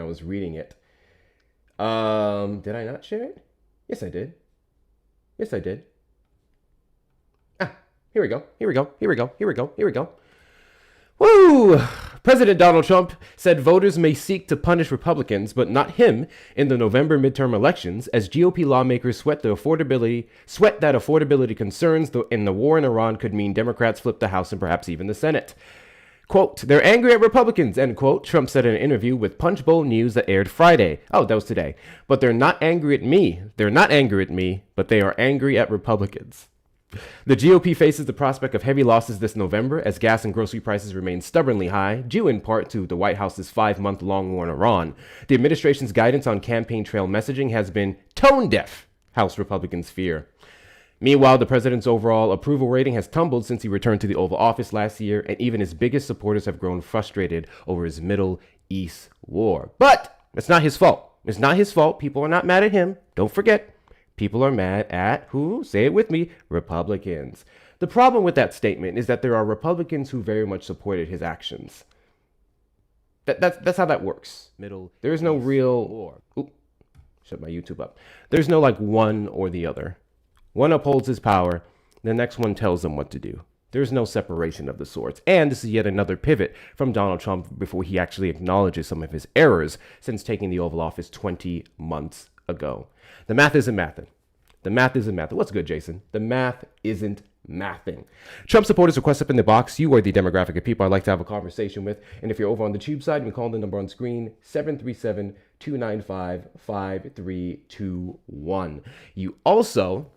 was reading it. Did I not share it? Yes, I did. Yes, I did. Here we go. Woo! President Donald Trump said voters may seek to punish Republicans, but not him, in the November midterm elections, as GOP lawmakers sweat that affordability concerns in the war in Iran could mean Democrats flip the House and perhaps even the Senate. Quote, they're angry at Republicans, end quote, Trump said in an interview with Punchbowl News that aired Friday. Oh, that was today. But they're not angry at me. They're not angry at me, but they are angry at Republicans. The GOP faces the prospect of heavy losses this November as gas and grocery prices remain stubbornly high, due in part to the White House's 5-month-long war in Iran. The administration's guidance on campaign trail messaging has been tone deaf, House Republicans fear. Meanwhile, the president's overall approval rating has tumbled since he returned to the Oval Office last year, and even his biggest supporters have grown frustrated over his Middle East war. But it's not his fault. It's not his fault. People are not mad at him. Don't forget. People are mad at who? Say it with me. Republicans. The problem with that statement is that there are Republicans who very much supported his actions. That's how that works. There is no real... Oop, shut my YouTube up. There's no like one or the other. One upholds his power. The next one tells him what to do. There's no separation of the sorts. And this is yet another pivot from Donald Trump before he actually acknowledges some of his errors since taking the Oval Office 20 months ago. The math isn't mathing. The math isn't mathing. What's good, Jason? The math isn't mathing. Trump supporters request up in the box. You are the demographic of people I'd like to have a conversation with. And if you're over on the tube side, you can call the number on screen, 737-295-5321. You also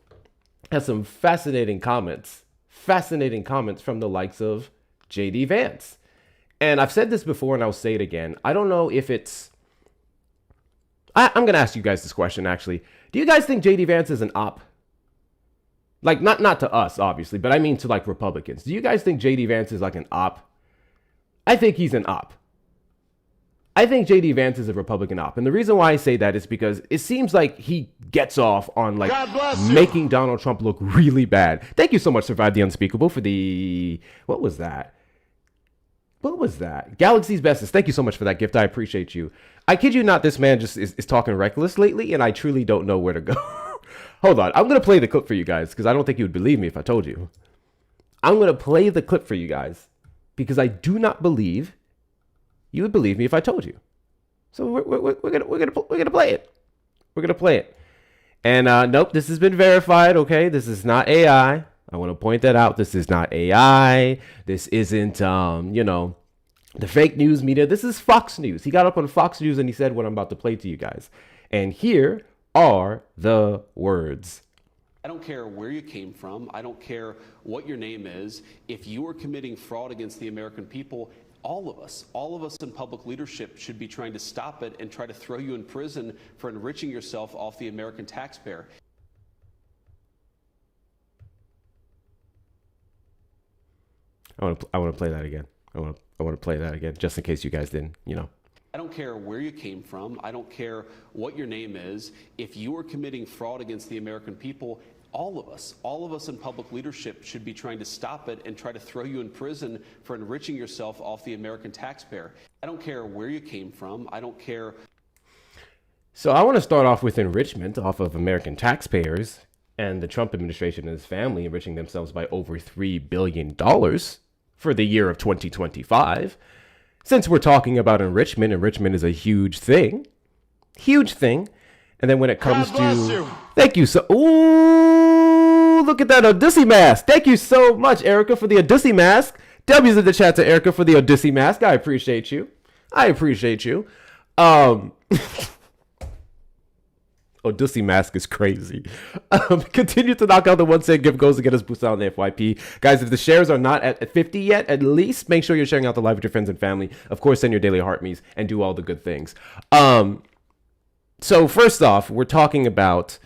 have some fascinating comments from the likes of J.D. Vance. And I've said this before and I'll say it again. I don't know if it's... I'm going to ask you guys this question, actually. Do you guys think J.D. Vance is an op? Like, not to us, obviously, but I mean to, like, Republicans. Do you guys think J.D. Vance is, like, an op? I think he's an op. I think J.D. Vance is a Republican op. And the reason why I say that is because it seems like he gets off on, like, making Donald Trump look really bad. Thank you so much, Survive the Unspeakable, for the... What was that? Galaxy's Bestest. Thank you so much for that gift. I appreciate you. I kid you not, this man just is talking reckless lately, and I truly don't know where to go. Hold on. I'm going to play the clip for you guys, because I don't think you would believe me if I told you. I'm going to play the clip for you guys, because I do not believe you would believe me if I told you. So we're gonna play it. We're gonna play it. And nope, this has been verified. Okay, this is not AI. I want to point that out. This is not AI. This isn't the fake news media. This is Fox News. He got up on Fox News and he said what I'm about to play to you guys. And here are the words. I don't care where you came from. I don't care what your name is. If you are committing fraud against the American people, all of us in public leadership should be trying to stop it and try to throw you in prison for enriching yourself off the American taxpayer. I want to play that again. I want to play that again, just in case you guys didn't, I don't care where you came from. I don't care what your name is. If you are committing fraud against the American people, all of us in public leadership should be trying to stop it and try to throw you in prison for enriching yourself off the American taxpayer. I don't care where you came from. I don't care. So I want to start off with enrichment off of American taxpayers and the Trump administration and his family enriching themselves by over $3 billion for the year of 2025. Since we're talking about enrichment is a huge thing. And then when it comes to... Thank you so... Ooh, look at that Odyssey mask. Thank you so much, Erica, for the Odyssey mask. W's in the chat to Erica for the Odyssey mask. I appreciate you. Odyssey mask is crazy. Continue to knock out the 1 cent gift goes to get us boosted on the FYP. Guys, if the shares are not at 50 yet, at least make sure you're sharing out the live with your friends and family. Of course, send your daily heart me's and do all the good things. So first off, we're talking about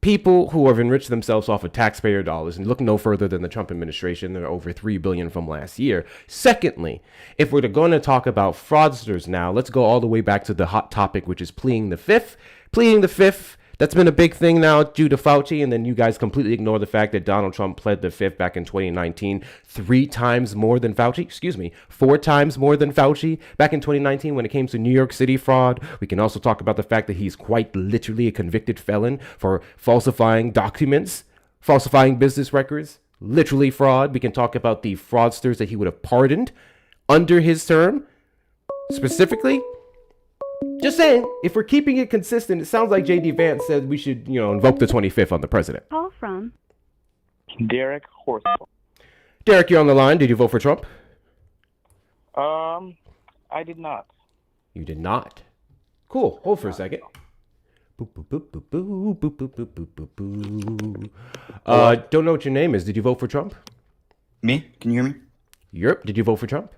people who have enriched themselves off of taxpayer dollars, and look no further than the Trump administration. They're over $3 billion from last year. Secondly, if we're going to talk about fraudsters now, let's go all the way back to the hot topic, which is pleading the fifth That's been a big thing now due to Fauci, and then you guys completely ignore the fact that Donald Trump pled the fifth back in 2019, 3 times more than Fauci. Excuse me, 4 times more than Fauci back in 2019 when it came to New York City fraud. We can also talk about the fact that he's quite literally a convicted felon for falsifying documents, falsifying business records, literally fraud. We can talk about the fraudsters that he would have pardoned under his term. Specifically, just saying, if we're keeping it consistent, it sounds like J.D. Vance said we should, invoke the 25th on the president. Call from Derek Horsfall. Derek, you're on the line. Did you vote for Trump? I did not. You did not. Cool. Hold for a second. Don't know what your name is. Did you vote for Trump? Me? Can you hear me? Yep. Did you vote for Trump?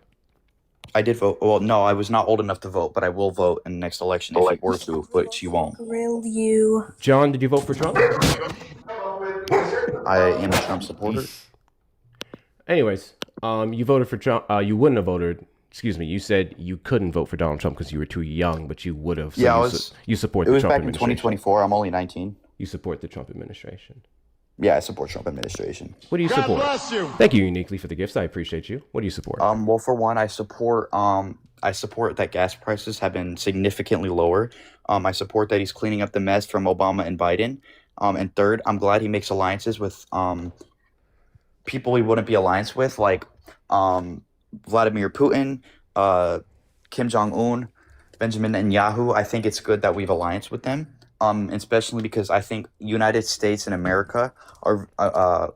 I did vote. Well, no, I was not old enough to vote, but I will vote in the next election if you were to, but you won't. Grill you. John, did you vote for Trump? I am a Trump supporter. Anyways, you voted for Trump. You wouldn't have voted. Excuse me. You said you couldn't vote for Donald Trump because you were too young, but you would have. So Yeah, you support It the was Trump back in administration. 2024. I'm only 19. You support the Trump administration. Yeah, I support Trump administration. What do you support? Thank you uniquely for the gifts. I appreciate you. What do you support? Well, for one, I support that gas prices have been significantly lower. I support that he's cleaning up the mess from Obama and Biden. And third, I'm glad he makes alliances with people he wouldn't be alliance with, like Vladimir Putin, Kim Jong-un, Benjamin Netanyahu. I think it's good that we've alliance with them. Especially because I think United States and America are,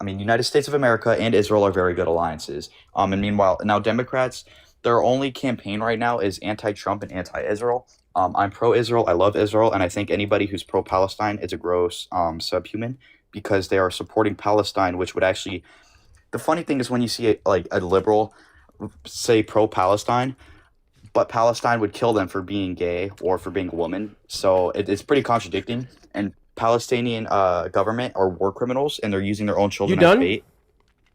United States of America and Israel are very good alliances. And meanwhile, now Democrats, their only campaign right now is anti-Trump and anti-Israel. I'm pro-Israel. I love Israel. And I think anybody who's pro-Palestine is a gross subhuman because they are supporting Palestine, which would actually, the funny thing is when you see a liberal say pro-Palestine, but Palestine would kill them for being gay or for being a woman. So it's pretty contradicting. And Palestinian government are war criminals, and they're using their own children as bait.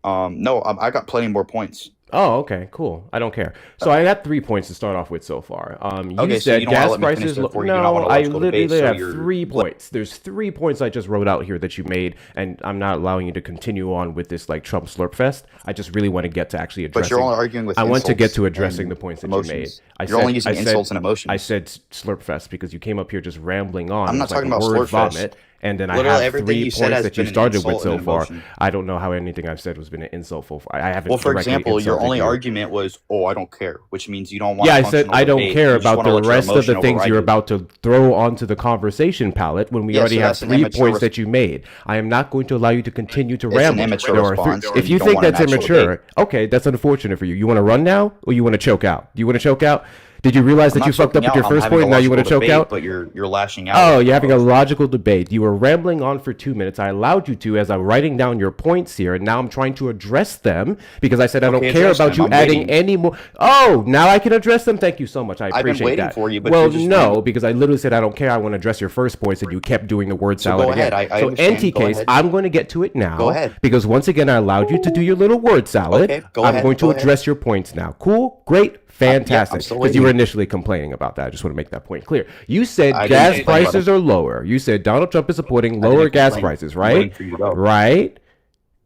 No, I got plenty more points. Oh, okay, cool. I don't care. So I got 3 points to start off with so far. You so said you don't wanna gas let me finish prices. before you do not want a I logical debate, literally so have you're- 3 points. There's 3 points I just wrote out here that you made, and I'm not allowing you to continue on with this like Trump slurp fest. I just really want to get to actually addressing. But you're only arguing with I want to get to insults addressing and the points that emotions. you made. You're only using insults and emotions. I said slurp fest because you came up here just rambling on. I'm It not was like talking about word slurp fest. vomit. And then Literally I have everything 3 you points said has that you been an started with insult so and far. emotion. I don't know how anything I've said has been an insult so far. I haven't. Well, for directly example, your insulted only you. argument was, "Oh, I don't care," which means you don't want. Yeah, I said I don't care about the rest of the things you're about. about to throw onto the conversation palette when we Yeah, already so have that's an 3 immature points that you made. I am not going to allow you to continue to It's ramble. an immature There are response, if and you you don't think want an that's actual immature, debate. okay, that's unfortunate for you. You want to run now, or you want to choke out? Do you want to choke out? Did you realize I'm that you not fucked up choking with your out, I'm first having point? a Now you want to logical choke debate, out? But you're lashing out. Oh, you're having a logical debate. You were rambling on for 2 minutes. I allowed you to as I'm writing down your points here, and now I'm trying to address them because I said I don't Okay, care address about them. you I'm adding waiting. any more. Oh, now I can address them. Thank you so much. I been appreciate waiting that. for you, but well, you're just no, rambling. because I literally said I don't care. I want to address your first points, and you kept doing the word salad go ahead. again. I so, understand. anti Go case, ahead. I'm going to get to it now. Go ahead. Because once again, I allowed you to do your little word salad. Okay, go I'm ahead. going to Go ahead. address your points now. Cool, great. Fantastic. still Because you waiting. were initially complaining about that. I just want to make that point clear. You said I didn't gas complain about prices are lower. You said Donald Trump is supporting didn't lower gas complain. prices, I'm waiting right? for you to go. Right?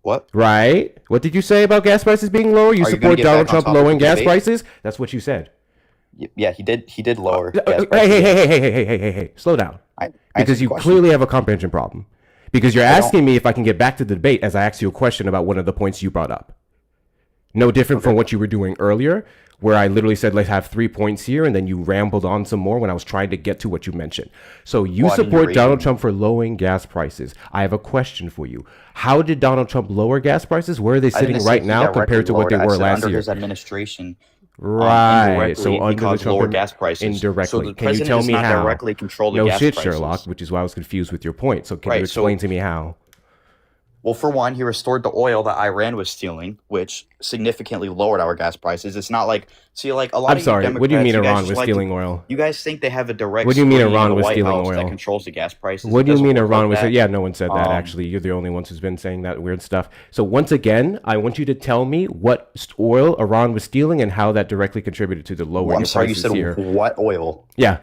What? Right? What did you say about gas prices being lower? You Are you gonna support get Donald back on Trump topic lowering of the gas debate? prices? That's what you said. Yeah, he did. He did lower. gas Hey, prices. hey. Slow down. I answered Because the you question. clearly have a comprehension problem. Because you're asking me if I can get back to the debate as I asked you a question about one of the points you brought up. No different from what you were doing earlier, where I literally said, let's have 3 points here, and then you rambled on some more when I was trying to get to what you mentioned. So you Well, I didn't support read Donald them. Trump for lowering gas prices. I have a question for you. How did Donald Trump lower gas prices? Where are they I sitting didn't say right he now directly compared to what they lowered it. I were said last under year? his administration. Right. indirectly, So he under the caused Trump lower gas prices. indirectly. So the Can you president tell does me not how? directly control the No gas shit, prices. Sherlock, which is why I was confused with your point. So can Right, you so- explain to me how? Well, for one, he restored the oil that Iran was stealing, which significantly lowered our gas prices. It's not like, see, like a lot I'm of you sorry. What do you Democrats, mean guys Iran just was like to- stealing oil? You guys think they have a direct What do you mean screen in Iran the was White stealing House oil? that controls the gas prices? What It do you doesn't mean work Iran like was? that. Yeah, no one said that. Um, Actually, you're the only ones who's been saying that weird stuff. So once again, I want you to tell me what oil Iran was stealing and how that directly contributed to the lowering Well, I'm of sorry, you prices said here. what oil? Yeah.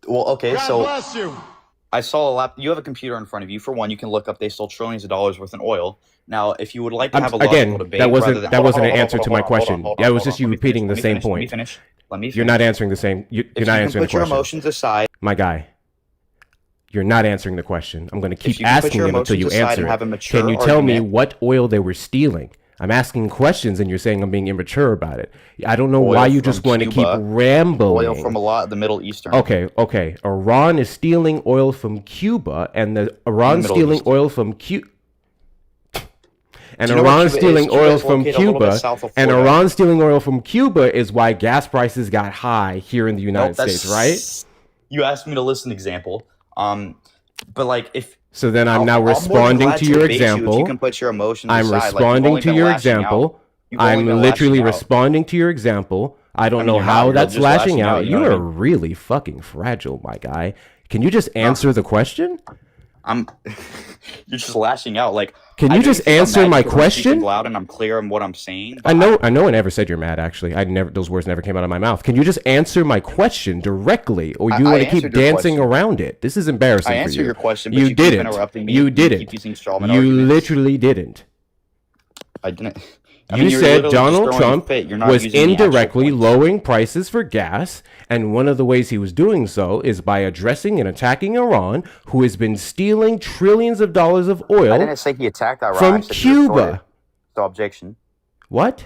Well, okay, so I saw a you have a computer in front of you. For one, you can look up. They stole trillions of dollars worth in oil. Now, if you would like to have a logical debate, that rather than, wasn't an answer to my question. Yeah, it was just you repeating the same point. Let me finish. You're not answering the same. You're not answering the question. Put your emotions aside, my guy. You're not answering the question. I'm going to keep asking it until you answer it. Can you tell me what oil they were stealing? I'm asking questions and you're saying I'm being immature about it. I don't know why you just want to keep rambling. Oil from a lot of the Middle Eastern. Okay. Iran is stealing oil from Cuba, and Iran stealing oil from Cuba. And Iran stealing oil from Cuba, and Iran stealing oil from Cuba is why gas prices got high here in the United States, right? You asked me to list an example. But like if so, then I'm now responding to your example. You can put your emotions I'm aside. responding to your example. I'm literally responding to your example. I don't know how that's lashing out. You are really fucking fragile, my guy. Can you just answer the question? You're just lashing out. Like, can you just answer my question? Loud and I'm clear on what I'm saying. I know. I never said you're mad. Actually, those words never came out of my mouth. Can you just answer my question directly, or you want to keep dancing around it? This is embarrassing for you. I answered your question, but you didn't. You didn't. Keep using strawman you arguments. Literally didn't. I didn't. You said Donald Trump was indirectly lowering prices for gas, and one of the ways he was doing so is by addressing and attacking Iran, who has been stealing trillions of dollars of oil. I didn't say he attacked Iran. From Cuba. So objection. What?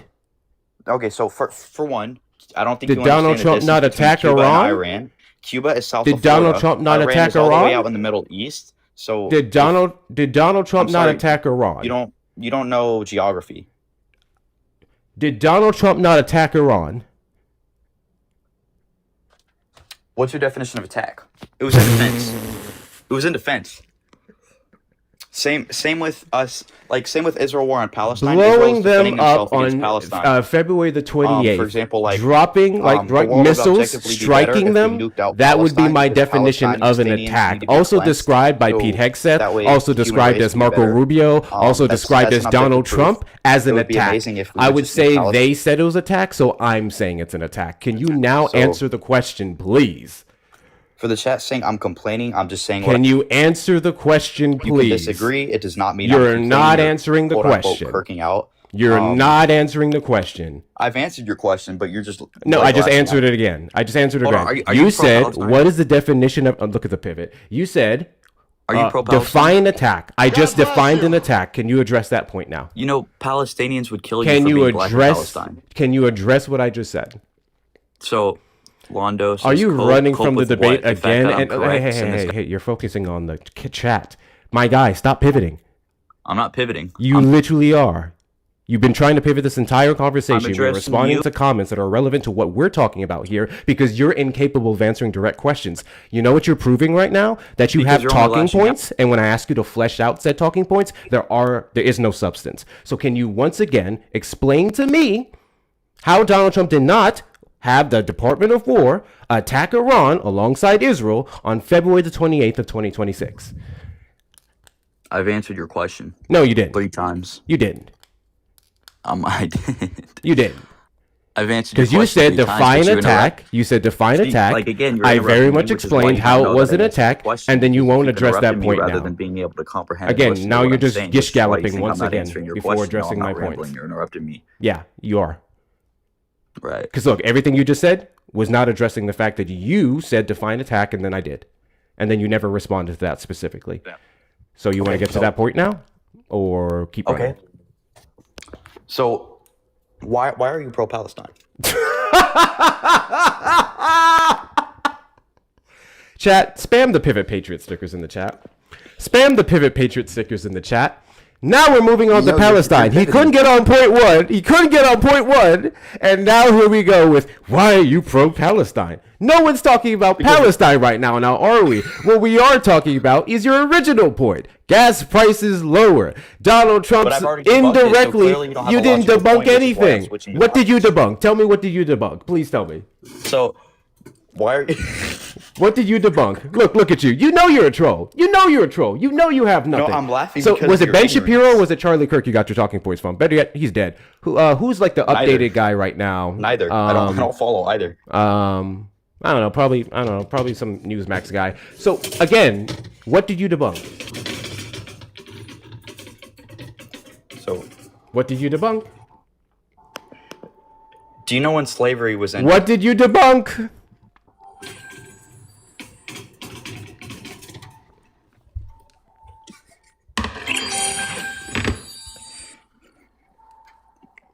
Okay, so for one, I don't think did Donald Trump not attack Iran? Cuba is south of Florida. Did Donald Trump not attack Iran? All the way out in the Middle East. So did Donald Trump not attack Iran? You don't know geography. Did Donald Trump not attack Iran? What's your definition of attack? It was in defense. It was in defense. Same with us. Like same with Israel war on Palestine. Blowing them up on February the 28th. For example, like dropping missiles, striking them. That would be my definition of an attack. Also described by Pete Hegseth. Also described as Marco Rubio. Also described as Donald Trump as an attack. I would say they said it was attack, so I'm saying it's an attack. Can you now answer the question, please? For the chat saying I'm complaining, I'm just saying. Can you answer the question, please? You can disagree. It does not mean you're not answering the question. Kirking out. You're not answering the question. I've answered your question, but you're just. No, I just answered it again. You said, "What is the definition of?" Look at the pivot. You said, "Are you pro-Palestine?" Define attack. I just defined an attack. Can you address that point now? You know, Palestinians would kill you for being black in Palestine. Can you address what I just said? So. Londo are you running from the debate again? And hey, you're focusing on the chat. My guy, stop pivoting. I'm not pivoting. You literally are. You've been trying to pivot this entire conversation. You're responding to comments that are relevant to what we're talking about here because you're incapable of answering direct questions. You know what you're proving right now? That you have talking points, and when I ask you to flesh out said talking points, there is no substance. So can you once again explain to me how Donald Trump did not have the Department of War attack Iran alongside Israel on February the 28th of 2026? I've answered your question. No, you didn't. 3 times. You didn't. I did. You didn't. I've answered because you said define attack. You said define attack. Like again, I very much explained how it was an attack, and then you won't address that point rather now. Than being able to comprehend. Again, now you're just gish galloping once again before addressing my point. You're interrupting me. Yeah, you are. Right. Because look, everything you just said was not addressing the fact that you said define attack, and then I did, and then you never responded to that specifically. Yeah. So you want to get to that point now, or keep running? Okay. So, why are you pro-Palestine? Chat, spam the Pivot Patriot stickers in the chat. Spam the Pivot Patriot stickers in the chat. Now we're moving on to Palestine. He couldn't get on point one. And now here we go with, why are you pro-Palestine? No one's talking about Palestine right now, are we? What we are talking about is your original point. Gas prices lower. Donald Trump's indirectly, you didn't debunk anything. What did you debunk? Tell me, what did you debunk? Please tell me. So, why are you... What did you debunk? Look at you. You know you're a troll. You know you have nothing. No, I'm laughing. So was it Ben Shapiro or was it Charlie Kirk you got your talking points from? Better yet, he's dead. Who's like the updated guy right now? Neither. I don't follow either. I don't know. Probably some Newsmax guy. So again, What did you debunk? So, What did you debunk? do you know when slavery was ended? What did you debunk?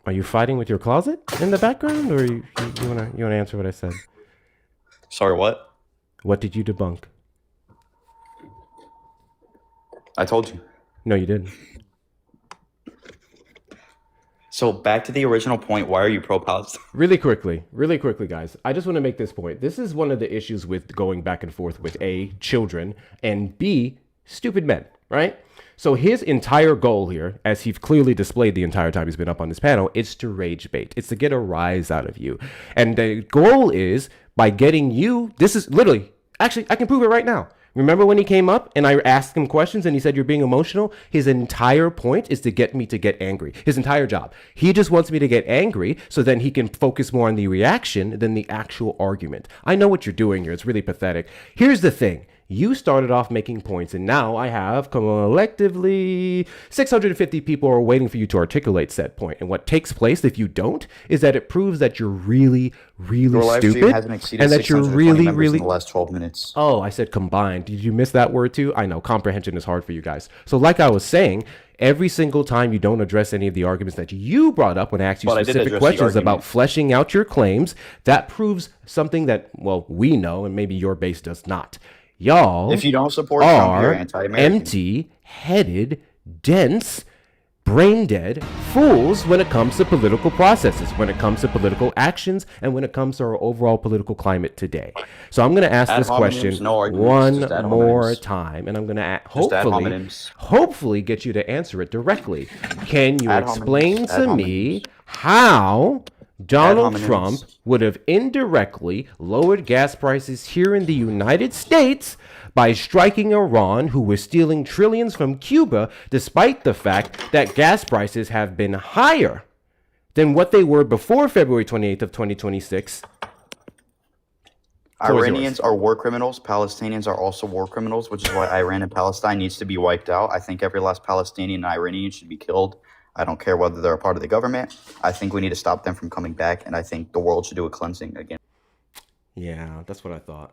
Are you fighting with your closet in the background, or you wanna answer what I said? Sorry, what? What did you debunk? I told you. No, you didn't. So back to the original point. Why are you pro-Palestine? Really quickly, guys. I just want to make this point. This is one of the issues with going back and forth with A, children, and B, stupid men, right? So his entire goal here, as he's clearly displayed the entire time he's been up on this panel, is to rage bait. It's to get a rise out of you. And the goal is by getting you, this is literally, actually, I can prove it right now. Remember when he came up and I asked him questions and he said, you're being emotional? His entire point is to get me to get angry. His entire job. He just wants me to get angry so then he can focus more on the reaction than the actual argument. I know what you're doing here. It's really pathetic. Here's the thing. You started off making points, and now I have collectively 650 people are waiting for you to articulate said point. And what takes place if you don't is that it proves that you're really, really Your live stream stupid, hasn't exceeded and that you're 620 really, members really in the last 12 minutes. Oh, I said combined. Did you miss that word too? I know comprehension is hard for you guys. So like I was saying, every single time you don't address any of the arguments that you brought up when I asked you specific questions about fleshing out your claims, that proves something that, well, we know and maybe your base does not. Y'all If you don't support Trump, you're are anti-American. empty-headed, dense, brain-dead fools when it comes to political processes, when it comes to political actions, and when it comes to our overall political climate today. So I'm going to ask Ad this hominems, question no arguments, one just ad more hominems. time, and I'm going to ad hopefully, hominems. hopefully get you to answer it directly. Can you Ad explain hominems, ad to me hominems. how Donald hominems. Trump would have indirectly lowered gas prices here in the United States by striking Iran, who was stealing trillions from Cuba, despite the fact that gas prices have been higher than what they were before February 28th of 2026? Iranians are war criminals. Palestinians are also war criminals, which is why Iran and Palestine needs to be wiped out. I think every last Palestinian and Iranian should be killed. I don't care whether they're a part of the government. I think we need to stop them from coming back, and I think the world should do a cleansing again. Yeah, that's what I thought.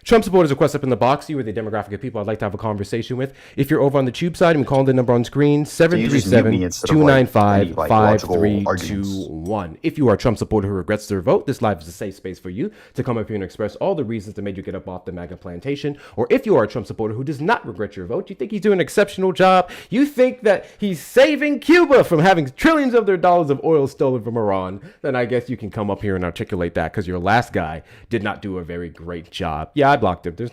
Trump supporters request up in the box. You are the demographic of people I'd like to have a conversation with. If you're over on the tube side, I'm calling the number on screen, 737-295-5321. If you are a Trump supporter who regrets their vote, this live is a safe space for you to come up here and express all the reasons that made you get up off the MAGA plantation. Or if you are a Trump supporter who does not regret your vote, you think he's doing an exceptional job, you think that he's saving Cuba from having trillions of their dollars of oil stolen from Iran, then I guess you can come up here and articulate that, because your last guy did not do a very great job. Yeah, I blocked him. There's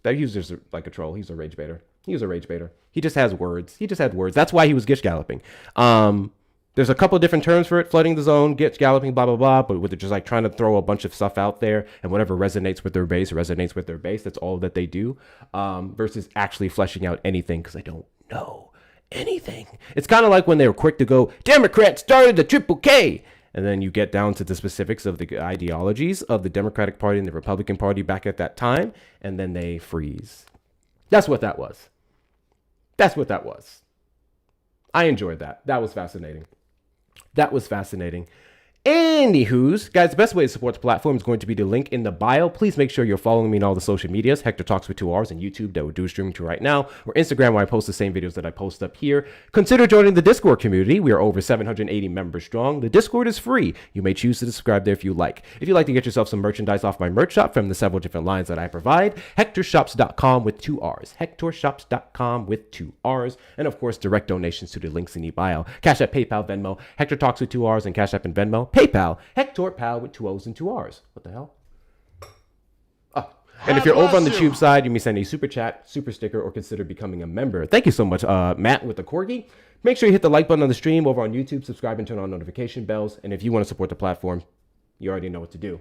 that user's like a troll. He's a rage baiter. He was a rage baiter. He just has words. He just had words. That's why he was gish galloping. There's a couple of different terms for it: flooding the zone, gish galloping, blah blah blah. But with it just like trying to throw a bunch of stuff out there, and whatever resonates with their base resonates with their base. That's all that they do. Versus actually fleshing out anything, because I don't know anything. It's kind of like when they were quick to go, Democrats started the Triple K. And then you get down to the specifics of the ideologies of the Democratic Party and the Republican Party back at that time, and then they freeze. That's what that was. That's what that was. I enjoyed that. That was fascinating. That was fascinating. Anywho's, guys, the best way to support the platform is going to be the link in the bio. Please make sure you're following me on all the social medias. Hector Talks with 2 R's and YouTube that we're doing streaming to right now, or Instagram where I post the same videos that I post up here. Consider joining the Discord community. We are over 780 members strong. The Discord is free. You may choose to subscribe there if you like. If you'd like to get yourself some merchandise off my merch shop from the several different lines that I provide, hectorshops.com with 2 R's. hectorshops.com with 2 R's. And of course, direct donations to the links in the bio. Cash App, PayPal, Venmo, Hector Talks with 2 R's and Cash App and Venmo. PayPal, Hector Pal with 2 O's and 2 R's. What the hell? Oh. And if you're over on the tube side, you may send a super chat, super sticker, or consider becoming a member. Thank you so much, Matt with the corgi. Make sure you hit the like button on the stream over on YouTube, subscribe, and turn on notification bells. And if you want to support the platform, you already know what to do.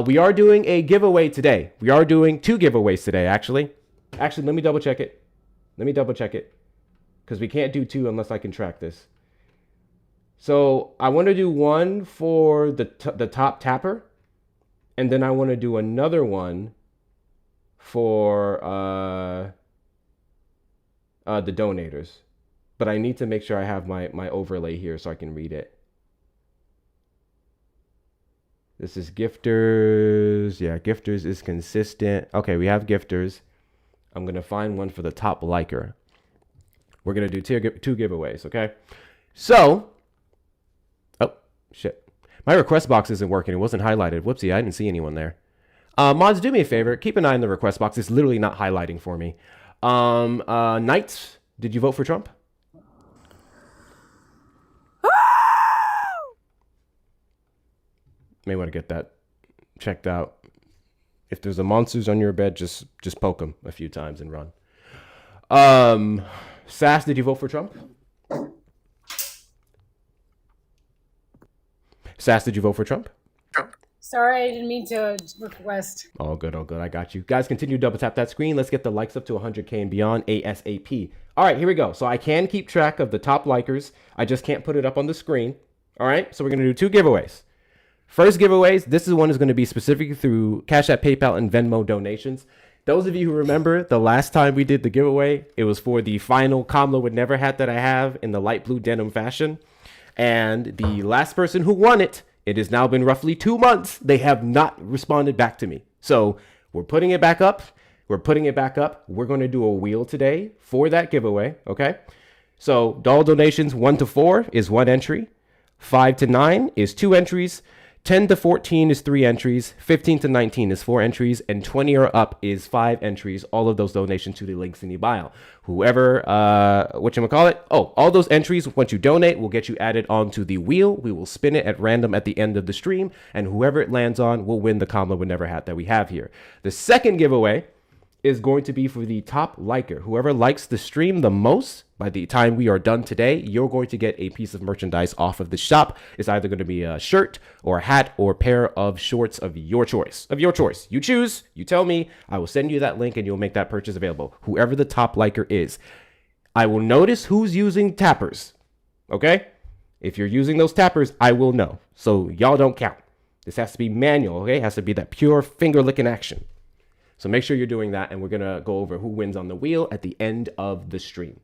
We are doing a giveaway today. We are doing 2 giveaways today, actually. Actually, let me double check it. Because we can't do 2 unless I can track this. So I want to do one for the top tapper, and then I want to do another one for the donators. But I need to make sure I have my overlay here so I can read it. This is gifters. Yeah, gifters is consistent. Okay, we have gifters. I'm going to find one for the top liker. We're going to do two giveaways, okay? So, oh, shit. My request box isn't working. It wasn't highlighted. Whoopsie, I didn't see anyone there. Mods, do me a favor. Keep an eye on the request box. It's literally not highlighting for me. Knights, did you vote for Trump? May want to get that checked out. If there's a monsters on your bed, just poke them a few times and run. Sass, did you vote for Trump? Sass, did you vote for Trump? Sorry, I didn't mean to request. All good, all good. I got you. Guys, continue to double tap that screen. Let's get the likes up to 100K and beyond ASAP. All right, here we go. So I can keep track of the top likers. I just can't put it up on the screen. All right, so we're going to do two giveaways. First giveaways, this is one is going to be specifically through Cash App, PayPal, and Venmo donations. Those of you who remember the last time we did the giveaway, it was for the final Kamala Would Never hat that I have in the light blue denim fashion. And the last person who won it, it has now been roughly 2 months. They have not responded back to me. So we're putting it back up. We're putting it back up. We're going to do a wheel today for that giveaway. Okay. So doll donations 1 to 4 is 1 entry. 5 to 9 is 2 entries. 10 to 14 is 3 entries, 15 to 19 is 4 entries, and 20 or up is 5 entries. All of those donations to the links in the bio. Whoever, all those entries, once you donate, will get you added onto the wheel. We will spin it at random at the end of the stream, and whoever it lands on will win the Kamala Would Never hat that we have here. The second giveaway is going to be for the top liker. Whoever likes the stream the most, by the time we are done today, you're going to get a piece of merchandise off of the shop. It's either going to be a shirt or a hat or a pair of shorts of your choice. You choose, you tell me, I will send you that link and you'll make that purchase available. Whoever the top liker is. I will notice who's using tappers, okay? If you're using those tappers, I will know. So y'all don't count. This has to be manual, okay? It has to be that pure finger licking action. So make sure you're doing that, and we're going to go over who wins on the wheel at the end of the stream.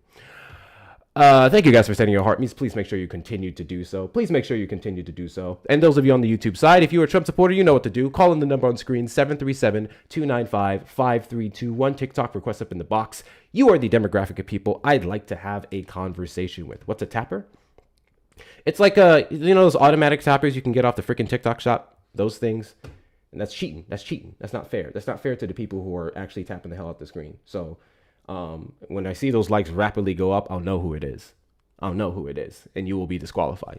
Thank you guys for sending your heart me's. Please make sure you continue to do so. And those of you on the YouTube side, if you're a Trump supporter, you know what to do. Call in the number on screen, 737-295-5321. TikTok request up in the box. You are the demographic of people I'd like to have a conversation with. What's a tapper? It's like, those automatic tappers you can get off the freaking TikTok shop? Those things. And that's cheating. That's not fair. That's not fair to the people who are actually tapping the hell out the screen. So when I see those likes rapidly go up, I'll know who it is. And you will be disqualified.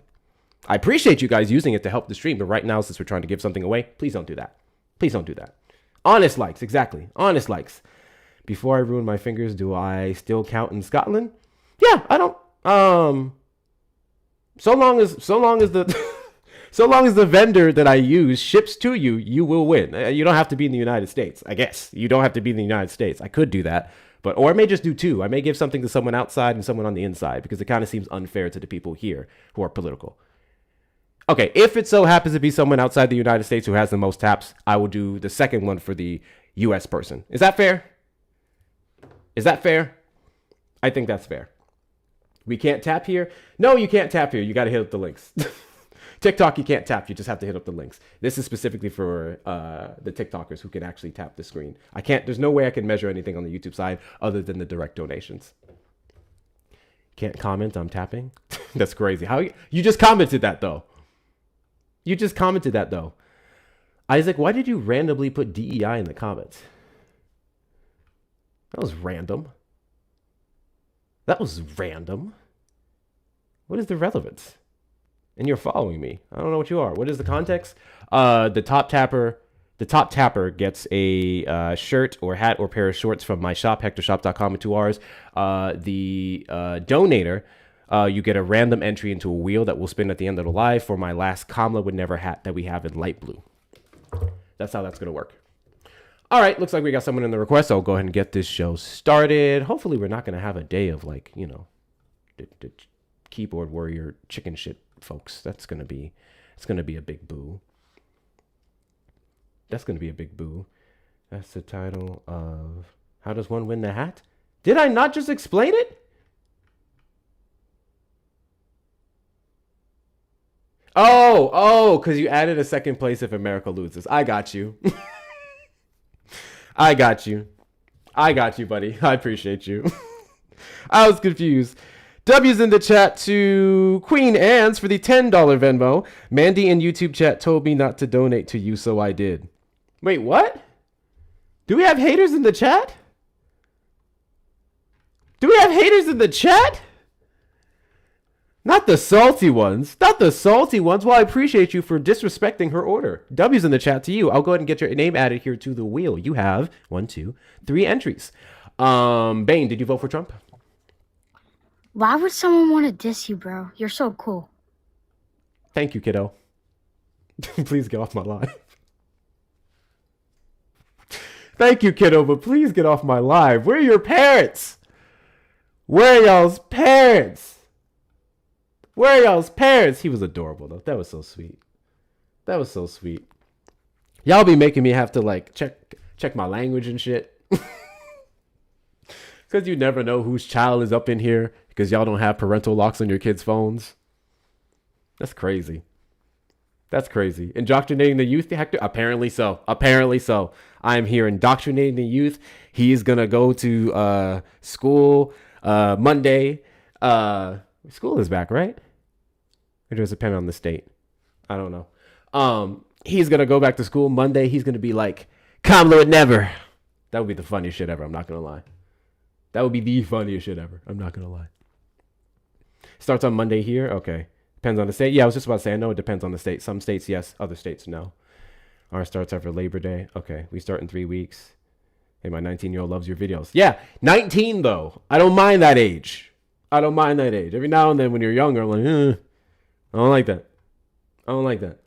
I appreciate you guys using it to help the stream. But right now, since we're trying to give something away, please don't do that. Honest likes. Exactly. Honest likes. Before I ruin my fingers, do I still count in Scotland? Yeah, I don't. So long as the... So long as the vendor that I use ships to you, you will win. You don't have to be in the United States, I guess. You don't have to be in the United States. I could do that. Or I may just do 2. I may give something to someone outside and someone on the inside because it kind of seems unfair to the people here who are political. Okay, if it so happens to be someone outside the United States who has the most taps, I will do the second one for the U.S. person. Is that fair? I think that's fair. We can't tap here? No, you can't tap here. You got to hit up the links. TikTok, you can't tap. You just have to hit up the links. This is specifically for the TikTokers who can actually tap the screen. There's no way I can measure anything on the YouTube side other than the direct donations. Can't comment, I'm tapping. That's crazy. You just commented that though. Isaac, why did you randomly put DEI in the comments? That was random. What is the relevance? And you're following me. I don't know what you are. What is the context? The top tapper gets a shirt or hat or pair of shorts from my shop, hectorshop.com in 2 R's. The donator, you get a random entry into a wheel that will spin at the end of the live for my last Kamala Would Never hat that we have in light blue. That's how that's going to work. All right, looks like we got someone in the request. I'll go ahead and get this show started. Hopefully we're not going to have a day of the keyboard warrior chicken shit. Folks, it's gonna be a big boo. That's the title of How Does One Win the Hat? Did I not just explain it? Oh, because you added a second place if America loses. I got you. I got you. I got you, buddy. I appreciate you. I was confused. W's in the chat to Queen Anne's for the $10 Venmo. Mandy in YouTube chat told me not to donate to you, so I did. Wait, what? Do we have haters in the chat? Do we have haters in the chat? Not the salty ones. Not the salty ones. Well, I appreciate you for disrespecting her order. W's in the chat to you. I'll go ahead and get your name added here to the wheel. You have 1, 2, 3 entries. Bane, did you vote for Trump? Why would someone want to diss you, bro? You're so cool. Thank you, kiddo. Please get off my live. Thank you, kiddo, but please get off my live. Where are your parents? Where are y'all's parents? Where are y'all's parents? He was adorable, though. That was so sweet. That was so sweet. Y'all be making me have to, like, check my language and shit. Because you never know whose child is up in here because y'all don't have parental locks on your kids' phones. That's crazy. That's crazy. Indoctrinating the youth, Hector? Apparently so. Apparently so. I'm here indoctrinating the youth. He's going to go to school Monday. School is back, right? It does depend on the state. I don't know. He's going to go back to school Monday. He's going to be like, Kamala never. That would be the funniest shit ever. I'm not going to lie. That would be the funniest shit ever. I'm not going to lie. Starts on Monday here. Okay. Depends on the state. Yeah, I was just about to say, I know it depends on the state. Some states, yes. Other states, no. Ours starts after Labor Day. Okay. We start in 3 weeks. Hey, my 19-year-old loves your videos. Yeah. 19, though. I don't mind that age. I don't mind that age. Every now and then when you're younger, I'm like, I don't like that. I don't like that.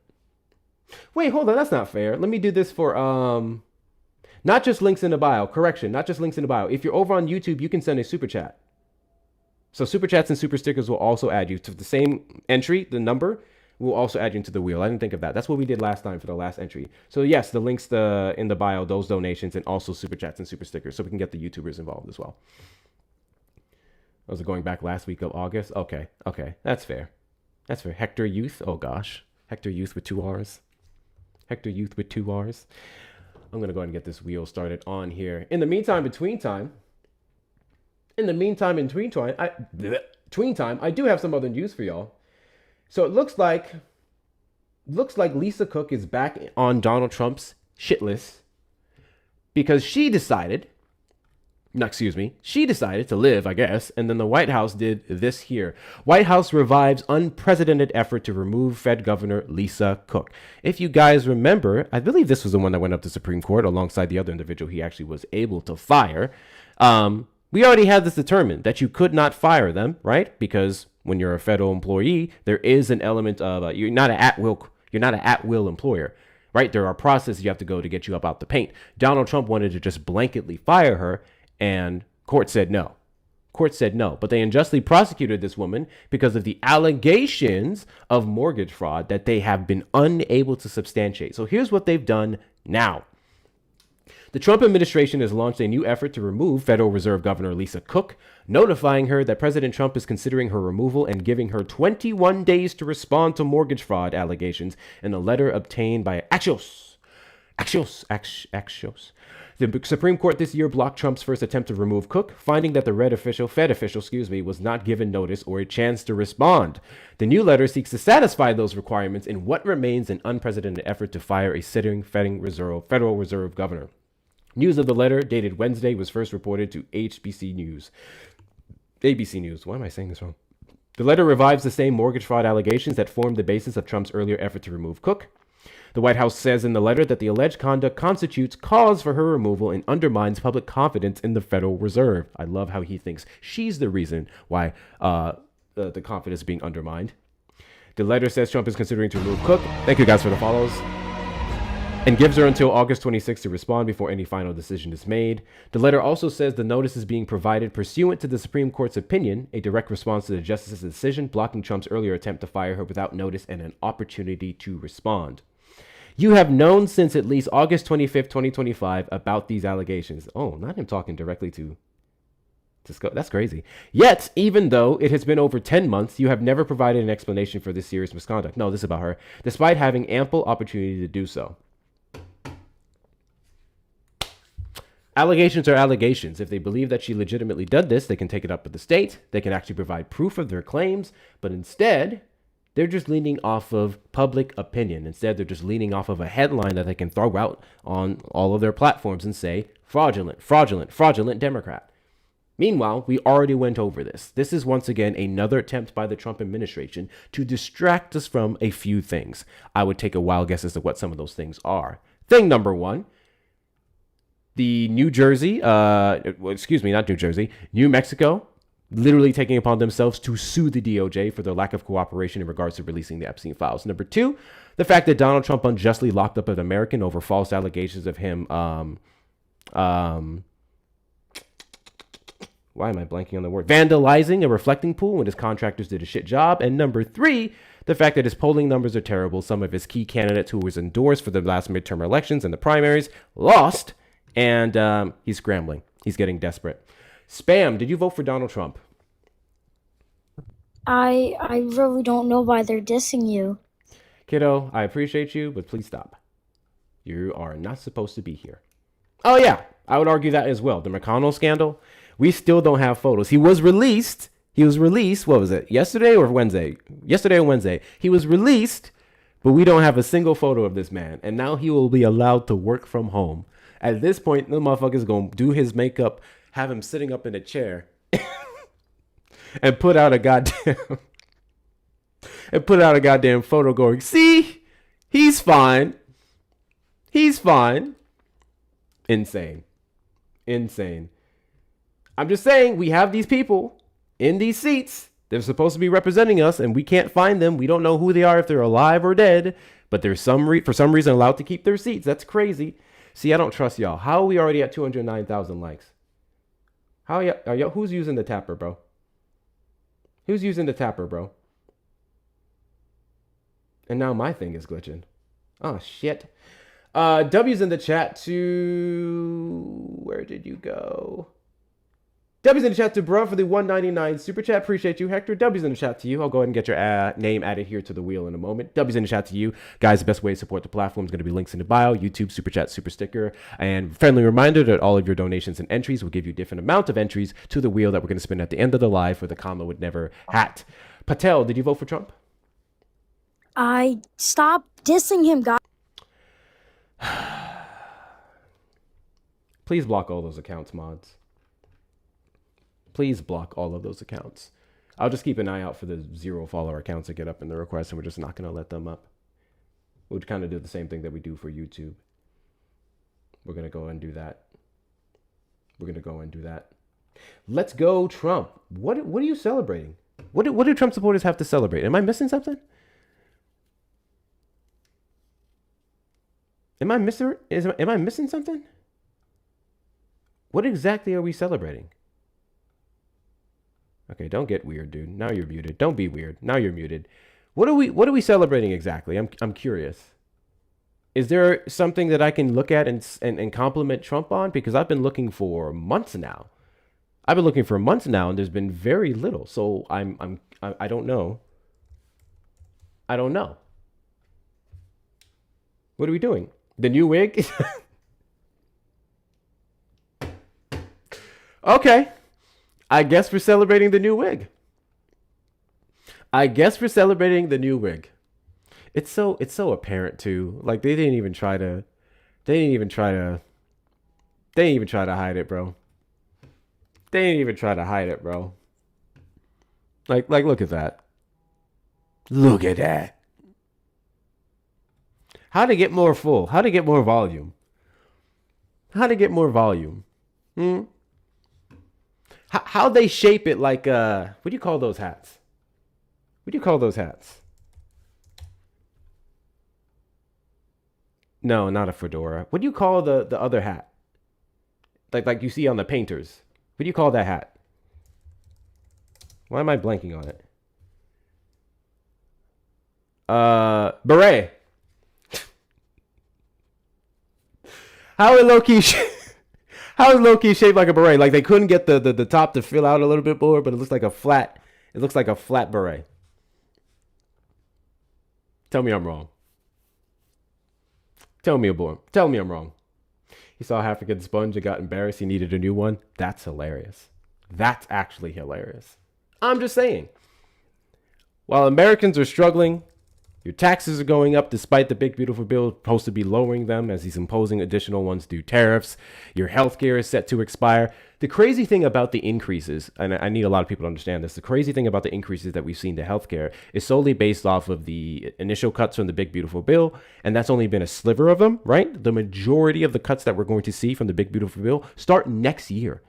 Wait, hold on. That's not fair. Let me do this for, not just links in the bio. Correction. Not just links in the bio. If you're over on YouTube, you can send a super chat. So super chats and super stickers will also add you to the same entry. The number will also add you into the wheel. I didn't think of that. That's what we did last time for the last entry. So yes, the links in the bio, those donations, and also super chats and super stickers, so we can get the YouTubers involved as well. Was it going back last week of August? Okay. That's fair. That's fair. Hector Youth. Oh gosh. Hector Youth with 2 R's. Hector Youth with 2 R's. I'm going to go ahead and get this wheel started on here. In the meantime, between time, I do have some other news for y'all. So it looks like Lisa Cook is back on Donald Trump's shit list because she decided to live, I guess, and then the White House did this here. White House revives unprecedented effort to remove Fed Governor Lisa Cook. If you guys remember, I believe this was the one that went up to Supreme Court alongside the other individual he actually was able to fire. We already had this determined that you could not fire them, right? Because when you're a federal employee, there is an element of you're not an at-will employer, right? There are processes you have to go to get you up out the paint. Donald Trump wanted to just blanketly fire her, and court said no. But they unjustly prosecuted this woman because of the allegations of mortgage fraud that they have been unable to substantiate. So here's what they've done now. The Trump administration has launched a new effort to remove Federal Reserve Governor Lisa Cook, notifying her that President Trump is considering her removal and giving her 21 days to respond to mortgage fraud allegations in a letter obtained by Axios. The Supreme Court this year blocked Trump's first attempt to remove Cook, finding that the Fed official, was not given notice or a chance to respond. The new letter seeks to satisfy those requirements in what remains an unprecedented effort to fire a sitting Federal Reserve governor. News of the letter, dated Wednesday, was first reported to ABC News. Why am I saying this wrong? The letter revives the same mortgage fraud allegations that formed the basis of Trump's earlier effort to remove Cook. The White House says in the letter that the alleged conduct constitutes cause for her removal and undermines public confidence in the Federal Reserve. I love how he thinks she's the reason why the confidence is being undermined. The letter says Trump is considering to remove Cook. Thank you guys for the follows. And gives her until August 26th to respond before any final decision is made. The letter also says the notice is being provided pursuant to the Supreme Court's opinion, a direct response to the justice's decision blocking Trump's earlier attempt to fire her without notice and an opportunity to respond. You have known since at least August 25th, 2025 about these allegations. Oh, not him talking directly to That's crazy. Yet, even though it has been over 10 months, you have never provided an explanation for this serious misconduct. No, this is about her. Despite having ample opportunity to do so. Allegations are allegations. If they believe that she legitimately did this, they can take it up with the state. They can actually provide proof of their claims. But instead, they're just leaning off of public opinion. Instead, they're just leaning off of a headline that they can throw out on all of their platforms and say, fraudulent, fraudulent, fraudulent Democrat. Meanwhile, we already went over this. This is once again another attempt by the Trump administration to distract us from a few things. I would take a wild guess as to what some of those things are. Thing number one, the New Mexico, literally taking upon themselves to sue the DOJ for their lack of cooperation in regards to releasing the Epstein files. Number two, the fact that Donald Trump unjustly locked up an American over false allegations of him, why am I blanking on the word? Vandalizing a reflecting pool when his contractors did a shit job. And number three, the fact that his polling numbers are terrible. Some of his key candidates who was endorsed for the last midterm elections and the primaries lost. And he's scrambling. He's getting desperate. Spam, did you vote for Donald Trump? I really don't know why they're dissing you. Kiddo, I appreciate you, but please stop. You are not supposed to be here. Oh, yeah, I would argue that as well. The McConnell scandal, we still don't have photos. He was released, what was it, yesterday or Wednesday? Yesterday or Wednesday. He was released, but we don't have a single photo of this man. And now he will be allowed to work from home. At this point, the motherfucker's going to do his makeup, have him sitting up in a chair, and put out a goddamn photo going, see, he's fine. He's fine. Insane. I'm just saying, we have these people in these seats. They're supposed to be representing us, and we can't find them. We don't know who they are, if they're alive or dead, but they're for some reason allowed to keep their seats. That's crazy. See, I don't trust y'all. How are we already at 209,000 likes? How are y'all? Who's using the tapper, bro? And now my thing is glitching. Oh, shit. W's in the chat to... Where did you go? W's in the chat to bro for the 199 super chat. Appreciate you, Hector. W's in the chat to you. I'll go ahead and get your name added here to the wheel in a moment. W's in the chat to you. Guys, the best way to support the platform is going to be links in the bio, YouTube, super chat, super sticker. And friendly reminder that all of your donations and entries will give you different amount of entries to the wheel that we're going to spin at the end of the live for the comma would never hat. Patel, did you vote for Trump? I stopped dissing him, guys. Please block all those accounts, mods. Please block all of those accounts. I'll just keep an eye out for the 0 follower accounts that get up in the request, and we're just not going to let them up. We'll kind of do the same thing that we do for YouTube. We're going to go and do that. Let's go, Trump. What are you celebrating? What do Trump supporters have to celebrate? Am I missing something? Am I missing something? What exactly are we celebrating? Okay, don't get weird, dude. Now you're muted. Don't be weird. Now you're muted. What are we celebrating exactly? I'm curious. Is there something that I can look at and compliment Trump on? Because I've been looking for months now. And there's been very little. So I don't know. What are we doing? The new wig? Okay. I guess we're celebrating the new wig. It's so apparent too. Like they didn't even try to hide it, bro. Like look at that. How to get more full? How to get more volume? How they shape it like what do you call those hats? No, not a fedora. What do you call the other hat? Like you see on the painters. What do you call that hat? Why am I blanking on it? Beret. How it low-key How is low key shaped like a beret? Like they couldn't get the top to fill out a little bit more, but it looks like a flat. It looks like a flat beret. Tell me I'm wrong. Tell me I'm wrong. He saw half a good sponge and got embarrassed. He needed a new one. That's hilarious. That's actually hilarious. I'm just saying. While Americans are struggling, your taxes are going up despite the big beautiful bill supposed to be lowering them as he's imposing additional ones through tariffs. Your healthcare is set to expire. The crazy thing about the increases, and I need a lot of people to understand this, the crazy thing about the increases that we've seen to healthcare is solely based off of the initial cuts from the big beautiful bill, and that's only been a sliver of them, right? The majority of the cuts that we're going to see from the big beautiful bill start next year.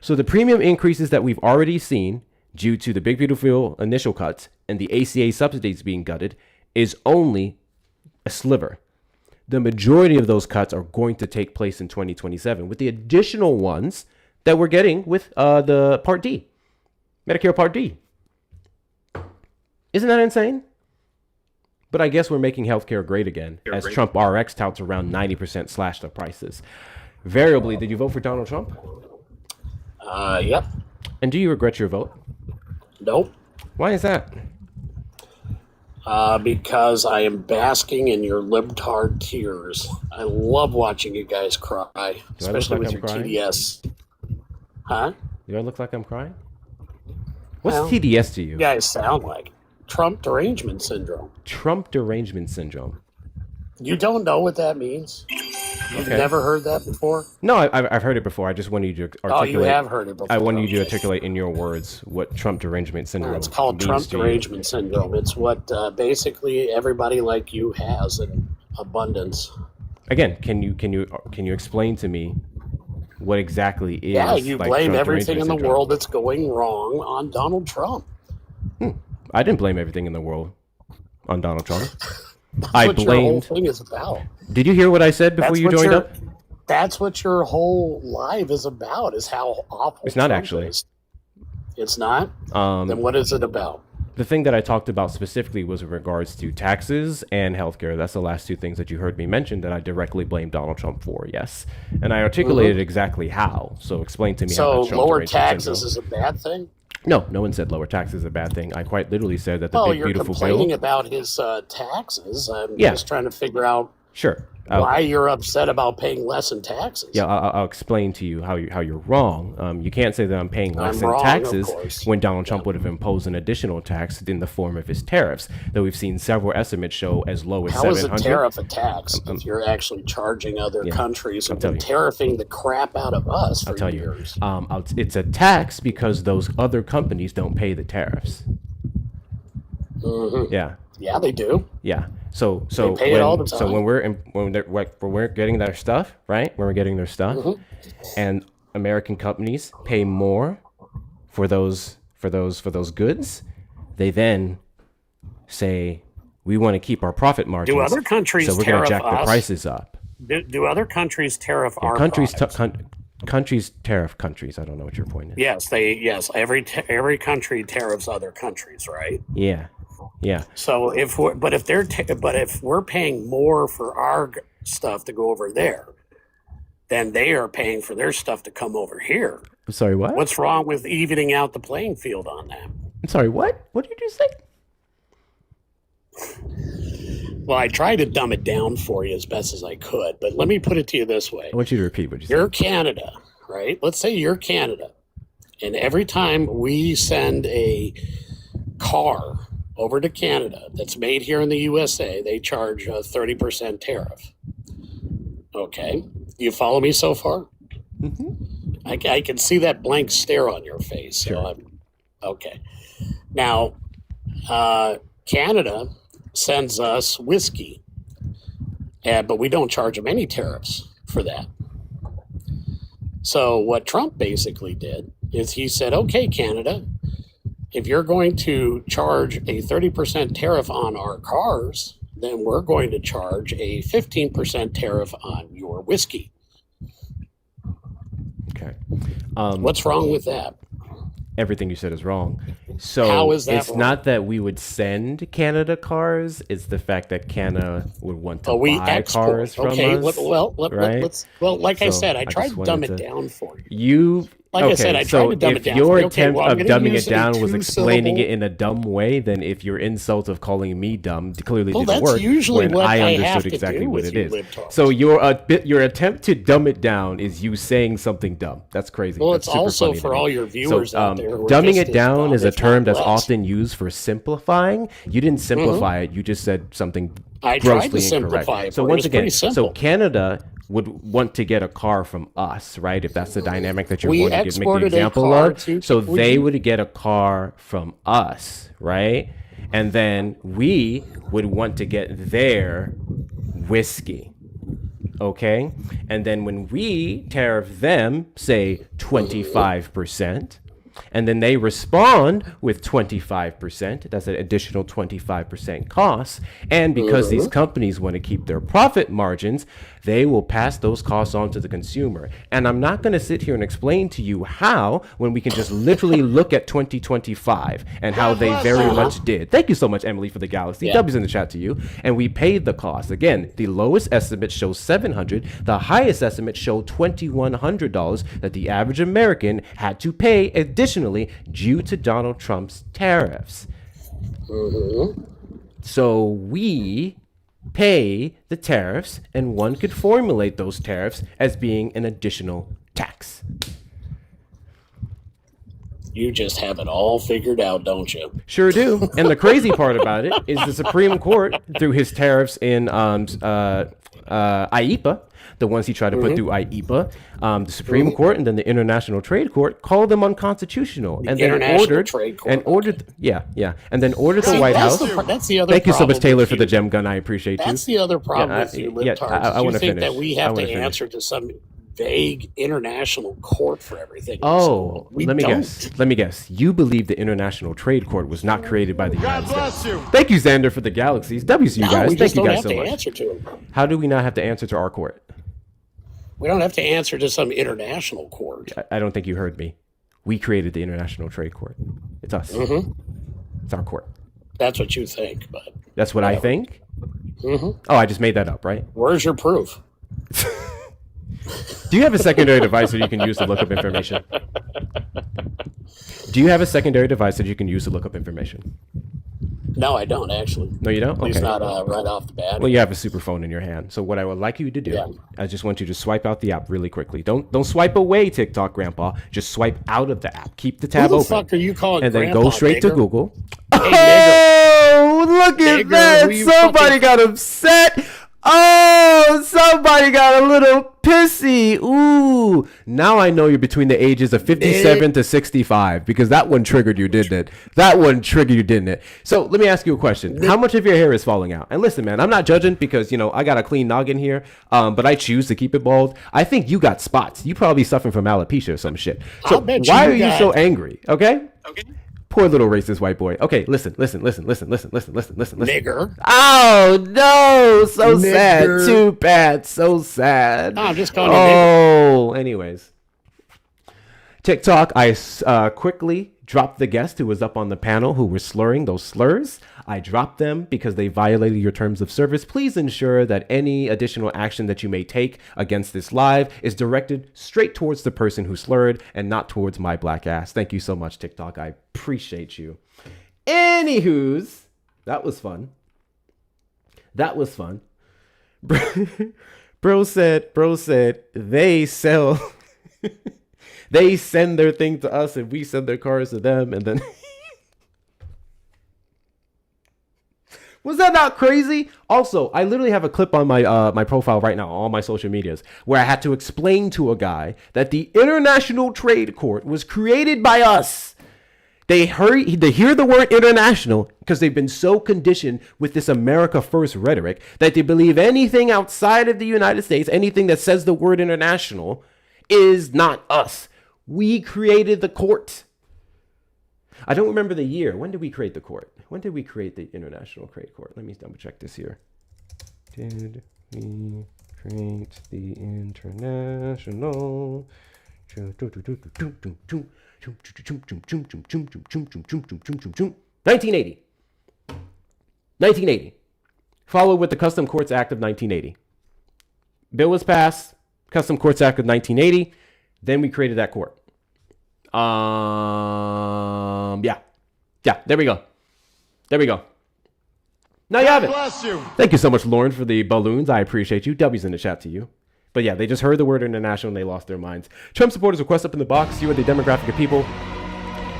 So the premium increases that we've already seen due to the big beautiful bill initial cuts and the ACA subsidies being gutted is only a sliver. The majority of those cuts are going to take place in 2027 with the additional ones that we're getting with the Part D, Medicare Part D. Isn't that insane? But I guess we're making healthcare great again as Trump RX touts around 90% slash the prices. Variably, did you vote for Donald Trump? Yep. And do you regret your vote? Nope. Why is that? Because I am basking in your libtard tears. I love watching you guys cry, especially with your TDS. Huh? Do I look like I'm crying? What's Well, TDS to you? You guys sound like Trump derangement syndrome. Trump derangement syndrome. You don't know what that means? You've never heard that before? No, I've heard it before. I just wanted you to articulate. Oh, you have heard it before. I wanted you to articulate in your words what Trump derangement syndrome It's called Trump derangement syndrome. It's what basically everybody like you has in abundance. Again, can you explain to me what exactly is? Yeah, you like blame Trump everything in derangement the syndrome? world that's going wrong on Donald Trump. I didn't blame everything in the world on Donald Trump. That's I what your whole blamed. thing is about. Did you hear what I said before That's you what joined your- up? That's what your whole life is about, is how awful It's not Trump actually. is. It's not? Then what is it about? The thing that I talked about specifically was in regards to taxes and healthcare. That's the last two things that you heard me mention that I directly blame Donald Trump for, yes. And I articulated exactly how. So explain to me how So that's Trump lower derangement taxes syndrome. is a bad thing? No one said lower taxes is a bad thing. I quite literally said that the Well, big you're beautiful complaining bill. about his taxes. I'm Yeah. just trying to figure out Sure. why you're upset about paying less in taxes. Yeah, I'll explain to you how you're wrong. You can't say that I'm paying less I'm in wrong, of taxes course. when Donald Trump would have imposed an additional tax in the form of his tariffs that we've seen several estimates show as low as How is a 700. tariff a tax if you're actually charging other countries who've tell been you. tariffing the crap out of us for I'll tell years? you. It's a tax because those other companies don't pay the tariffs. Yeah. Yeah, they do. Yeah. So They pay it all the time. So when we're getting their stuff, right? When we're getting their stuff, Mm-hmm. and American companies pay more for those goods, they then say we want to keep our profit margins. Do other countries so we're going to tariff jack the us? prices up. Do other countries tariff our Countries products? countries tariff countries. I don't know what your point is. Yes. Every country tariffs other countries, right? Yeah. So if we're paying more for our stuff to go over there, then they are paying for their stuff to come over here. Sorry, what? What's wrong with evening out the playing field on that? I'm sorry, what? What did you say? Well, I tried to dumb it down for you as best as I could, but let me put it to you this way. I want you to repeat what you said. You're Canada, right? Let's say you're Canada, and every time we send a car over to Canada that's made here in the USA, they charge a 30% tariff. Okay. You follow me so far? I can see that blank stare on your face. So okay. Now, Canada sends us whiskey, but we don't charge them any tariffs for that. So what Trump basically did is he said, okay, Canada, if you're going to charge a 30% tariff on our cars, then we're going to charge a 15% tariff on your whiskey. Okay. What's wrong with that? Everything you said is wrong. So How is that it's wrong? not that we would send Canada cars; it's the fact that Canada would want to We buy cars export. from Okay, us, right? like I So said, I I tried just to wanted dumb it to. down for you. You Like I said, okay? I tried So to dumb it if down your for you. Okay, attempt well, I'm of gonna dumbing use it down was explaining it two-syllable. in a dumb way, then if your insult of calling me dumb clearly Well, didn't that's work, usually when what I I have understood to exactly do what with it you is. libtards. So your attempt to dumb it down is you saying something dumb. That's crazy. Well, That's it's super also funny to for me. all your So viewers out there who are dumbing just it as down dumb, is a if term not that's less. often used for simplifying. You didn't simplify it. You just said something I tried to grossly simplify incorrect. it So for you. once It's again, pretty so simple. Canada would want to get a car from us, right? If that's the dynamic that you're We going to make the exported a example car of. to- So would they you- would get a car from us, right? And then we would want to get their whiskey. Okay? And then when we tariff them, say 25%, and then they respond with 25%, that's an additional 25% cost. And because these companies want to keep their profit margins, they will pass those costs on to the consumer. And I'm not going to sit here and explain to you how, when we can just literally look at 2025 and how they very much did. Thank you so much, Emily, for the galaxy. Yeah. W's in the chat to you. And we paid the cost. Again, the lowest estimate shows $700. The highest estimate showed $2,100 that the average American had to pay additionally due to Donald Trump's tariffs. So we pay the tariffs, and one could formulate those tariffs as being an additional tax. You just have it all figured out, don't you? Sure do. And the crazy part about it is the Supreme Court, through his tariffs in IEPA, the ones he tried to put through IEPA, the Supreme Court and then the International Trade Court called them unconstitutional, and then International Trade Court, and then ordered the See, White that's House. that's the other Thank you so much, problem Taylor, with for the you. gem gun. I appreciate you. That's the other problem with you libtards. I You wanna think finish. that we I have to wanna finish. answer to some vague international court for everything. Oh, we let me don't. guess. Let me guess. You believe the International Trade Court was not created by the United States. Thank you, Xander, for the galaxies. W's to you No, guys. we Thank just you don't guys have so to much. answer to them. How do we not have to answer to our court? We don't have to answer to some international court. I don't think you heard me. We created the International Trade Court. It's us. It's our court. That's what you think, but That's what I think. Oh, I just made that up, right? where's your proof? Do you have a secondary device that you can use to look up information? Do you have a secondary device that you can use to look up information? No, I don't actually. No, you don't? At least Okay. not right off the bat. Well, you have a super phone in your hand. So what I would like you to do, Yeah. I just want you to swipe out the app really quickly. Don't swipe away, TikTok, Grandpa. Just swipe out of the app. Keep the tab Who the open. fuck are you calling And then Grandpa, go straight to nigger? Google. Hey, Oh, look at Nigger, that. who you Somebody fucking- got upset. Oh, somebody got a little pissy. Ooh. Now I know you're between the ages of 57 to 65 because that one triggered you, didn't it? That one triggered you, didn't it? So let me ask you a question. How much of your hair is falling out? And listen, man, I'm not judging because, I got a clean noggin here, but I choose to keep it bald. I think you got spots. You probably suffering from alopecia or some shit. So I'll bet why you are you got- so angry? Okay? Poor little racist white boy. Okay, listen. Nigger. Oh no, so sad. Nigger. Too bad. So sad. No, I'm just calling you nigger. Oh, anyways. TikTok, I quickly dropped the guest who was up on the panel who were slurring those slurs. I dropped them because they violated your terms of service. Please ensure that any additional action that you may take against this live is directed straight towards the person who slurred and not towards my black ass. Thank you so much, TikTok. I appreciate you. Anywho's, that was fun. Bro said they sell they send their thing to us and we send their cars to them, and then was that not crazy? Also, I literally have a clip on my my profile right now on all my social medias where I had to explain to a guy that the International Trade Court was created by us. They hear the word international because they've been so conditioned with this America First rhetoric that they believe anything outside of the United States, anything that says the word international, is not us. We created the court. I don't remember the year. When did we create the court? When did we create the International Trade Court? Let me double check this here. Did we create the International 1980. 1980. Followed with the Custom Courts Act of 1980. Bill was passed, Custom Courts Act of 1980. Then we created that court. Yeah, there we go. There we go. Now you have it. Bless you. Thank you so much, Lauren, for the balloons. I appreciate you. W's in the chat to you. But yeah, they just heard the word international and they lost their minds. Trump supporters request up in the box. You are the demographic of people.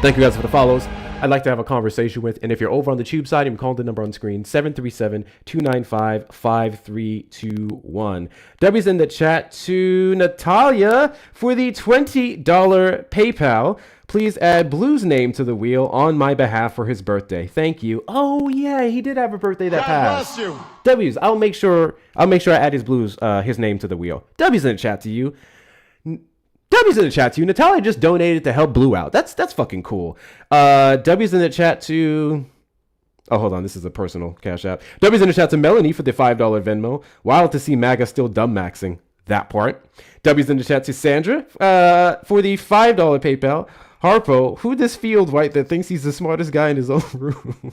Thank you guys for the follows. I'd like to have a conversation with. And if you're over on the tube side, you can call the number on screen, 737-295-5321. W's in the chat to Natalia for the $20 PayPal. Please add Blue's name to the wheel on my behalf for his birthday. Thank you. Oh yeah, he did have a birthday that passed. Bless you. W's, I'll make sure I add his name to the wheel. W's in the chat to you. W's in the chat to you. Natalia just donated to help Blue out. That's fucking cool. W's in the chat to. Oh, hold on. This is a personal cash app. W's in the chat to Melanie for the $5 Venmo. Wild to see MAGA still dumb maxing that part. W's in the chat to Sandra for the $5 PayPal. Harpo, who this field white that thinks he's the smartest guy in his own room?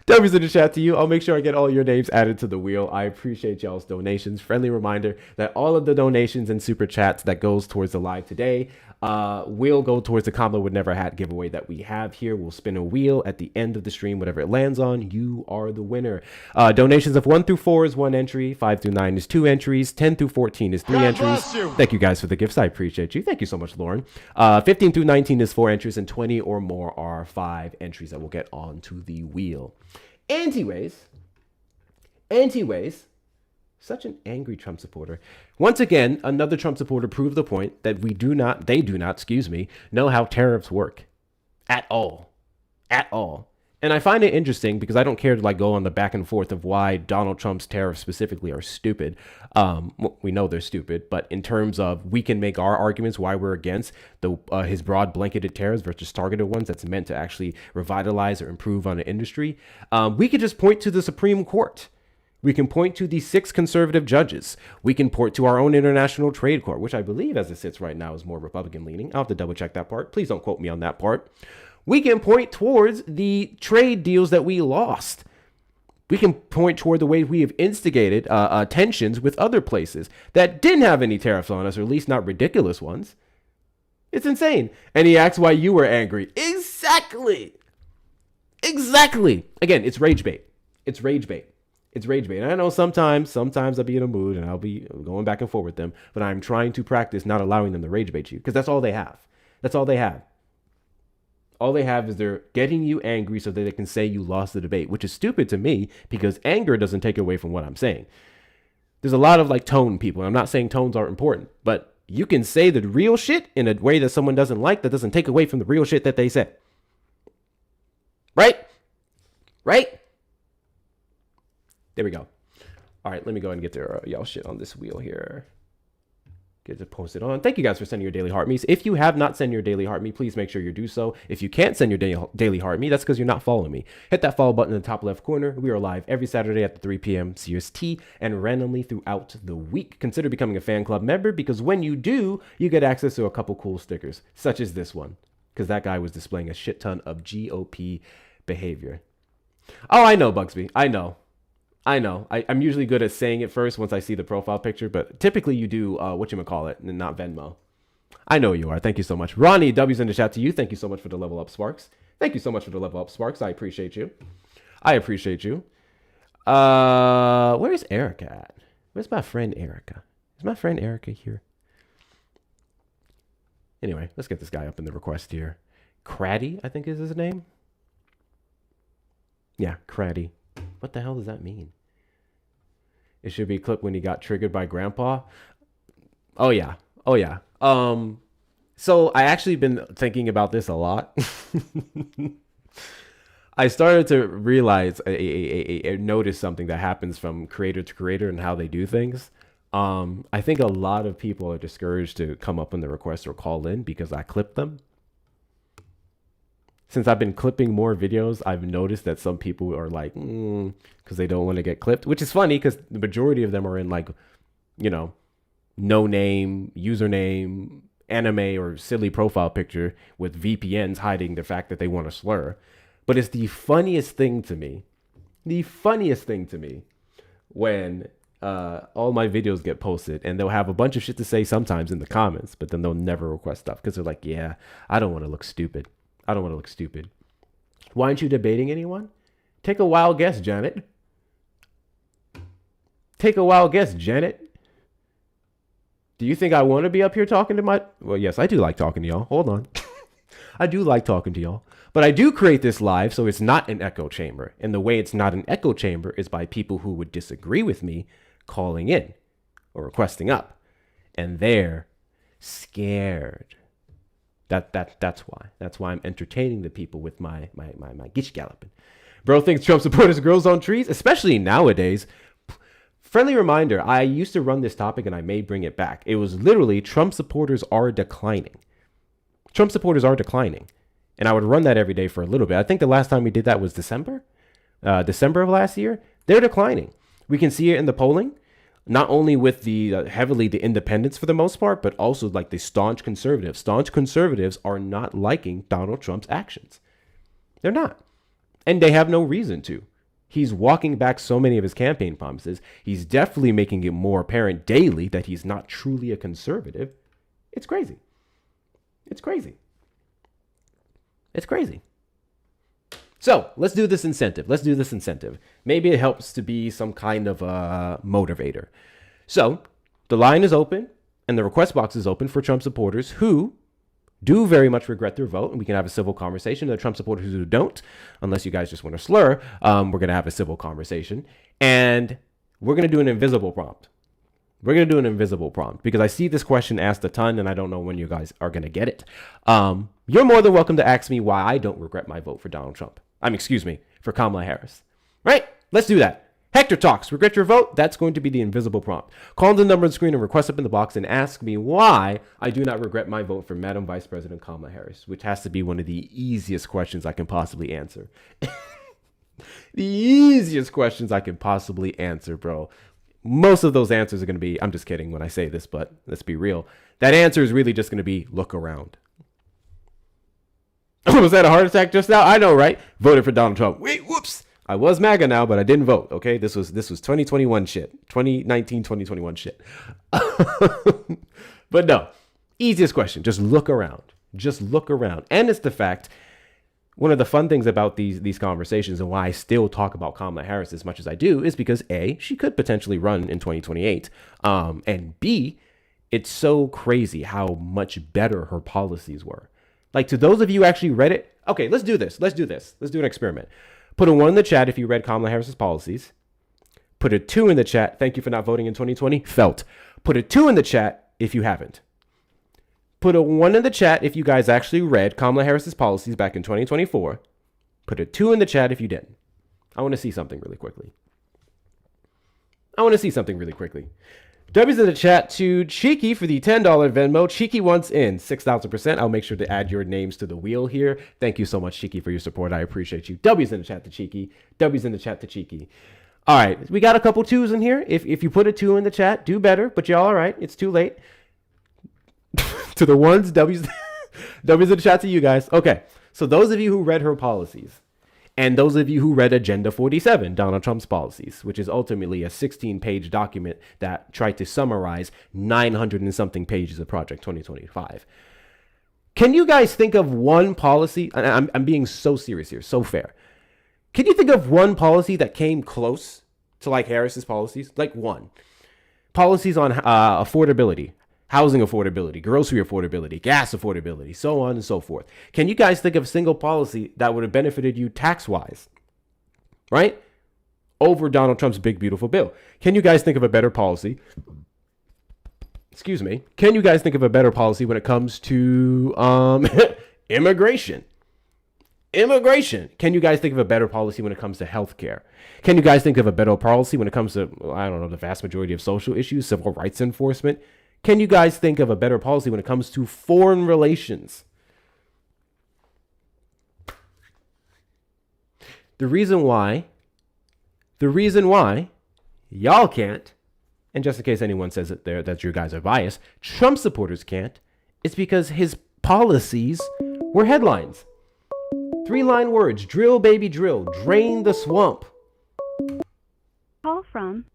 W's in the chat to you. I'll make sure I get all your names added to the wheel. I appreciate y'all's donations. Friendly reminder that all of the donations and super chats that goes towards the live today will go towards the Combo Would Never Hat giveaway that we have here. We'll spin a wheel at the end of the stream. Whatever it lands on, you are the winner. Donations of 1 through 4 is 1 entry. 5 through 9 is 2 entries. 10 through 14 is 3 entries. Thank you guys for the gifts. I appreciate you. Thank you so much, Lauren. 15 through 19 is 4 entries, and 20 or more are 5 entries that will get onto the wheel. Anyways, such an angry Trump supporter. Once again, another Trump supporter proved the point that they do not, know how tariffs work at all. And I find it interesting because I don't care to go on the back and forth of why Donald Trump's tariffs specifically are stupid. We know they're stupid, but in terms of we can make our arguments why we're against his broad blanketed tariffs versus targeted ones that's meant to actually revitalize or improve on the industry. We could just point to the Supreme Court. We can point to the 6 conservative judges. We can point to our own International Trade Court, which I believe as it sits right now is more Republican leaning. I'll have to double check that part. Please don't quote me on that part. We can point towards the trade deals that we lost. We can point toward the way we have instigated tensions with other places that didn't have any tariffs on us, or at least not ridiculous ones. It's insane. And he asks why you were angry. Exactly. Again, it's rage bait. And I know sometimes I'll be in a mood and I'll be going back and forth with them, but I'm trying to practice not allowing them to rage bait you, because that's all they have. All they have is they're getting you angry so that they can say you lost the debate, which is stupid to me because anger doesn't take away from what I'm saying. There's a lot of tone people. And I'm not saying tones aren't important, but you can say the real shit in a way that someone doesn't like that doesn't take away from the real shit that they said. Right? There we go. All right, let me go ahead and get their y'all shit on this wheel here. Get it posted on. Thank you guys for sending your daily heart me's. If you have not sent your daily heart me, please make sure you do so. If you can't send your daily heart me, that's because you're not following me. Hit that follow button in the top left corner. We are live every Saturday at 3 p.m. CST and randomly throughout the week. Consider becoming a fan club member because when you do, you get access to a couple cool stickers, such as this one, because that guy was displaying a shit ton of GOP behavior. Oh, I know, Bugsby. I know. I'm usually good at saying it first once I see the profile picture, but typically you do whatchamacallit and not Venmo. I know you are. Thank you so much. Ronnie, W's in the chat to you. Thank you so much for the level up, Sparks. I appreciate you. Where's Erica at? Where's my friend Erica? Is my friend Erica here? Anyway, let's get this guy up in the request here. Craddy, I think is his name. Yeah, Craddy. What the hell does that mean? It should be clipped when he got triggered by Grandpa. Oh yeah. So I actually been thinking about this a lot. I started to realize, notice something that happens from creator to creator and how they do things. I think a lot of people are discouraged to come up in the request or call in because I clip them. Since I've been clipping more videos, I've noticed that some people are like, because they don't want to get clipped, which is funny because the majority of them are in no name, username, anime, or silly profile picture with VPNs hiding the fact that they want to slur. But it's the funniest thing to me. The funniest thing to me when all my videos get posted and they'll have a bunch of shit to say sometimes in the comments, but then they'll never request stuff because they're like, yeah, I don't want to look stupid. I don't want to look stupid. Why aren't you debating anyone? Take a wild guess, Janet. Take a wild guess, Janet. Do you think I want to be up here talking to my... Well, yes, I do like talking to y'all. Hold on. I do like talking to y'all. But I do create this live so it's not an echo chamber. And the way it's not an echo chamber is by people who would disagree with me calling in or requesting up. And they're scared. That's why. That's why I'm entertaining the people with my gitch galloping. Bro thinks Trump supporters grows on trees, especially nowadays. Friendly reminder, I used to run this topic and I may bring it back. It was literally Trump supporters are declining. Trump supporters are declining. And I would run that every day for a little bit. I think the last time we did that was December of last year. They're declining. We can see it in the polling, not only with the heavily the independents for the most part, but also like the staunch conservatives. Staunch conservatives are not liking Donald Trump's actions. They're not. And they have no reason to. He's walking back so many of his campaign promises. He's definitely making it more apparent daily that he's not truly a conservative. It's crazy. It's crazy. It's crazy. So let's do this incentive. Maybe it helps to be some kind of a motivator. So the line is open and the request box is open for Trump supporters who do very much regret their vote, and we can have a civil conversation. The Trump supporters who don't, unless you guys just want to slur, we're going to have a civil conversation. And we're going to do an invisible prompt. We're going to do an invisible prompt because I see this question asked a ton and I don't know when you guys are going to get it. You're more than welcome to ask me why I don't regret my vote for Donald Trump. For Kamala Harris. Right? Let's do that. Hector talks. Regret your vote? That's going to be the invisible prompt. Call the number on the screen and request up in the box and ask me why I do not regret my vote for Madam Vice President Kamala Harris, which has to be one of the easiest questions I can possibly answer. The easiest questions I can possibly answer, bro. Most of those answers are going to be, I'm just kidding when I say this, but let's be real. That answer is really just going to be look around. Was that a heart attack just now? I know, right? Voted for Donald Trump. Wait, whoops. I was MAGA now, but I didn't vote. Okay, this was 2021 shit, 2021 shit. But no, easiest question. Just look around. Just look around. And it's the fact, one of the fun things about these conversations and why I still talk about Kamala Harris as much as I do is because A, she could potentially run in 2028, and B, it's so crazy how much better her policies were. Like, to those of you who actually read it, okay, let's do this. Let's do an experiment. Put a 1 in the chat if you read Kamala Harris's policies. Put a 2 in the chat. Thank you for not voting in 2020. Felt. Put a 2 in the chat if you haven't. Put a 1 in the chat if you guys actually read Kamala Harris's policies back in 2024. Put a 2 in the chat if you didn't. I want to see something really quickly. W's in the chat to Cheeky for the $10 Venmo. Cheeky wants in 6,000%. I'll make sure to add your names to the wheel here. Thank you so much, Cheeky, for your support. I appreciate you. W's in the chat to Cheeky. W's in the chat to Cheeky. All right, we got a couple 2s in here. If you put a 2 in the chat, do better, but y'all all right. It's too late. To the ones, W's, W's in the chat to you guys. Okay, so those of you who read her policies, and those of you who read Agenda 47, Donald Trump's policies, which is ultimately a 16-page document that tried to summarize 900 and something pages of Project 2025. Can you guys think of one policy? And I'm being so serious here, so fair. Can you think of one policy that came close to like Harris's policies? Like one. Policies on affordability, housing affordability, grocery affordability, gas affordability, so on and so forth. Can you guys think of a single policy that would have benefited you tax-wise, right? Over Donald Trump's big, beautiful bill. Can you guys think of a better policy? Excuse me. Can you guys think of a better policy when it comes to immigration? Can you guys think of a better policy when it comes to healthcare? Can you guys think of a better policy when it comes to, I don't know, the vast majority of social issues, civil rights enforcement? Can you guys think of a better policy when it comes to foreign relations? The reason why y'all can't and just in case anyone says that your guys are biased, Trump supporters can't, it's because his policies were headlines. 3-line words: drill, baby, drill, drain the swamp. Call from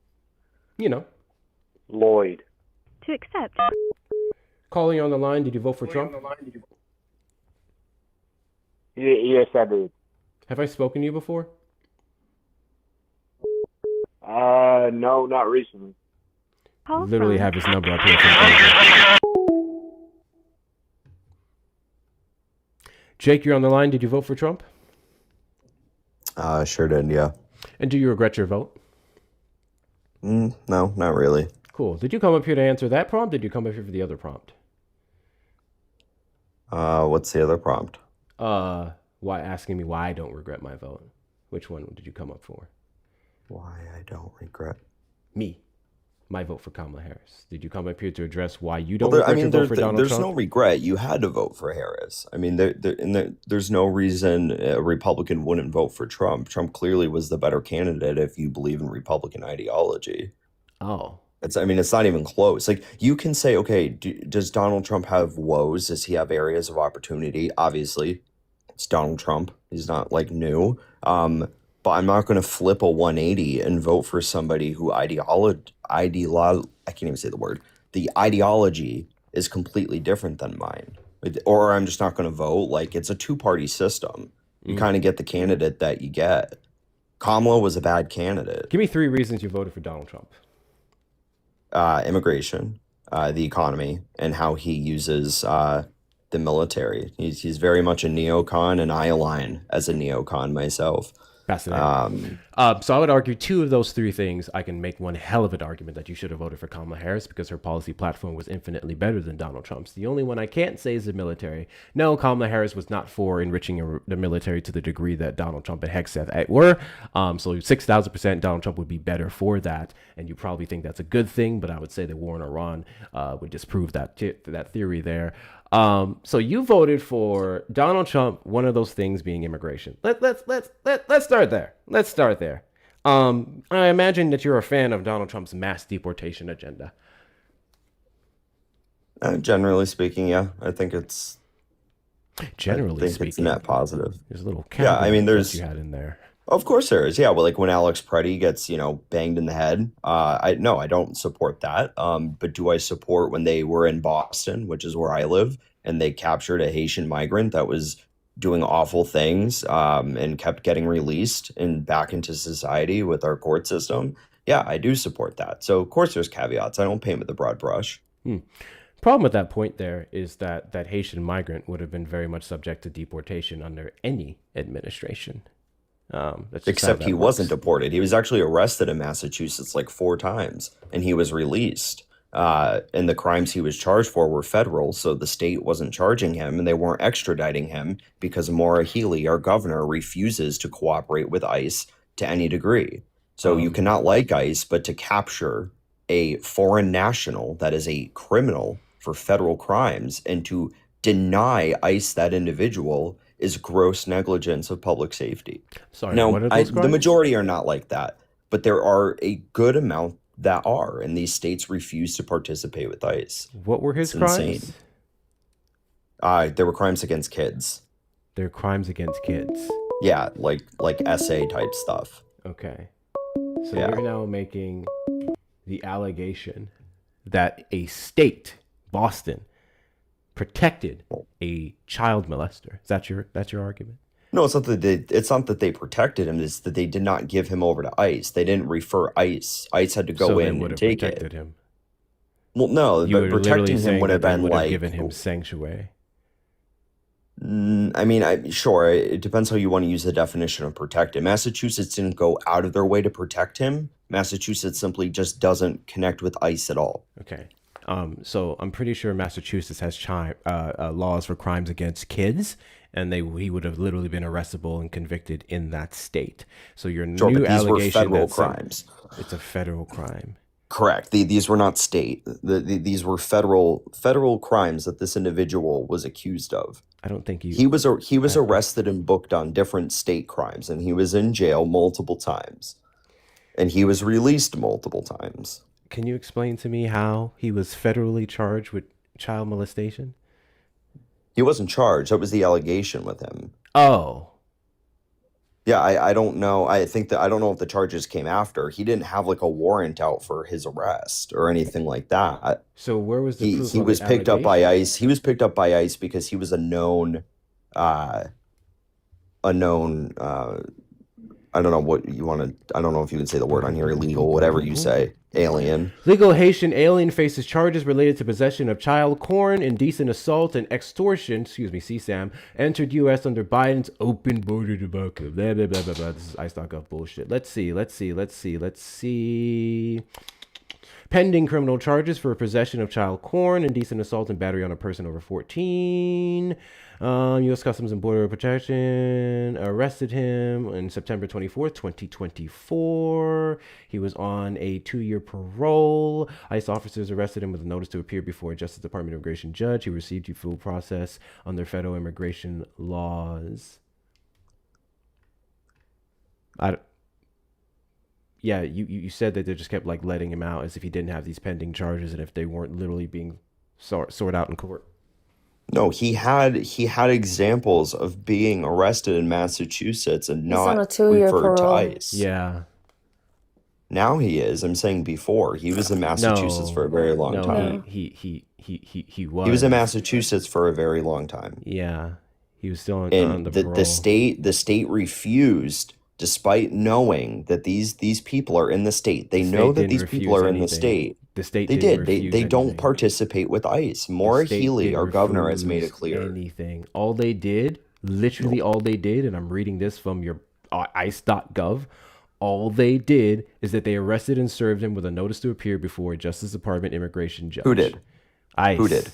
You know, Lloyd. to accept. calling on the line. Did you vote for Trump? Yes, I did. Have I spoken to you before? No, not recently. Call Literally from have his number up here. Jake, you're on the line. Did you vote for Trump? Sure did, yeah. And do you regret your vote? No, not really. Cool. Did you come up here to answer that prompt? Did you come up here for the other prompt? What's the other prompt? Why asking me why I don't regret my vote? Which one did you come up for? Why I don't regret. Me. My vote for Kamala Harris. Did you come up here to address why you don't regret your vote for Donald there's Trump? no regret. You had to vote for Harris. I mean, there's no reason a Republican wouldn't vote for Trump. Trump clearly was the better candidate if you believe in Republican ideology. Oh. It's not even close. Like, you can say, okay, does Donald Trump have woes? Does he have areas of opportunity? Obviously, it's Donald Trump. He's not like new. But I'm not going to flip a 180 and vote for somebody who I can't even say the word. The ideology is completely different than mine. Or I'm just not going to vote. Like, it's a two-party system. You kind of get the candidate that you get. Kamala was a bad candidate. Give me 3 reasons you voted for Donald Trump. Immigration, the economy, and how he uses the military. He's very much a neocon, and I align as a neocon myself. Fascinating. So I would argue 2 of those 3 things. I can make one hell of an argument that you should have voted for Kamala Harris because her policy platform was infinitely better than Donald Trump's. The only one I can't say is the military. No, Kamala Harris was not for enriching the military to the degree that Donald Trump and Hegseth were. So 6,000% Donald Trump would be better for that. And you probably think that's a good thing, but I would say the war in Iran would disprove that theory there. So you voted for Donald Trump, one of those things being immigration. Let's start there. Let's start there. I imagine that you're a fan of Donald Trump's mass deportation agenda. Generally speaking, yeah, I think it's it's net positive. There's a little there's you had in there. Of course there is. Yeah, well, like when Alex Preddy gets, banged in the head. I don't support that. But do I support when they were in Boston, which is where I live, and they captured a Haitian migrant that was doing awful things and kept getting released and back into society with our court system? Yeah, I do support that. So of course there's caveats. I don't paint with a broad brush. Problem with that point there is that Haitian migrant would have been very much subject to deportation under any administration. Except he wasn't deported. He was actually arrested in Massachusetts like 4 times, and he was released. And the crimes he was charged for were federal, so the state wasn't charging him, and they weren't extraditing him because Maura Healey, our governor, refuses to cooperate with ICE to any degree. So you cannot like ICE, but to capture a foreign national that is a criminal for federal crimes and to deny ICE that individual is gross negligence of public safety. Sorry, now, what are those the crimes? majority are not like that, but there are a good amount that are, and these states refuse to participate with ICE. What were his It's crimes? insane. There were crimes against kids. There are crimes against kids. Yeah, like essay type stuff. Okay. So Yeah. you're now making the allegation that a state, Boston, protected a child molester. Is that your argument? No, it's not that they protected him. It's that they did not give him over to ICE. They didn't refer ICE. ICE had to go So they in would and have take protected it. him. Well, no, You but were literally protecting him saying would have that they been would have like given him sanctuary. I mean, sure, it depends how you want to use the definition of protected. Massachusetts didn't go out of their way to protect him. Massachusetts simply just doesn't connect with ICE at all. Okay. So I'm pretty sure Massachusetts has laws for crimes against kids, and he would have literally been arrestable and convicted in that state. So your Sure, new but these were allegation federal that crimes. it's a federal crime. Correct. These were not state. These were federal crimes that this individual was accused of. I don't think He was arrested and booked on different state crimes, and he was in jail multiple times, and he was released multiple times. Can you explain to me how he was federally charged with child molestation? He wasn't charged. That was the allegation with him. Oh. Yeah, I don't know. I think that I don't know if the charges came after. He didn't have like a warrant out for his arrest or anything like that. So where was the proof He on was the picked up by allegation? ICE. He was picked up by ICE because he was a known I don't know what you want to. I don't know if you would say the word on here, illegal, whatever you say, alien. Legal Haitian alien faces charges related to possession of child porn, indecent assault, and extortion. Excuse me, CSAM. Entered U.S. under Biden's open border debacle. Blah, blah, blah, blah, blah. This is ICE.gov bullshit. Let's see. Pending criminal charges for possession of child porn, indecent assault, and battery on a person over 14. U.S. Customs and Border Protection arrested him on September 24th, 2024. He was on a 2-year parole. ICE officers arrested him with a notice to appear before a Justice Department immigration judge. He received full process under federal immigration laws. Yeah, you said that they just kept like letting him out as if he didn't have these pending charges and if they weren't literally being sorted out in court. No, he had examples of being arrested in Massachusetts and not on a 2-year referred to parole. ICE. Yeah. Now he is. I'm saying before he was in Massachusetts for a very long time. He was. He was in Massachusetts for a very long time. Yeah, he was still on And the the parole. state refused, despite knowing that these people are in the state. They know that these people are in the state. The state They didn't did. They refuse don't anything. participate with ICE. Maura The state Healey, didn't our governor, has made it refuse clear. anything. All they did, literally all they did, and I'm reading this from your ice.gov, all they did is that they arrested and served him with a notice to appear before a Justice Department immigration judge. Who did? ICE. Who did?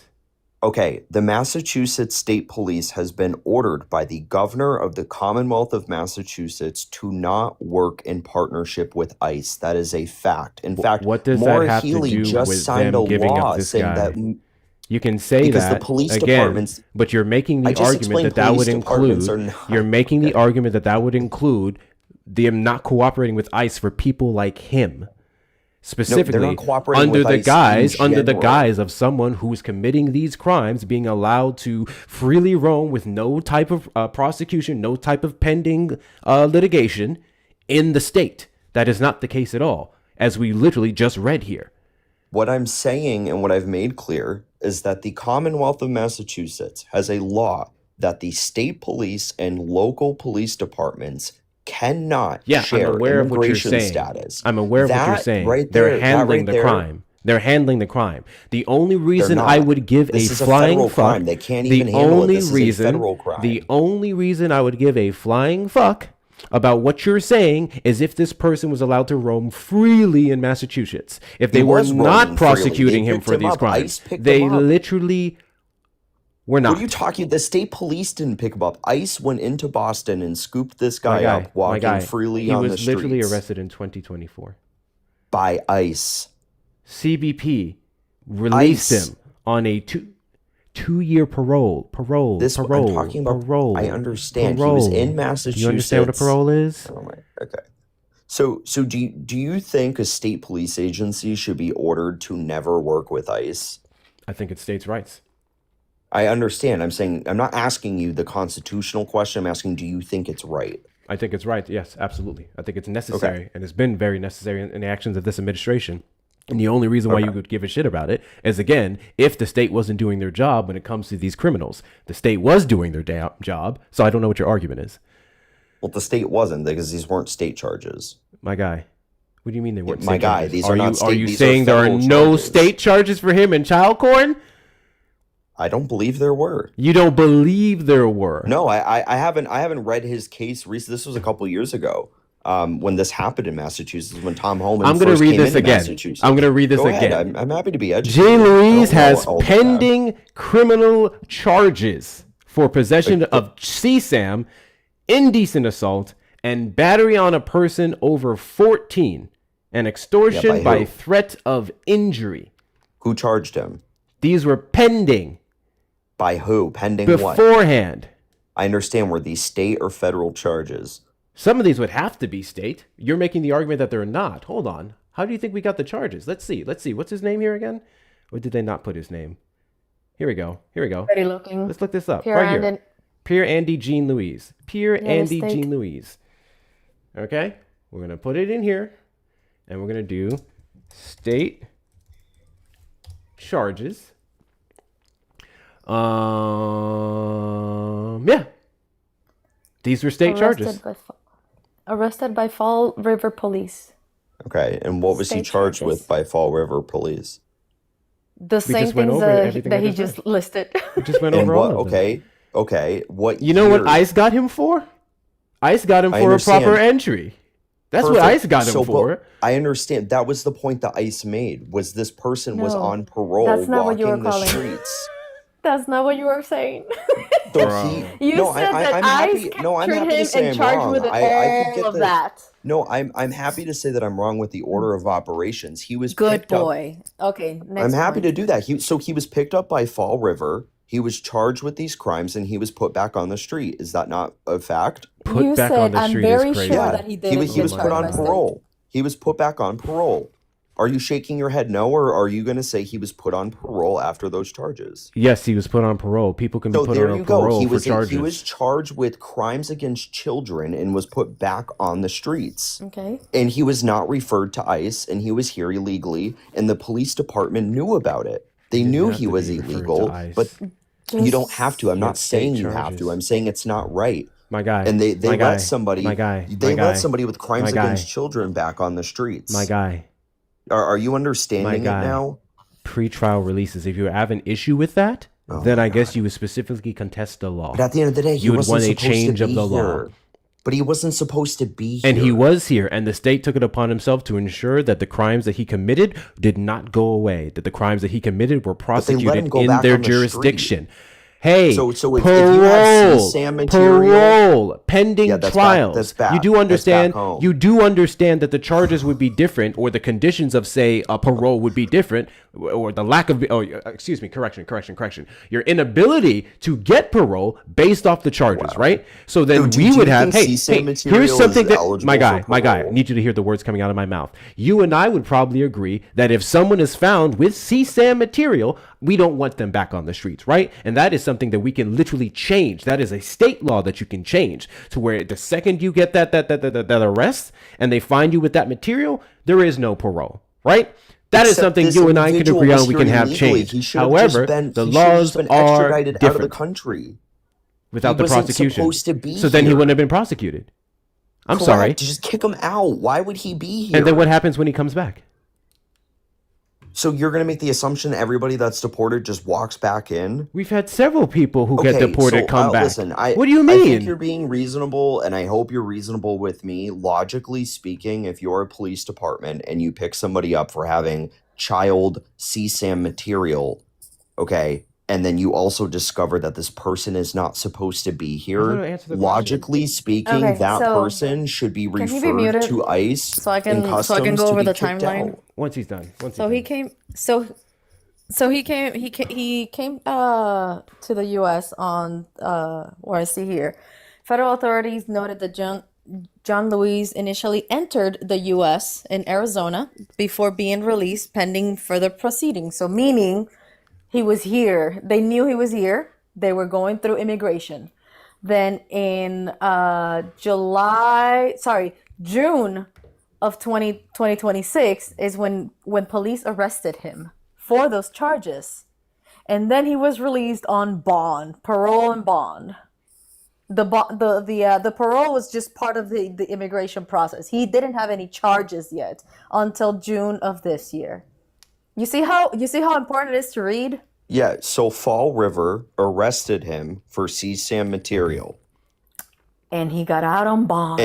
Okay, the Massachusetts State Police has been ordered by the governor of the Commonwealth of Massachusetts to not work in partnership with ICE. That is a fact. In fact, What does Maura that have Healey to do just with signed them a giving law up this saying guy? that You can say because that the police again, departments, but you're making I the just argument explained that that police would departments include. are not. You're making the argument that that would include them not cooperating with ICE for people like him, specifically not cooperating under with the ICE in general. guise of someone who is committing these crimes being allowed to freely roam with no type of prosecution, no type of pending litigation in the state. That is not the case at all, as we literally just read here. What I'm saying and what I've made clear is that the Commonwealth of Massachusetts has a law that the state police and local police departments cannot share I'm aware of what you're immigration saying. status. I'm aware of what you're saying. Right They're there, handling that the right there, crime. They're handling the crime. The only reason not. I would give This a is a flying federal fuck, crime. They can't even handle it. This is a federal crime. The only reason I would give a flying fuck about what you're saying is if this person was allowed to roam freely in Massachusetts. If they were not prosecuting him for these crimes, they literally were not. What are you talking? The state police didn't pick him up. ICE went into Boston and scooped this guy up walking freely on the streets. He was literally arrested in 2024 by ICE. CBP released him on a two-year parole. I'm talking about parole. I understand. Parole. He was in Massachusetts. You understand what a parole is? Oh my. Okay. So do you think a state police agency should be ordered to never work with ICE? I think it's states' rights. I understand. I'm saying I'm not asking you the constitutional question. I'm asking, do you think it's right? I think it's right. Yes, absolutely. I think it's necessary, and it's been very necessary in the actions of this administration. And the only reason why you would give a shit about it is, again, if the state wasn't doing their job when it comes to these criminals. The state was doing their job, so I don't know what your argument is. Well, the state wasn't, because these weren't state charges. My guy. What do you mean they weren't? My guy, these are not state. Are you saying there are no state charges for him in child porn? I don't believe there were. You don't believe there were? No, I haven't read his case recently. This was a couple years ago. When this happened in Massachusetts, when Tom Homan I'm going to read this again. I'm going to read this again. Ahead. I'm happy to be educated. Jay Louise has pending criminal charges for possession of CSAM, indecent assault, and battery on a person over 14, and extortion by threat of injury. Who charged him? These were pending. By who? Pending beforehand. What? I understand. Were these state or federal charges? Some of these would have to be state. You're making the argument that they're not. Hold on. How do you think we got the charges? Let's see. What's his name here again? Or did they not put his name? Here we go. Ready looking. Let's look this up. Pierre Right here. Pierre Andy Jean Louise. Pierre Andy Jean Louise. Okay? We're going to put it in here. And we're going to do state charges. Yeah. These were state charges. Arrested by Fall River Police. Okay, and what was he charged with by Fall River Police? The same things that he just listed. We just went over all of them. Okay. What you know what ICE got him for? ICE got him for a proper entry. That's what ICE got him for. I understand. That was the point that ICE made. Was this person was on parole walking the streets? That's not what you were saying. I'm happy to say I'm wrong. I could get that. No, I'm happy to say that I'm wrong with the order of operations. He was good boy. Okay, next I'm happy to do that. He was picked up by Fall River. He was charged with these crimes and he was put back on the street. Is that not a fact? You said I'm very sure that he did. He was put on parole. He was put back on parole. Are you shaking your head no, or are you going to say he was put on parole after those charges? Yes, he was put on parole. People can be put on parole for charges. He was charged with crimes against children and was put back on the streets. Okay. And he was not referred to ICE, and he was here illegally, and the police department knew about it. They knew he was illegal, but you don't have to. I'm not saying you have to. I'm saying it's not right. My guy. And they let somebody let somebody with crimes against children back on the streets. My guy. Are you understanding it now? Pre-trial releases. If you have an issue with that, then I guess you would specifically contest the law. But at the end of the day, he wasn't supposed to be here. But he wasn't supposed to be here. And he was here, and the state took it upon himself to ensure that the crimes that he committed did not go away, that the crimes that he committed were prosecuted in their jurisdiction. Hey, so if you have CSAM material, parole, pending trials. That's bad. You do understand that the charges would be different, or the conditions of, say, a parole would be different, or the lack of, correction. Your inability to get parole based off the charges, right? So then we would have, here's something that, my guy, I need you to hear the words coming out of my mouth. You and I would probably agree that if someone is found with CSAM material, we don't want them back on the streets, right? And that is something that we can literally change. That is a state law that you can change to where the second you get that arrest and they find you with that material, there is no parole, right? That is something you and I can agree on. We can have change. However, the laws are different out of the country without the prosecution. So then he wouldn't have been prosecuted. I'm sorry. Just kick him out. Why would he be here? And then what happens when he comes back? So you're going to make the assumption everybody that's deported just walks back in? We've had several people who get deported come back. Listen, what do you mean? I think you're being reasonable, and I hope you're reasonable with me. Logically speaking, if you're a police department and you pick somebody up for having child CSAM material, okay, and then you also discover that this person is not supposed to be here, logically speaking, that person should be referred to ICE so I can go over the timeline. Once he's done. He came to the U.S. on where I see here. Federal authorities noted that John Louise initially entered the U.S. in Arizona before being released pending further proceedings. So meaning he was here. They knew he was here. They were going through immigration. Then in June of 2026 is when police arrested him for those charges. And then he was released on bond, parole and bond. The parole was just part of the immigration process. He didn't have any charges yet until June of this year. You see how important it is to read? Yeah, so Fall River arrested him for CSAM material. And he got out on bond.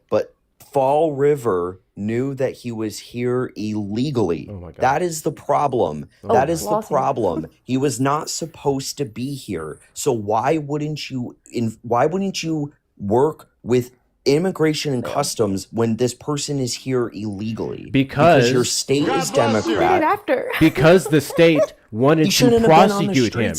But Fall River knew that he was here illegally. Oh my God. That is the problem. He was not supposed to be here. So why wouldn't you work with Immigration and Customs when this person is here illegally? Because your state is Democrat. Because the state wanted to prosecute him.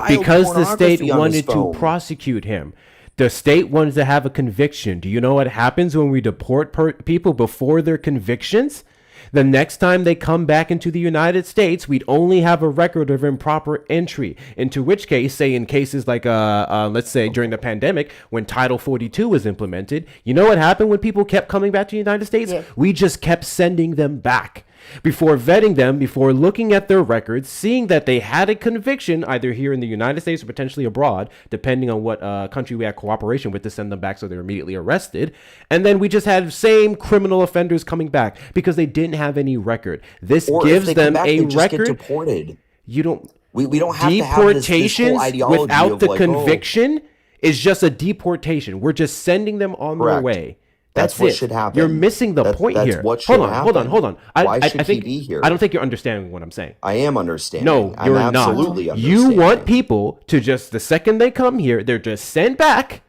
Because the state wanted to prosecute him. The state wants to have a conviction. Do you know what happens when we deport people before their convictions? The next time they come back into the United States, we'd only have a record of improper entry. Into which case, say in cases like, let's say during the pandemic, when Title 42 was implemented, you know what happened when people kept coming back to the United States? Yeah. We just kept sending them back. Before vetting them, before looking at their records, seeing that they had a conviction either here in the United States or potentially abroad, depending on what country we had cooperation with to send them back so they're immediately arrested. And then we just had same criminal offenders coming back because they didn't have any record. This Or if gives they them come back, a they just get record. deported. You don't. We don't have to have this whole Deportations ideology without of the like, conviction is just a deportation. We're just sending them on their Correct. way. That's what should happen. You're missing the point that's here. what should hold on. happen. Why should I think, he be here? I don't think you're understanding what I'm saying. I am understanding. No, I'm you're absolutely not. understanding. You want people to just, the second they come here, they're just sent back,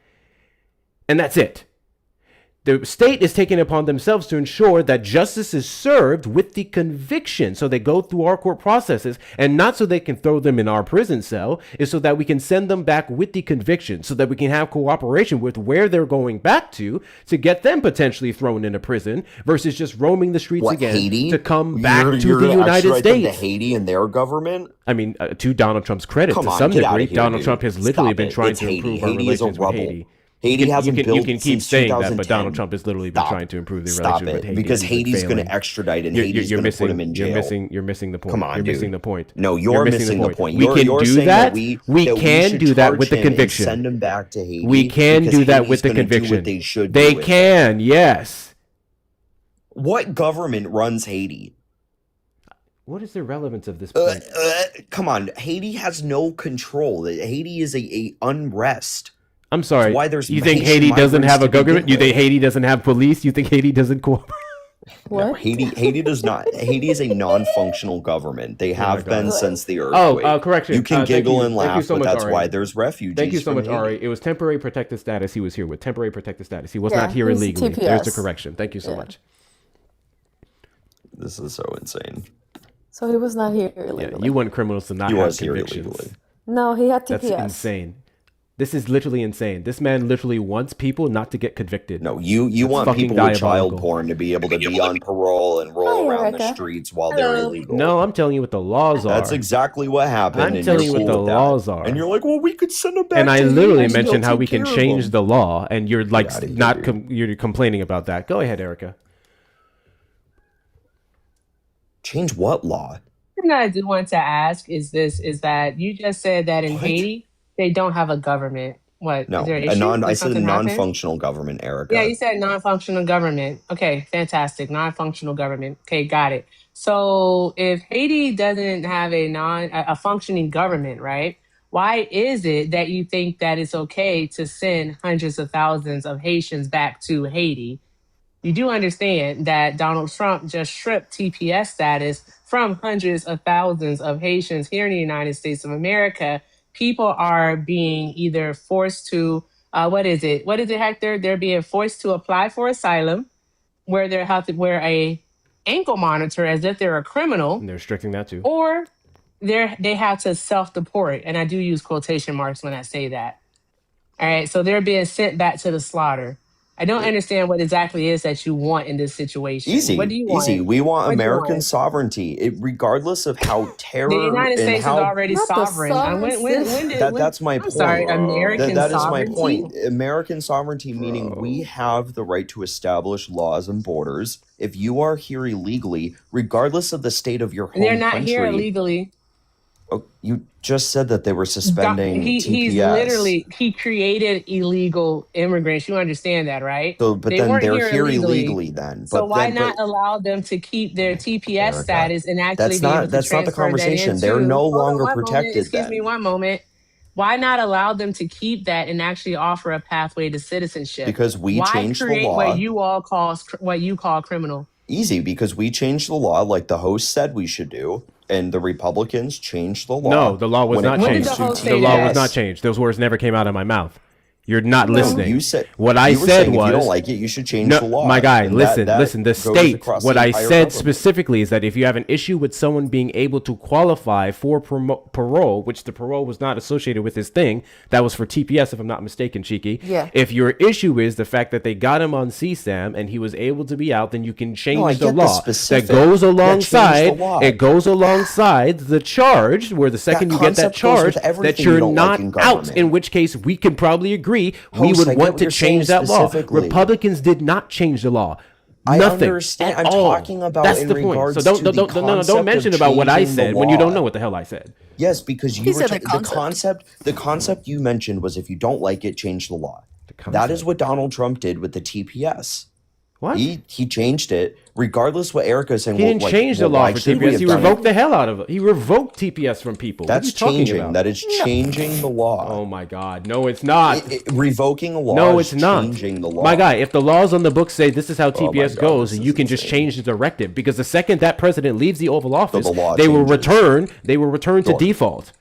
and that's it. The state is taking it upon themselves to ensure that justice is served with the conviction. So they go through our court processes, and not so they can throw them in our prison cell, is so that we can send them back with the conviction, so that we can have cooperation with where they're going back to get them potentially thrown into prison versus just roaming the streets again Haiti? to come back to You're the gonna United extradite them States. to Haiti and their government? I mean, to Donald Trump's credit, Come to on, some get outta degree, here, Donald dude. Trump has literally Stop been it. trying It's to Haiti. improve our Haiti is a relations with rebel. Haiti. Haiti hasn't built You can keep since saying that, but 2010. Donald Trump has literally been trying to improve the Stop relations with it. Haiti. Because and he's been Haiti's going to failing. extradite and You're- Haiti's you're going to put him in jail. You're missing the point. Come on, you're dude. missing the point. No, you're missing the point. We You're can do saying that. we can should do that charge with the him and conviction. send him back to Haiti. We can because do that Haiti's with the gonna do conviction. what they should They do with it. can, yes. What government runs Haiti? What is the relevance of this point? Come on, Haiti has no control. Haiti is a unrest. I'm sorry. That's why there's you think Haitian Haiti doesn't migrants have a to begin government? You think with. Haiti doesn't have police? You think Haiti doesn't cooperate? What? No, Haiti does not. Haiti is a non-functional government. They have been since the Oh, earthquake. correction. You can Thank giggle you. and Thank you laugh, so but much, that's Ari. why there's refugees. Thank you so from much, Haiti. Ari. It was temporary protected status he was here with. Temporary protected status. He was Yeah, not here he's illegally. TPS. There's the correction. Thank you so Yeah. much. This is so insane. So he was not here Yeah, illegally. you want criminals to not He have was here convictions. illegally. No, he had That's TPS. insane. This is literally insane. This man literally wants people not to get convicted. No, you That's want fucking people with diabolical. child porn to be able to be on parole and roll Hi, around the Erica. streets while they're illegal. No, I'm telling you what the laws are. That's exactly what happened. I'm and telling you're you what cool the with that. laws are. And you're like, well, we could send them back. And I to Haiti literally and mentioned they'll how we take can care of change them. the law, and you're like Get outta here, not dude. you're complaining about that. Go ahead, Erica. Change what law? thing I do want to ask is that you just said that in What? Haiti they don't have a government. What? No, Is there an a issue? non. Did I said a something happen? non-functional government, Erica. Yeah, you said non-functional government. Okay, fantastic. Non-functional government. Okay, got it. So if Haiti doesn't have a functioning government, right? Why is it that you think that it's okay to send hundreds of thousands of Haitians back to Haiti? You do understand that Donald Trump just stripped TPS status from hundreds of thousands of Haitians here in the United States of America. People are being either forced to, what is it, Hector? They're being forced to apply for asylum, where they have to wear a ankle monitor as if they're a criminal, And they're restricting that too. or they have to self-deport. And I do use quotation marks when I say that. All right, so they're being sent back to the slaughter. I don't understand what exactly it is that you want in this situation. Easy, What do you want? easy. We want What do you American want? sovereignty, regardless of how terror The United and States is how. already Not the sovereign. sovereign That's my I'm point. sorry, American That is my sovereignty? point. American sovereignty, meaning we have the right to establish laws and borders. If you are here illegally, regardless of the state of your home They're not country, here illegally. Oh, you just said that they were suspending He's TPS. literally, he created illegal immigrants. You understand that, right? So, but They then weren't they're here illegally. illegally. Then, So but why then, not but allow them to keep their TPS Erica, status and actually that's be able not to that's not the transfer that conversation. They're into? no Hold on longer one moment. protected. Excuse me Then, one moment. Why not allow them to keep that and actually offer a pathway to citizenship? because we Why changed the create law. what you call criminal? Easy, because we changed the law, like the host said we should do, and the Republicans changed the law. No, the law was when it not When did changed. the comes host to The say law that? was not TPS. changed. Those words never came out of my mouth. You're not No. listening. You said What I you were said saying if you don't was, like it, you should change no, the law. my guy, And listen, that listen. The goes state, across what the I entire said government. specifically is that if you have an issue with someone being able to qualify for parole, which the parole was not associated with his thing, that was for TPS, if I'm not mistaken, Cheeky. Yeah. If your issue is the fact that they got him on CSAM and he was able to be out, then you can change No, I the get the law. specific. That goes Yeah, change the alongside. law. It goes alongside the charge, where the second you get that concept goes with charge, everything that you you're don't not like in out. government. In which case, we can probably agree we Host, would I get want what to you're change saying that law. specifically. Republicans did not change the law. I Nothing. understand. At I'm all. talking about That's in the point. regards So don't to the don't concept of mention about what I changing the said when you don't law. know what the hell I said. Yes, because He you were said the concept you mentioned was if you don't like it, change the law. That concept. is what Donald Trump did with the TPS. What? He changed it, regardless what Erica is saying. He didn't change the law for TPS. He revoked the hell out of it. He revoked TPS from people. That's what are you talking changing. about? That is changing the law. Oh my God! No, it's not. Revoking a law. No, is it's not. changing the law. My guy, if the laws on the book say this is how my TPS God, goes, this you is can just insane. change the directive, because the second that president leaves the Oval Office, the law they will changes. return to Sure. default.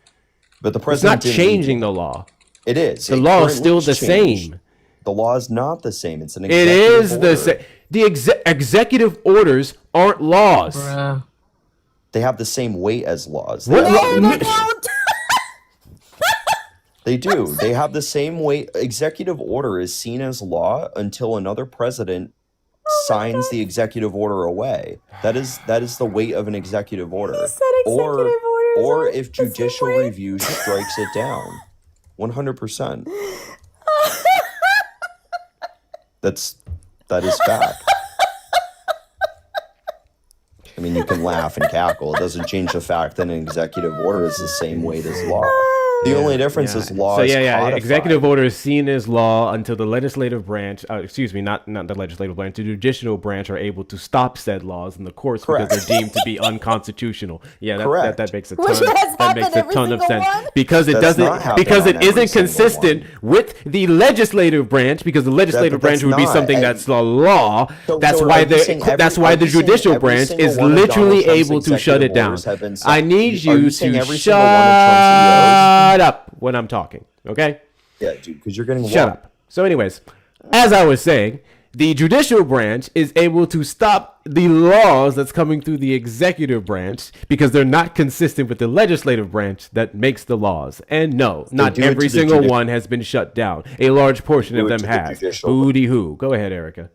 But the It's president not didn't changing leave. the law. It is. The It law is currently still the changed. same. The law is not the same. It's an It executive is the order. same. The executive orders aren't laws. Bruh. They have the same weight as laws. What? They do. They have the same weight. Executive order is seen as law until another president signs the executive order away. That is the weight of an executive order. Or if judicial review strikes it down. 100%. That is fact. I mean, you can laugh and cackle. It doesn't change the fact that an executive order is the same weight as law. The only difference is law So is yeah, codified. executive order is seen as law until the legislative branch, not the legislative branch, the judicial branch are able to stop said laws in the courts Correct. because they're deemed to be unconstitutional. Yeah, Correct. that makes a Which ton. has That makes a happened ton every of sense single one? because it That's not doesn't happened because on it every isn't single consistent with the legislative branch, because the legislative but that's branch would be not. something And- that's the law. So- That's so why are you saying that's every- why are the you saying judicial every branch single is one of literally Donald Trump's able to shut it executive down. orders have been I signed? need Are you you saying to every single one of Trump's shut up when I'm talking, okay? Yeah, dude, because you're getting Shut wrong. up. So, anyways, as I was saying, the judicial branch is able to stop the laws that's coming through the executive branch because they're not consistent with the legislative branch that makes the laws. And no, not do it every to the single judi- one has been shut down. A large portion do of it them to the has. judicial Booty hoo. Go ahead, Erica.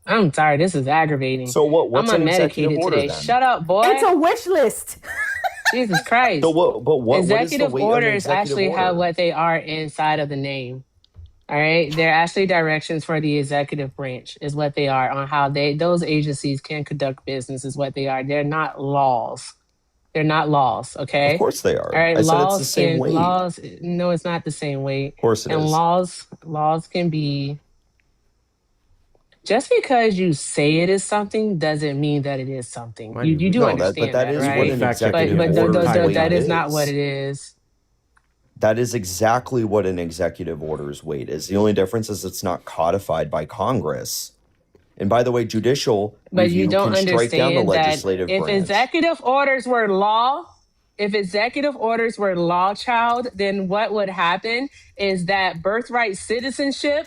I'm sorry, this is aggravating. So what's I'm an executive unmedicated order today. then? Shut up, boy. It's a wish list. Jesus Christ. So what is the Executive weight of an orders executive actually order? have what they are inside of the name. All right. They're actually directions for the executive branch, is what they are, on how those agencies can conduct business, is what they are. They're not laws. They're not laws. Okay. Of course they are. All right. I said Laws it's the same can weight. laws. No, it's not the same weight. Of course it And is. laws can be. Just because you say it is something doesn't mean that it is something. Mind You you, do No, understand that is right? what an Fact check it. executive But order's weight that is not is. what it is. That is exactly what an executive order's weight is. The only difference is it's not codified by Congress. And by the way, judicial But you review don't can strike down the understand that legislative if branch. executive orders were law, child, then what would happen is that birthright citizenship,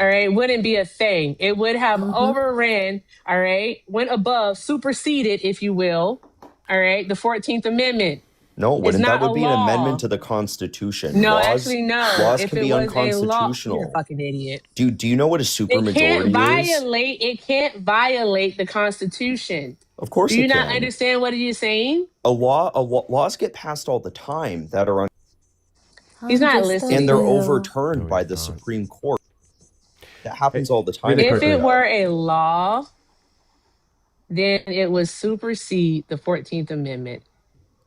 all right, wouldn't be a thing. It would have overran, all right, went above, superseded, if you will, all right, the 14th Amendment. No, it wouldn't. not That would a be an law. amendment to the Constitution. No, Laws, actually, no. Laws If can it be was a law, unconstitutional. you're a fucking idiot. Do you know what a It can't supermajority is? violate. It can't violate the Constitution. Of course Do you it not can. understand what you're saying? Laws get passed all the time that are He's not listening. and they're Ew. overturned No, by he's the not. Supreme Court. That happens all the time. Really If quickly. it were a law, then it would supersede the 14th Amendment.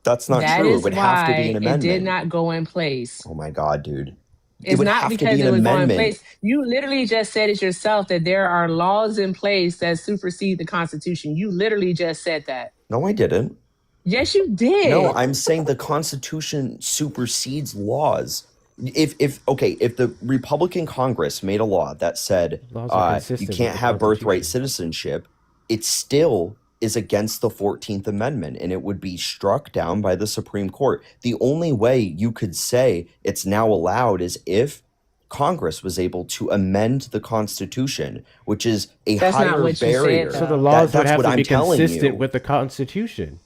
That's not That true. It is would have to be an why amendment. it did not go in place. Oh my God, dude. It's would not have to because be it an was going in amendment. place. You literally just said it yourself that there are laws in place that supersede the Constitution. You literally just said that. No, I didn't. Yes, you did. No, I'm saying the Constitution supersedes laws. If the Republican Congress made a law that said Laws are consistent you with can't the have birthright Constitution. citizenship, it still is against the 14th Amendment, and it would be struck down by the Supreme Court. The only way you could say it's now allowed is if Congress was able to amend the Constitution, which is a That's not higher what you said, barrier. though. So the laws would That's have what to I'm be telling consistent you. with the Constitution.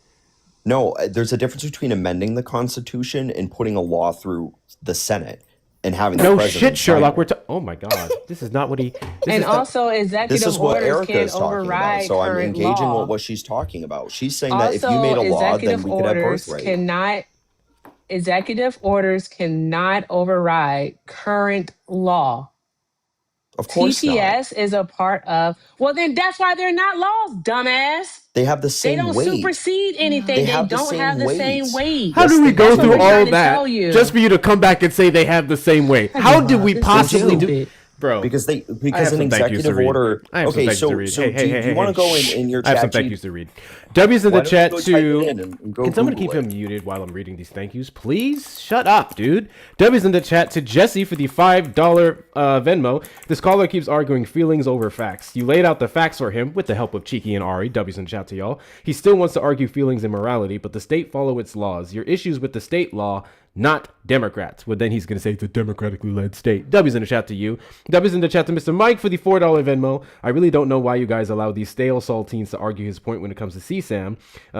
No, there's a difference between amending the Constitution and putting a law through the Senate and having the No president shit, Sherlock. sign it. Oh my God, this is not what he. And also, This executive is what orders Erica can is talking about. override So I'm current engaging law. with what she's talking about. She's saying that if you Also, made a law, then executive we could have orders birthright. executive orders cannot override current law. Of course not. TPS is a part of. Well, then that's why they're not laws, dumbass. They have the They same don't weight. supersede anything. They They have the don't same have the same weight. weight. How Yes, do we they go That's what through we're all trying to that tell you. just for you to come back and say they have the same weight? How did we This is possibly do, stupid. bro? Because I have an some thank yous to executive read. order. I have some Okay, thank yous to so read. so Hey, do you want to go in your I have some chat thank sheet? yous to read. W's in Why the don't chat you go type to. it in and go Can someone Google keep it? him muted while I'm reading these thank yous, please? Shut up, dude. W's in the chat to Jesse for the $5 Venmo. This caller keeps arguing feelings over facts. You laid out the facts for him with the help of Cheeky and Ari. W's in the chat to y'all. He still wants to argue feelings and morality, but the state follow its laws. Your issues with the state law, not Democrats. Well, then he's going to say it's a democratically led state. W's in the chat to you. W's in the chat to Mr. Mike for the $4 Venmo. I really don't know why you guys allow these stale saltines to argue his point when it comes to CSAM.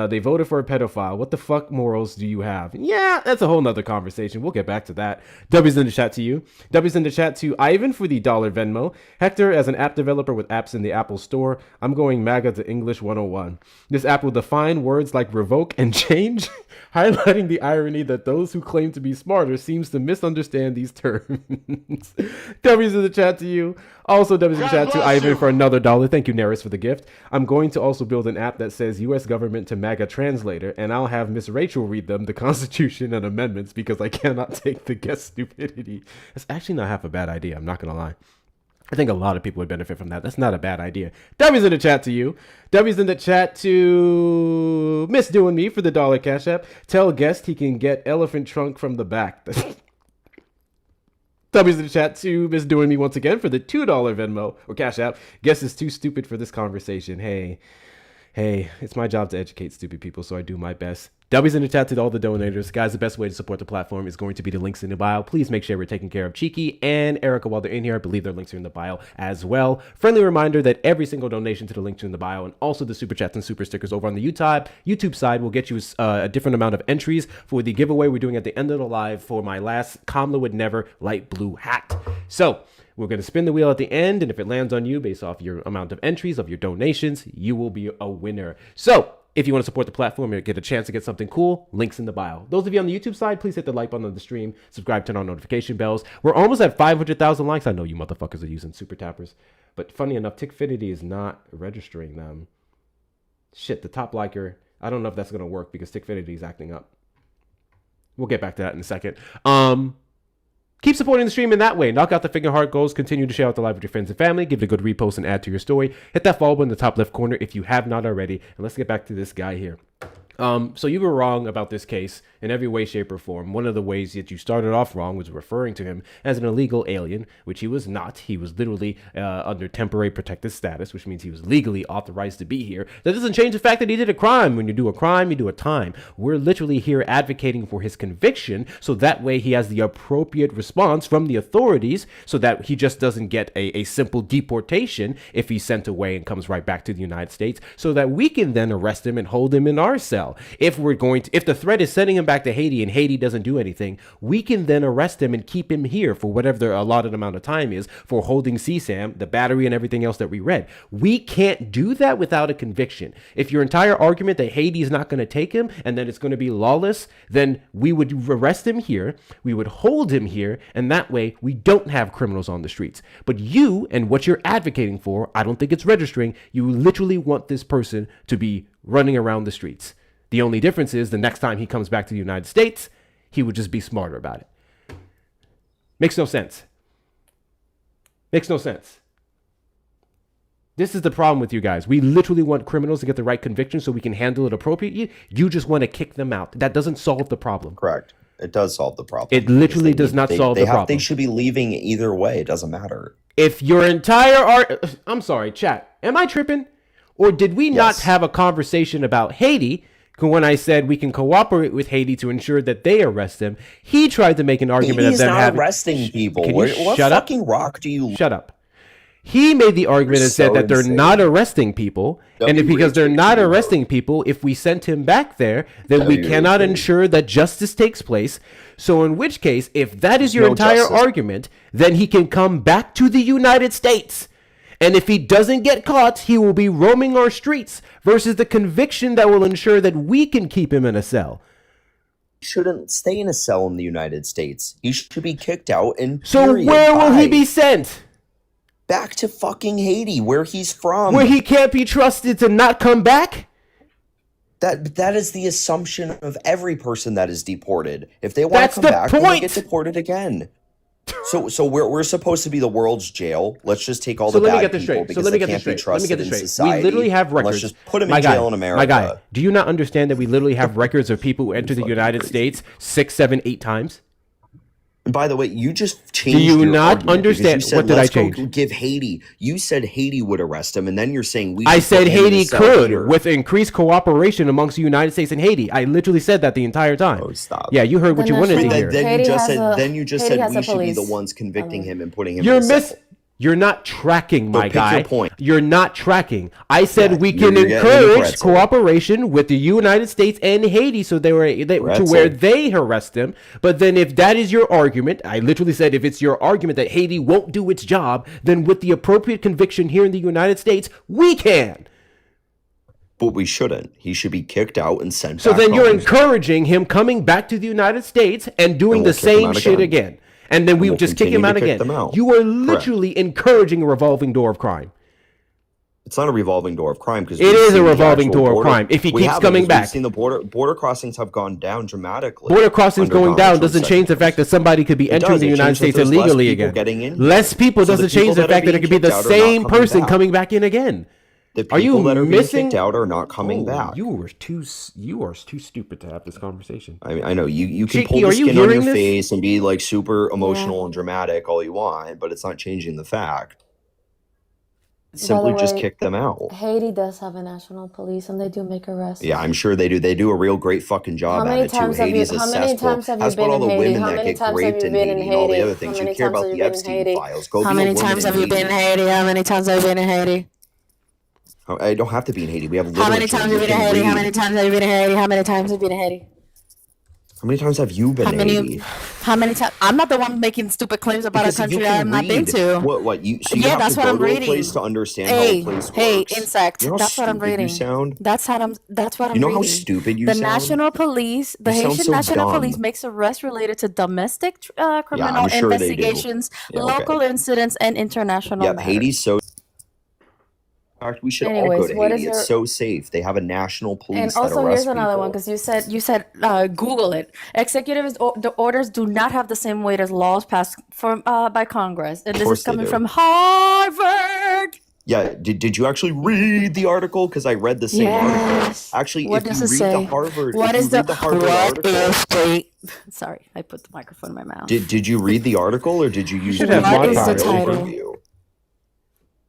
They voted for a pedophile. What the fuck morals do you have? Yeah, that's a whole nother conversation. We'll get back to that. W's in the chat to you. W's in the chat to Ivan for the $1 Venmo. Hector, as an app developer with apps in the Apple Store, I'm going MAGA to English 101. This app will define words like revoke and change, highlighting the irony that those who claim to be smarter seems to misunderstand these terms. W's in the chat to you. Also, W's in the chat to Ivan for another $1. Thank you, Neris, for the gift. I'm going to also build an app that says U.S. government to MAGA translator, and I'll have Miss Rachel read them the Constitution and amendments because I cannot take the guest stupidity. That's actually not half a bad idea. I'm not going to lie. I think a lot of people would benefit from that. That's not a bad idea. W's in the chat to you. W's in the chat to Miss Doing Me for the $1 Cash App. Tell guest he can get elephant trunk from the back. W's in the chat to Miss Doing Me once again for the $2 Venmo or Cash App. Guess is too stupid for this conversation. Hey, it's my job to educate stupid people, so I do my best. W's in the chat to all the donators. Guys, the best way to support the platform is going to be the links in the bio. Please make sure we're taking care of Cheeky and Erica while they're in here. I believe their links are in the bio as well. Friendly reminder that every single donation to the links are in the bio and also the super chats and super stickers over on the YouTube side will get you a different amount of entries for the giveaway we're doing at the end of the live for my last Kamala Would Never light blue hat. So we're going to spin the wheel at the end, and if it lands on you based off your amount of entries of your donations, you will be a winner. So if you want to support the platform and get a chance to get something cool, links in the bio. Those of you on the YouTube side, please hit the like button on the stream, subscribe, turn on notification bells. We're almost at 500,000 likes. I know you motherfuckers are using super tappers, but funny enough, Tickfinity is not registering them. Shit, the top liker, I don't know if that's going to work because Tickfinity is acting up. We'll get back to that in a second. Keep supporting the stream in that way. Knock out the finger heart goals. Continue to share out the live with your friends and family. Give it a good repost and add to your story. Hit that follow button in the top left corner if you have not already. And let's get back to this guy here. So you were wrong about this case in every way, shape, or form. One of the ways that you started off wrong was referring to him as an illegal alien, which he was not. He was literally under temporary protected status, which means he was legally authorized to be here. That doesn't change the fact that he did a crime. When you do a crime, you do a time. We're literally here advocating for his conviction, so that way he has the appropriate response from the authorities, so that he just doesn't get a simple deportation if he's sent away and comes right back to the United States, so that we can then arrest him and hold him in our cell. If the threat is sending him back to Haiti and Haiti doesn't do anything, we can then arrest him and keep him here for whatever the allotted amount of time is for holding CSAM, the battery, and everything else that we read. We can't do that without a conviction. If your entire argument that Haiti is not going to take him and that it's going to be lawless, then we would arrest him here, we would hold him here, and that way we don't have criminals on the streets. But you and what you're advocating for, I don't think it's registering. You literally want this person to be running around the streets. The only difference is the next time he comes back to the United States, he would just be smarter about it. Makes no sense. Makes no sense. This is the problem with you guys. We literally want criminals to get the right conviction so we can handle it appropriately. You just want to kick them out. That doesn't solve the problem. Correct. It does solve the problem. It literally does not solve the problem. They should be leaving either way. It doesn't matter. If your entire I'm sorry, chat. Am I tripping? Or did we not Yes. have a conversation about Haiti? When I said we can cooperate with Haiti to ensure that they arrest him, he tried to make an argument Haiti of is them not having. arresting people. Can you What shut up? fucking rock do you? Shut up. He made the argument and said so that they're insane. not arresting people, and if, because they're not WHHP, arresting people, if we sent him back there, then we WHP. cannot ensure that justice takes place. So in which case, if that is your no entire justice. argument, then he can come back to the United States. And if he doesn't get caught, he will be roaming our streets versus the conviction that will ensure that we can keep him in a cell. He shouldn't stay in a cell in the United States. He should be kicked out and So period. where will he Bye. be sent? Back to fucking Haiti, where he's from. Where he can't be trusted to not come back? That is the assumption of every person that is deported. If they want That's to the come back, then they point. get deported again. So we're supposed to be the world's jail. Let's just take all So the let me bad get this people straight. because So let me they get this can't be straight. Let me trusted get this in straight. society. We literally have and records. let's just put them My in guy, jail in America. My guy, do you not understand that we literally have records of people who enter the United States 6, 7, 8 times? And by the way, you just changed. Do you your not argument because understand- you said, what did I "Let's go change?" Give Haiti. You said Haiti would arrest him, and then you're saying we. I should said put him in Haiti a cell could here. with increased cooperation amongst the United States and Haiti. I literally said that the entire time. Oh, stop. Yeah, you heard what The you wanted to national- hear. Then Haiti you just has said. a- Then you just Haiti said has we a should be the police. ones convicting him and putting him. You're in a cell. You're not tracking, my pick guy. your point. You're not tracking. I said Yeah, we you're can getting into encourage pretzel. cooperation with the United States and Haiti, so to where they arrest him. But then, if that is your argument, I literally said if it's your argument that Haiti won't do its job, then with the appropriate conviction here in the United States, we can. But we shouldn't. He should be kicked out and sent So back then you're home. encouraging him coming back to the United States and doing And we'll the kick him same out shit again. again. And then we And we'll just kick continue him to out kick again. them out. You are Correct. literally encouraging a revolving door of crime. It's not a revolving door of crime because It is a revolving door of crime if he keeps coming back. We've seen the border crossings have gone down dramatically. Border crossings under going Donald down Trump's doesn't change the administration. fact that somebody could be It entering does. the It United changed that States there's less illegally people again. getting in. Less people So the doesn't change people the that are fact that it being could be the kicked out are not same coming person back. coming back in again. The Are you people that are being missing? kicked out are not coming Oh, back. you are too stupid to have this conversation. I know you can Cheeky, pull the are you skin on hearing your this? face and be like super emotional and dramatic all you want, but it's not changing the fact. Simply the just way, kick them out. Haiti does have a national police, and they do make arrests. Yeah, I'm sure they do. They do a real great fucking job How at many it too. times have you? Haiti's a How many cesspool. times have you Ask about been all in the Haiti? women How that many get times have raped you in been in Haiti and all the Haiti? other How things. You many care times about have you the been in Epstein Haiti? files. Go How be a many woman times in have you been in Haiti. Haiti? How many times have you been in Haiti? I don't have to be in Haiti. We have How many literature. times have You you been in can Haiti? How read. many times have you been in Haiti? How many times have you been in Haiti? How many times have you been How in many? Haiti? How many times? I'm not the one making stupid claims about Because a you country can I'm not been read. to. What you? So you Yeah, have that's to what go I'm to a reading. place to understand how a place Hey, works. insect. You know how That's what I'm stupid you reading. sound. That's what I'm You know how reading. stupid you The sound. national police, the You sound Haitian so National dumb. Police makes arrests related to domestic Yeah, criminal I'm sure they do. investigations, Yeah, okay. local incidents, and international Yep, matters. Haiti's so. In fact, we should all go Anyways, to what Haiti. is It's your so safe. They have a national and police that also arrests here's another one people. because you said Google it. The orders do not have the same weight as laws passed by Congress, and Of this is course they coming do. from Harvard. Yeah, did you actually read the article? Because I read the same article. Yes. Actually, What if does you it read say? the Harvard, What if is you the read the Harvard what article, is the? Sorry, I put the microphone in my mouth. did you read the artitle or did you use should the have What is the mod title? overview?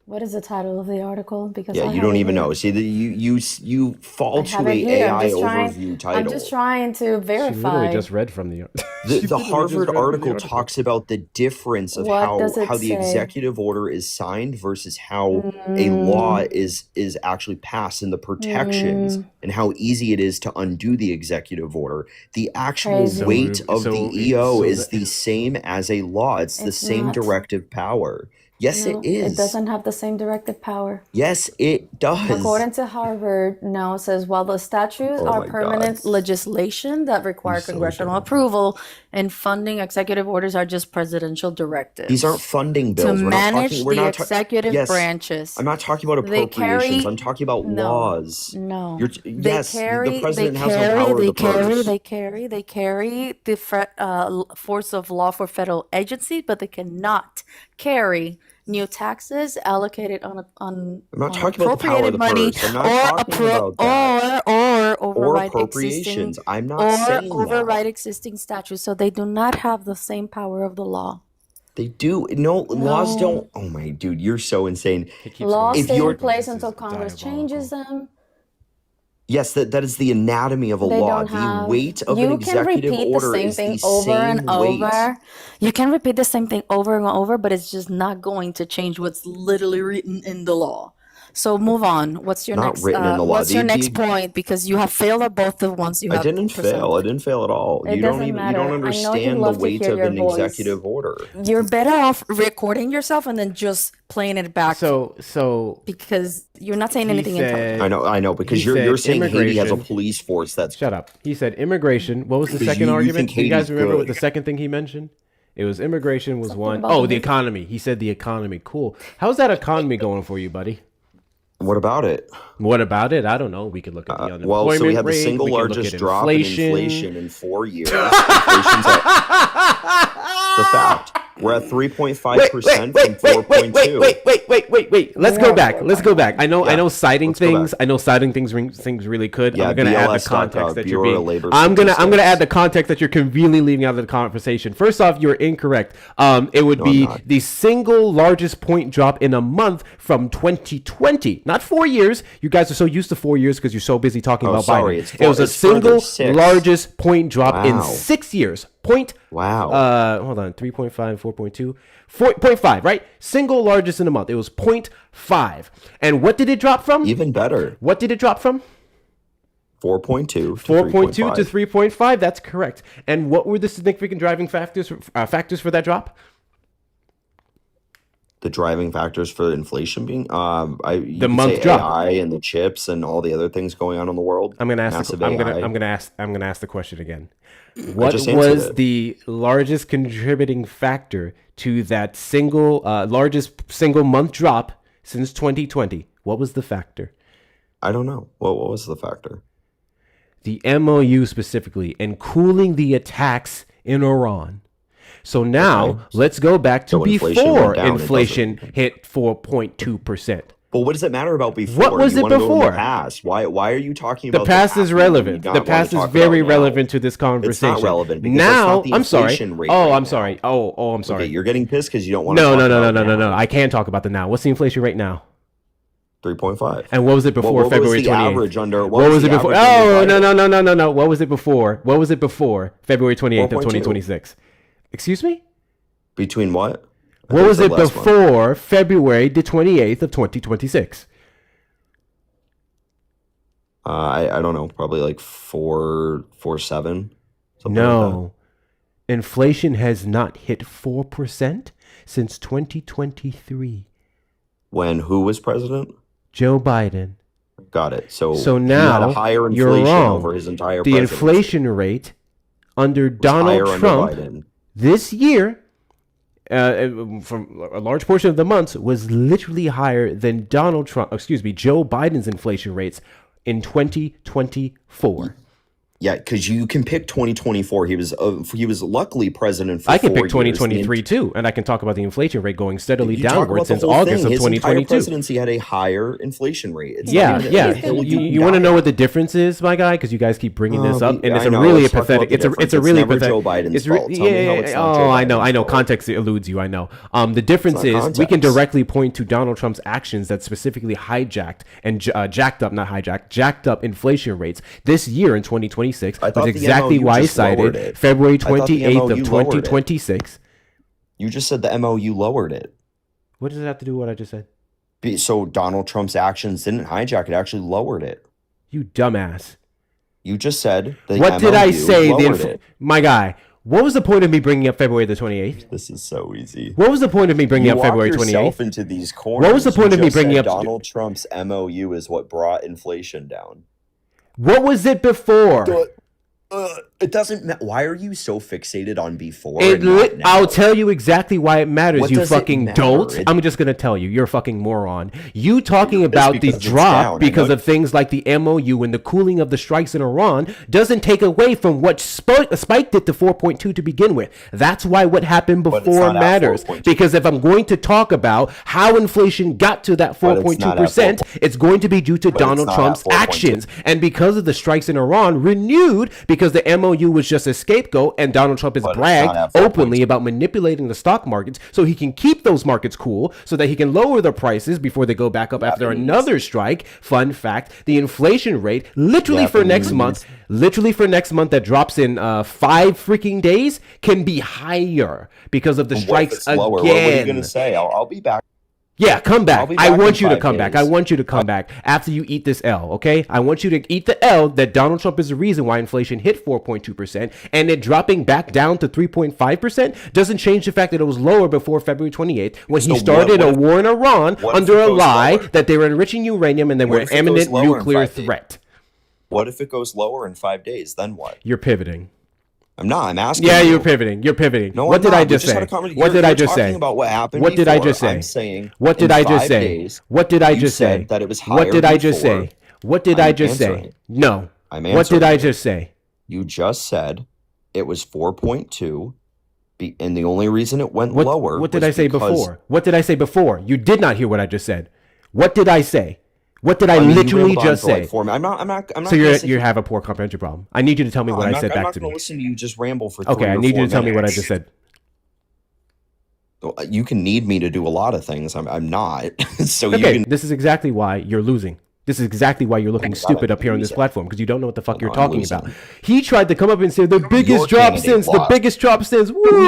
What is the title of the article? Because Yeah, I you have don't it even here. know. See, you fall I to have a it here. AI overview I'm title. just trying to She literally verify. just read from the. The Harvard article talks about the difference of What does it how the say? executive order is signed versus how a law is actually passed and the protections and how easy it is to undo the executive order. The actual Crazy. weight of So- the EO so is the- the same as a law. It's the It's same not. directive power. Yes, No, it is. it doesn't have the same directive power. Yes, it does. According to Harvard, no, it says while the statutes Oh are my God. permanent legislation that require so congressional dumb. approval and funding, executive orders are just presidential directives These aren't funding to bills. We're not manage talking. We're the not executive yes. branches. I'm not talking about They appropriations. carry I'm talking about no, laws. no. You're, They yes, carry, the president they has no carry, power they to carry, purse. they carry the force of law for federal agencies, but they cannot carry new taxes allocated on I'm not talking about the power appropriated of the money purse. I'm not or talking about that. or Or override appropriations. existing I'm not or saying override that. existing statutes. So they do not have the same power of the law. They do. No, laws No. don't. Oh my dude, you're so insane. Laws If stay you're- in place This until is Congress diabolical. changes them. Yes, that is the anatomy of a They law. don't have. The weight of You an can executive repeat the order same is thing the over and same weight. over. You can repeat the same thing over and over, but it's just not going to change what's literally written in the law. So move on. What's your Not next? written in the law. What's your The- next the- point? Because you have failed at both the ones you I have. didn't fail. I didn't fail at all. It You don't doesn't even. You matter. I don't know you'd understand the love to weight hear of your an voice. executive order. You're better off recording yourself and then just playing it back. So Because you're not saying he anything intelligent. said, I know, because he you're said saying Haiti has a immigration- police force that's shut up. He said immigration. What was the Because second you argument? think Do you guys Haiti's remember what good. the second thing he mentioned? It was immigration was Something one. about Oh, the the movie. economy. He said the economy. Cool. How's that economy going for you, buddy? What about it? What about it? I don't know. We could look at the unemployment Well, so we have the rate. single We could look largest at drop in inflation in 4 years. Inflation's the fact. We're at 3.5% from 4.2. Wait. Let's go back. Let's go back. I know citing let's go things. back. I know citing things really could. Yeah, I'm gonna add the BLS.gov, context that you're Bureau of being. Labor I'm gonna Statistics. add the context that you're conveniently leaving out of the conversation. First off, you're incorrect. It would No, be I'm not. the single largest point drop in a month from 2020, not 4 years. You guys are so used to 4 years because you're so busy talking Oh, about sorry, Biden. it's It was a it's further single 6. largest point drop in Wow. 6 years. Point. Wow. Hold on. 3.5, 4.2. 4.5, right? Single largest in a month. It was 0.5. And what did it drop from? Even better. What did it drop from? 4.2 to 4.2 to 3.5. 3.5. That's correct. And what were the significant driving factors for that drop? The driving factors for inflation being you The could month say drop. AI and the chips and all the other things going on in the world. I'm gonna ask. Massive I'm AI. gonna ask the question again. What just answered was it. the largest contributing factor to that largest single month drop since 2020? What was the factor? I don't know. What was the factor? The MOU specifically, and cooling the attacks in Iran. So now Okay. let's go back to So inflation before went down, it inflation hit 4.2%. But what does it matter about before? What was You it wanna know in before? the past? Why are you talking The about past is when we relevant. not The wanna past is talk very about now? relevant to this conversation. It's not relevant because that's now, not the I'm sorry. inflation rate Oh, right I'm now. sorry. Oh, I'm sorry. Okay, you're getting pissed because you don't want to No. talk about now. I can't talk about the now. What's the inflation rate now? 3.5. And what was it before what February was the 28th? average under? What was it the before? average under Oh, Biden? no. What was it before? What was it before February 28th of 4.2. 2026? Excuse me? Between what? I What think was the it last one. before February the 28th of 2026? I don't know. Probably like 4.7. something like No. Inflation has not hit 4% since 2023. that. When who was president? Joe Biden. Got it. So So he had now a higher you're inflation wrong. over his entire The presidency. inflation rate under Was higher Donald under Trump Biden. this year, from a large portion of the months, was literally higher than Joe Biden's inflation rates in 2024. Yeah, because you can pick 2024. He was luckily president for I can 4 pick years. 2023 too, and I can talk about the inflation rate going steadily You talk downward about the since whole August thing. of His entire 2022. presidency had a higher inflation rate. It's Yeah, not even yeah. a hill You can want to die know on. what the difference is, my guy? Because you guys keep bringing this up, and it's I a know. really Let's talk about pathetic. the It's a difference. really never pathetic. Joe Biden's It's fault. Tell me how it's not Joe I know. Biden's fault. Context eludes you. I know. The difference It's is not we can context. directly point to Donald Trump's actions that specifically hijacked and jacked up inflation rates this year in 2026. I thought Which the is exactly MOU why I just lowered cited it. February I thought the 28th MOU of lowered it. 2026. You just said the MOU lowered it. What does it have to do with what I just said? So Donald Trump's actions didn't hijack it; actually lowered it. You dumbass. You just said the What did I MOU say? lowered it. My guy, what was the point of me bringing up February the 28th? This is so easy. What was the point of me bringing You up walk February yourself 28th? into these corners. What was the point You of me just bringing said up Donald Trump's MOU is what brought inflation down? What was it before? It doesn't matter. Why are you so fixated on before? and not now? I'll tell you exactly why it matters, What you does it fucking matter? dolt. I'm just going to tell you. You're a fucking moron. You talking It's about the because it's drop down. I because know- of things like the MOU and the cooling of the strikes in Iran doesn't take away from what spiked it to 4.2 to begin with. That's why what happened But it's before not at matters. 4.2. Because if I'm going to talk about how inflation got to that But it's not at 4.2%, it's going to be due to But it's Donald not at Trump's 4.2. actions. And because of the strikes in Iran renewed because the MOU MOU was just a scapegoat, and Donald Trump has But it's bragged not at openly about manipulating the stock markets so he can keep those markets cool, so that he can lower the prices before they go back up after another strike. Fun fact, the inflation rate literally for next month that drops in 5 freaking days can be higher because of the strikes again. What are you going to say? I'll be back. Yeah, come back. I want you to come back. I days. want you to come back after you eat this L, okay? I want you to eat the L that Donald Trump is the reason why inflation hit 4.2%, and it dropping back down to 3.5% doesn't change the fact that it was lower before February 28th when he started a war in Iran under a lie that they were enriching uranium and they were an imminent nuclear threat. What if it goes lower in 5 days? Then what? You're pivoting. I'm not. I'm asking. Yeah, you're pivoting. You're pivoting. No, what I'm did not. I just say? What did I just say? About what happened what did I before. just say? I'm saying. What did I just say? Days, what did I just say? That it was higher. What did I just before. say? What did I just say? No. I'm answering. What did I just say? You just said it was 4.2, and the only reason it went lower. What did I say before? What did I say before? You did not hear what I just said. What did I say? What did I literally just say? Like 4 minutes. I'm not. So you have a poor comprehension problem. I need you to tell me what I said back to me. I'm not going to listen to you just ramble for 3 Okay, I need you to tell me what I just said. You can need me to do a lot of things. I'm not. So okay, you can. This is exactly why you're losing. This is exactly why you're looking stupid up here on this platform, because you don't know what the fuck you're talking about. He tried to come up and say the biggest drop since. Woo,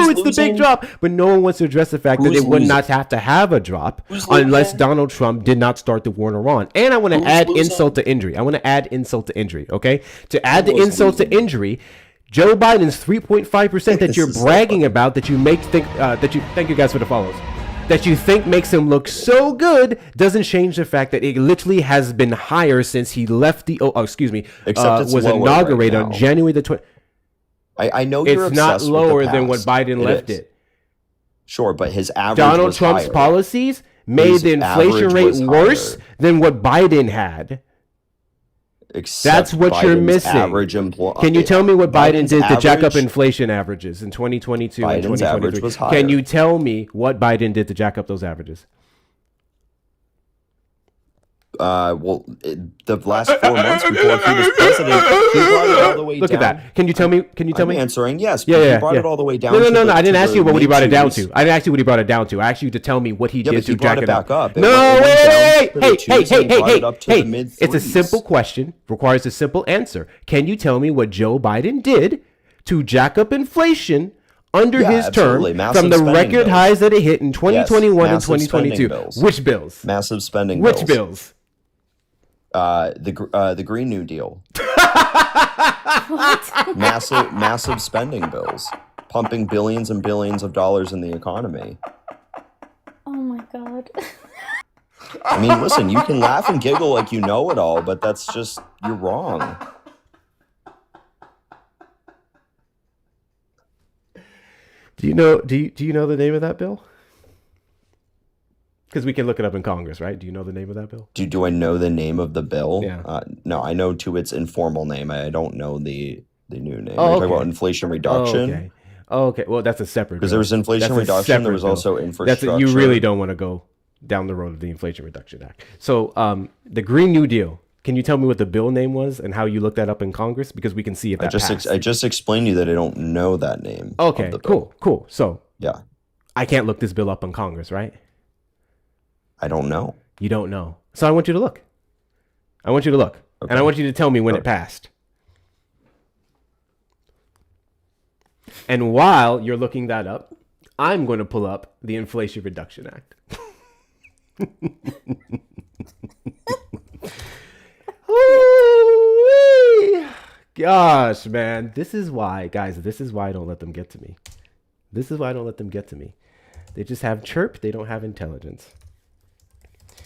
it's the big drop. But no one wants to address the fact that it would not have to have a drop unless Donald Trump did not start the war in Iran. And I want to add insult to injury. Okay? To add the insult to injury, Joe Biden's 3.5% that you're bragging about, that you thank you guys for the follows, that you think makes him look so good, doesn't change the fact that it literally has been higher since he left was inaugurated on January the 20th. I know you're it's not lower than what Biden left it. Sure, but his average Donald Trump's policies made the inflation rate worse than what Biden had. That's what you're missing. Can you tell me what Biden did to jack up inflation averages in 2022 and 2023? Can you tell me what Biden did to jack up those averages? The last 4 months before he was president, he brought it all the way down. Look at that. Can you tell me? I'm answering yes. Yeah. He brought it all the way down. No. I didn't ask you what he brought it down to. I didn't ask you what he brought it down to. I asked you to tell me what he did to jack it up. No, wait. Hey. It's a simple question. Requires a simple answer. Can you tell me what Joe Biden did to jack up inflation under his term from the record highs that it hit in 2021 and 2022? Which bills? Massive spending bills. Which bills? The Green New Deal. massive spending bills, pumping billions and billions of dollars in the economy. Oh my God. I mean, listen, you can laugh and giggle like you know it all, but that's just, you're wrong. Do you know the name of that bill? Because we can look it up in Congress, right? Do you know the name of that bill? Do I know the name of the bill? Yeah. No, I know its informal name. I don't know the new name. Oh, Are you talking about inflation reduction? Okay. Well, that's a separate bill. Because there was inflation reduction. There was also infrastructure. You really don't want to go down the road of the Inflation Reduction Act. So the Green New Deal. Can you tell me what the bill name was and how you looked that up in Congress? Because we can see if that passed. I just explained to you that I don't know that name. Okay, cool. So yeah, I can't look this bill up in Congress, right? I don't know. You don't know. So I want you to look. Okay. And I want you to tell me when it passed. And while you're looking that up, I'm going to pull up the Inflation Reduction Act. Gosh, man. This is why I don't let them get to me. They just have chirp. They don't have intelligence.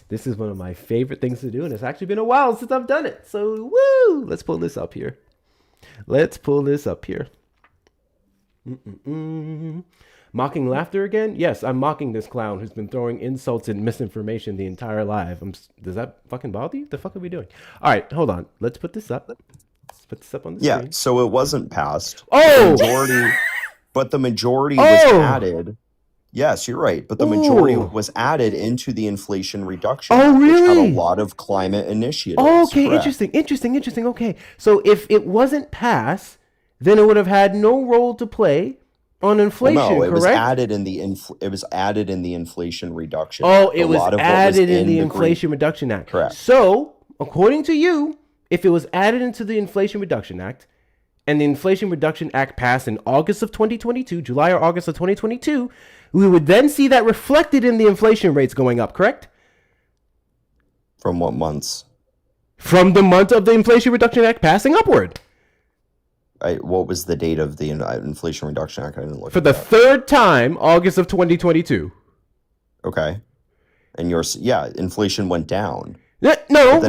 This is one of my favorite things to do, and it's actually been a while since I've done it. So, woo! Let's pull this up here. Mocking laughter again? Yes, I'm mocking this clown who's been throwing insults and misinformation the entire life. Does that fucking bother you? The fuck are we doing? All right, hold on. Let's put this up. On the screen. Yeah, so it wasn't passed. Oh! The majority was added. Yes, you're right. But the majority was added into the Inflation Reduction Act, really? Which had a lot of climate initiatives. Okay, correct. interesting. Okay, so if it wasn't passed, then it would have had no role to play on inflation, Well, no, it correct? was added in the it was added in the Inflation Reduction Oh, Act. it A was lot of what added in in the the Inflation Reduction Act. Correct. So, according to you, if it was added into the Inflation Reduction Act, and the Inflation Reduction Act passed in August of 2022, July or August of 2022, we would then see that reflected in the inflation rates going up, correct? From what months? From the month of the Inflation Reduction Act passing upward. What was the date of the Inflation Reduction Act? I didn't look For at the that. third time, August of 2022. Okay. And inflation went down. No.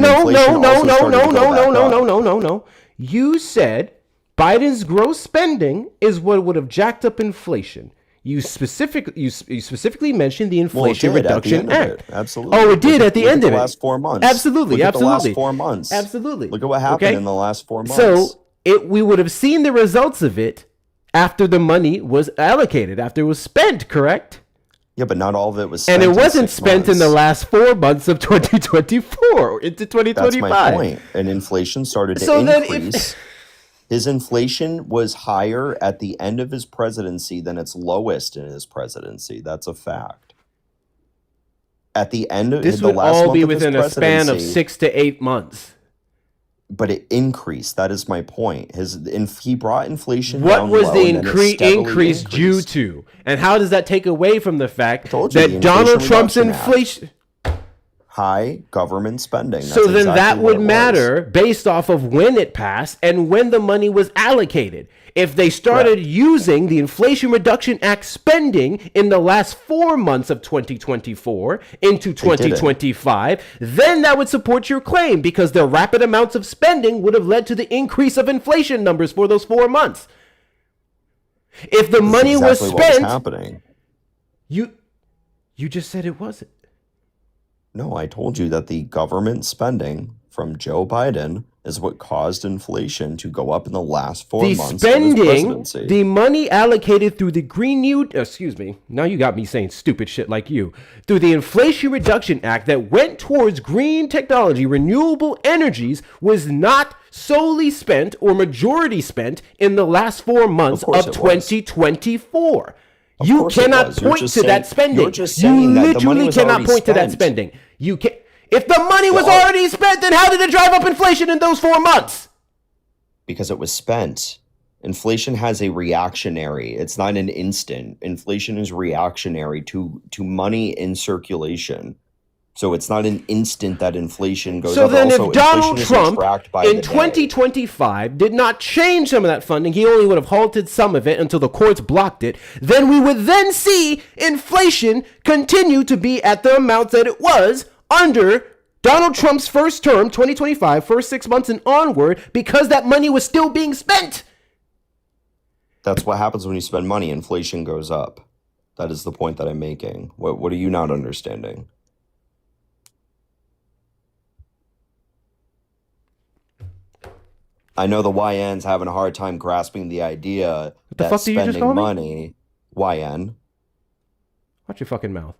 You said Biden's gross spending is what would have jacked up inflation. You specifically mentioned the Inflation Reduction Act. Absolutely. Oh, it did at the end of it. The last 4 months. Absolutely. Look at the last 4 months. Absolutely. Look at what happened in the last 4 months. So we would have seen the results of it after the money was allocated, after it was spent, correct? Yeah, but not all of it was spent. And it wasn't 6 spent in months. the last 4 months of 2024 or into 2025. That's my point. And inflation started to increase. His inflation was higher at the end of his presidency than its lowest in his presidency. That's a fact. At the end of this the would last all month be of his within a span of presidency, 6 to 8 months. but it increased. That is my point. He brought inflation What down was low, the and then it steadily increase due increased. to? And how does that take away from the fact told you, the that Donald Inflation Trump's Reduction Act. inflation... High government spending. So That's then exactly that what would it was. matter based off of when it passed and when the money was allocated. If they started using the Inflation Reduction Act spending in the last 4 months of 2024 into 2025, then that would support your claim because the rapid amounts of spending would have led to the increase of inflation numbers for those 4 months. If the money was Exactly what was spent, happening. you just said it wasn't. No, I told you that the government spending from Joe Biden is what caused inflation to go up in the last 4 The months of his spending, presidency. the money allocated through the Green New, now you got me saying stupid shit like you, through the Inflation Reduction Act that went towards green technology, renewable energies, was not solely spent or majority spent in the last 4 months of course it was. 2024. Of You course it cannot was. You're point to just that saying- spending. you're just saying that the money literally was cannot already point to that spent. spending. You can. If the money was Well- already spent, then how did it drive up inflation in those 4 months? Because it was spent. Inflation has a reactionary. It's not an instant. Inflation is reactionary to money in circulation. So it's not an instant that inflation goes So up. then Also, if Donald inflation isn't Trump tracked by in the day. 2025 did not change some of that funding, he only would have halted some of it until the courts blocked it, then we would then see inflation continue to be at the amount that it was under Donald Trump's first term, 2025, first 6 months and onward, because that money was still being spent. That's what happens when you spend money. Inflation goes up. That is the point that I'm making. What are you not understanding? I know the YN's having a hard time grasping the idea the that fuck did you just spending call me? money, YN. Watch your fucking mouth.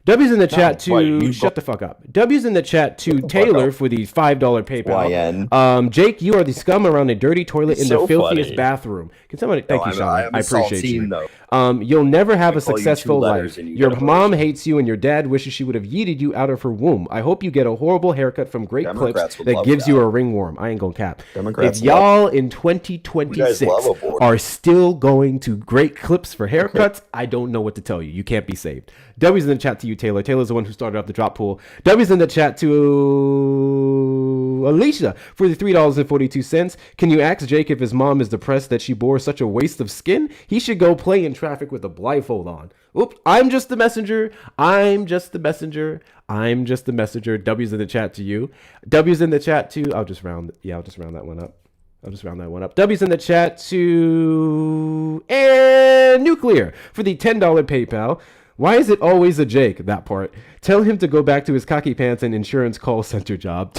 W's in the chat to why, you shut the fuck up. W's in the chat to Taylor for the $5 PayPal. YN. Jake, you are the scum around a dirty toilet in the So filthiest funny. bathroom. Can somebody thank you, Sean? I'm I a appreciate you. saltine, though. You'll never have a call you 2 successful letters life. and you Your get a mom hates you, and your dad wishes she would have yeeted you out of her womb. I hope you get a horrible haircut from Great Democrats Clips would that love gives that. you a ringworm. I ain't gonna cap. Democrats If y'all in 2026 love a border. are still going to Great Clips for haircuts, I don't know what to tell you. You can't be saved. W's in the chat to you, Taylor. Taylor's the one who started off the drop pool. W's in the chat to Alicia for the $3.42. Can you ask Jake if his mom is depressed that she bore such a waste of skin? He should go play in traffic with a blindfold on. Oops, I'm just the messenger. I'm just the messenger. I'm just the messenger. W's in the chat to you. W's in the chat to, I'll just round that one up. W's in the chat to and Nuclear for the $10 PayPal. Why is it always a Jake? That part. Tell him to go back to his cocky pants and insurance call center job.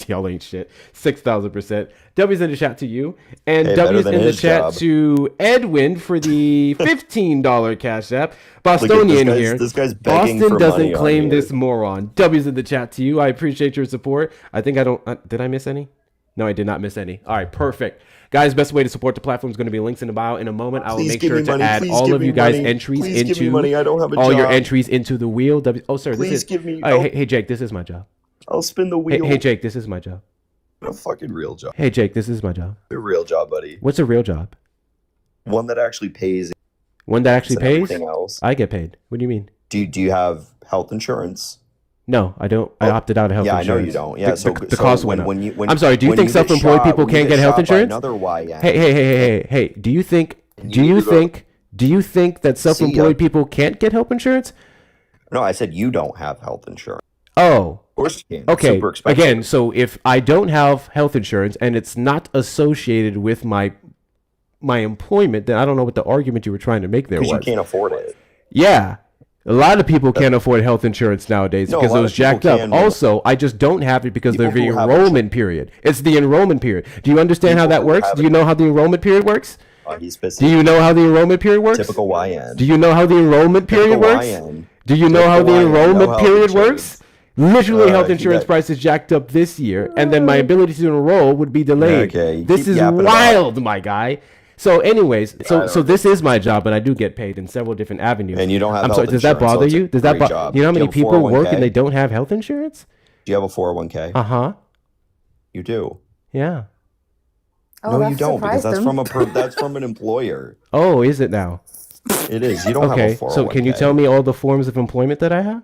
Y'all ain't shit. 6,000%. W's in the chat to you. And Hey, W's better in than the his chat job. to Edwin for the $15 Cash App. Bostonian Look at this here. this guy's begging Boston for doesn't money on claim here. this moron. W's in the chat to you. I appreciate your support. I think I don't. Did I miss any? No, I did not miss any. All right, perfect. Guys, best way to support the platform is going to be links in the bio. In a moment, I will make sure to add all of you guys' entries into I don't have a all job. your entries into the wheel. Oh, sir, Please this is. give me. All right, hey, Jake, this is my job. I'll spin the wheel. Hey, Jake, this is my job. A fucking real job. Hey, Jake, this is my job. A real job, buddy. What's a real job? One that actually pays. One that actually pays? Everything else. I get paid. What do you mean? Do you have health insurance? No, I don't. I opted out of health insurance. Yeah, I know you don't. Yeah, the cost went up. When I'm sorry. Do you think self-employed people can't get health insurance? Another YN. Hey. Do you think that self-employed people can't get health insurance? No, I said you don't have health insurance. Oh. Of course you can. Okay. Super expensive. Again, so if I don't have health insurance and it's not associated with my employment, then I don't know what the argument you were trying to make there was. Because you can't afford it. Yeah. A lot of people can't afford health insurance nowadays because it was jacked up. Also, I just don't have it because of the enrollment period. It's the enrollment period. Do you understand how that works? Do you know how the enrollment period works? He's pissed. Do you know how the enrollment period works? Typical YN. Do you know how the enrollment period works? YN. Do you know how the enrollment period works? Literally, health he insurance prices jacked up this year, and then my ability to enroll would be delayed. Okay, This is wild, my guy. So, anyways, so this is my job, and I do get paid in several different avenues. And you don't have I'm health sorry, does that insurance, bother so you? it's a Does that great bother job. you? Know how Do many you have people work 401k? and they don't have health insurance? Do you have a 401k? Uh-huh. You do. Yeah. Oh, No, you that don't, because surprised that's him. that's from an employer. Oh, is it now? It is. You don't have a 401k. So can you tell me all the forms of employment that I have?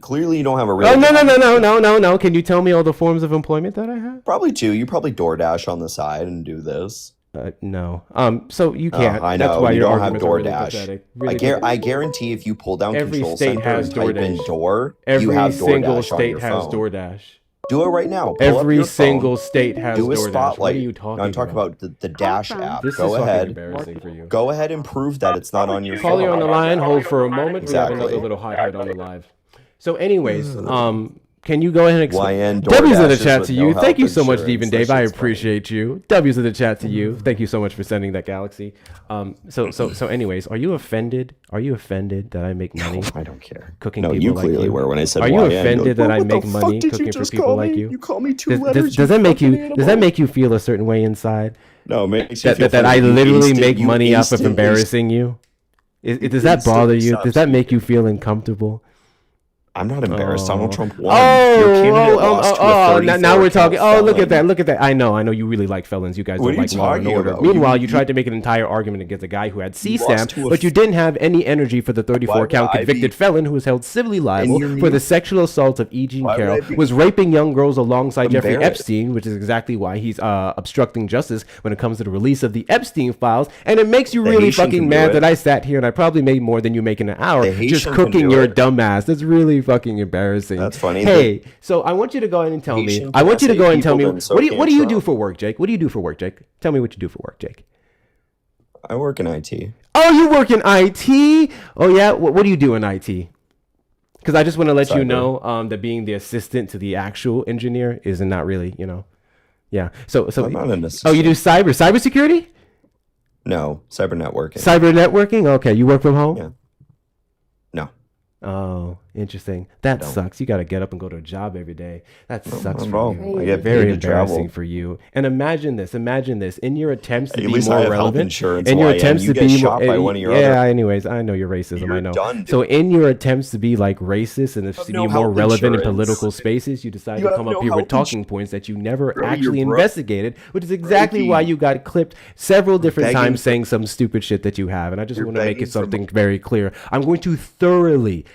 Clearly, you don't have a real. Oh, no. Can you tell me all the forms of employment that I have? Probably two. You probably DoorDash on the side and do this. No. So you can't. I know. That's why you your don't have arguments are really DoorDash. pathetic. Really I guarantee if you pull down Every Control state Center has and type in DoorDash. door, you Every have single DoorDash on state your has phone. DoorDash. Do it right now. Pull up Every your single phone, state has do a DoorDash. spotlight. What are you talking I'm talking about the Dash app. This Go is fucking ahead. embarrassing for you. Go ahead and prove that it's not on your phone. Call you on the line. Hold for a moment. Exactly. We have another little hot on the live. So, anyways, can you go ahead and explain? YN W's in the DoorDashes chat with to no you. Thank health you so much, insurance. Stephen That Dave. I shit's funny. appreciate you. W's in the chat to you. Thank you so much for sending that, Galaxy. So, anyways, are you offended? Are you offended that I make money? I don't care. Cooking No, people you like clearly you. were when I said Are you YN. offended You're that I like, "What make the fuck money did you cooking for just people call like me? you? You call me two letters. Does you that make fucking you? animal." Does that make you feel a certain way inside? No, it makes you feel That funny. I You literally aced it. make You money off of aced it. embarrassing you? Does that bother you? Does that make you feel uncomfortable? I'm not embarrassed. Donald Trump won. Oh, Your candidate lost to a 34 now we're talking. count Oh, look at felon. that. Look at that. I know you really like felons. You guys What don't are you like law and talking order. about? Meanwhile, You- you tried to make an entire argument against a guy who had You CSAM, lost to a but you didn't have any energy for the 34 would count I convicted be- felon who was held civilly liable you're for the mute. sexual assault of E. Jean Why would Carroll, I be- was raping young girls alongside Jeffrey Embarrassed. Epstein, which is exactly why he's obstructing justice when it comes to the release of the Epstein files. And it makes you The really Haitian fucking can do mad it. that I sat here and I probably made more than you make in an hour The just Haitian can cooking do your it. dumb ass. That's really fucking embarrassing. That's funny. Hey, so I want you to go ahead and tell me. Haitian I want you to can go ahead say and tell me people, then so what do you can do Trump. for work, Jake? What do you do for work, Jake? Tell me what you do for work, Jake. I work in IT. Oh, you work in IT? Oh yeah. What do you do in IT? Because I just want to let you Cyber. know that being the assistant to the actual engineer is not really, yeah. So I'm not an oh, you do assistant. cybersecurity, No, cyber networking. cyber networking. Okay, you work from home. Yeah. No. Oh, interesting. That No. sucks. You got to get up and go to a job every day. That sucks I'm for wrong. you. I get Very paid to embarrassing travel. for you. And imagine this. In your attempts to At be least I more have health relevant, insurance, in your YN. attempts You to get be shot more, by one of your yeah. other- Anyways, I know your racism. You're I know. done, dude. So in your attempts to be like racist and to no be more health relevant in insurance. political spaces, you decide You to have come no up here with health talking points that you never Bro, actually you're broke. investigated, which is exactly why Begging. you got clipped several different Begging times for- saying some stupid shit that you have. And I just You're want to make begging it for something very clear. I'm going to thoroughly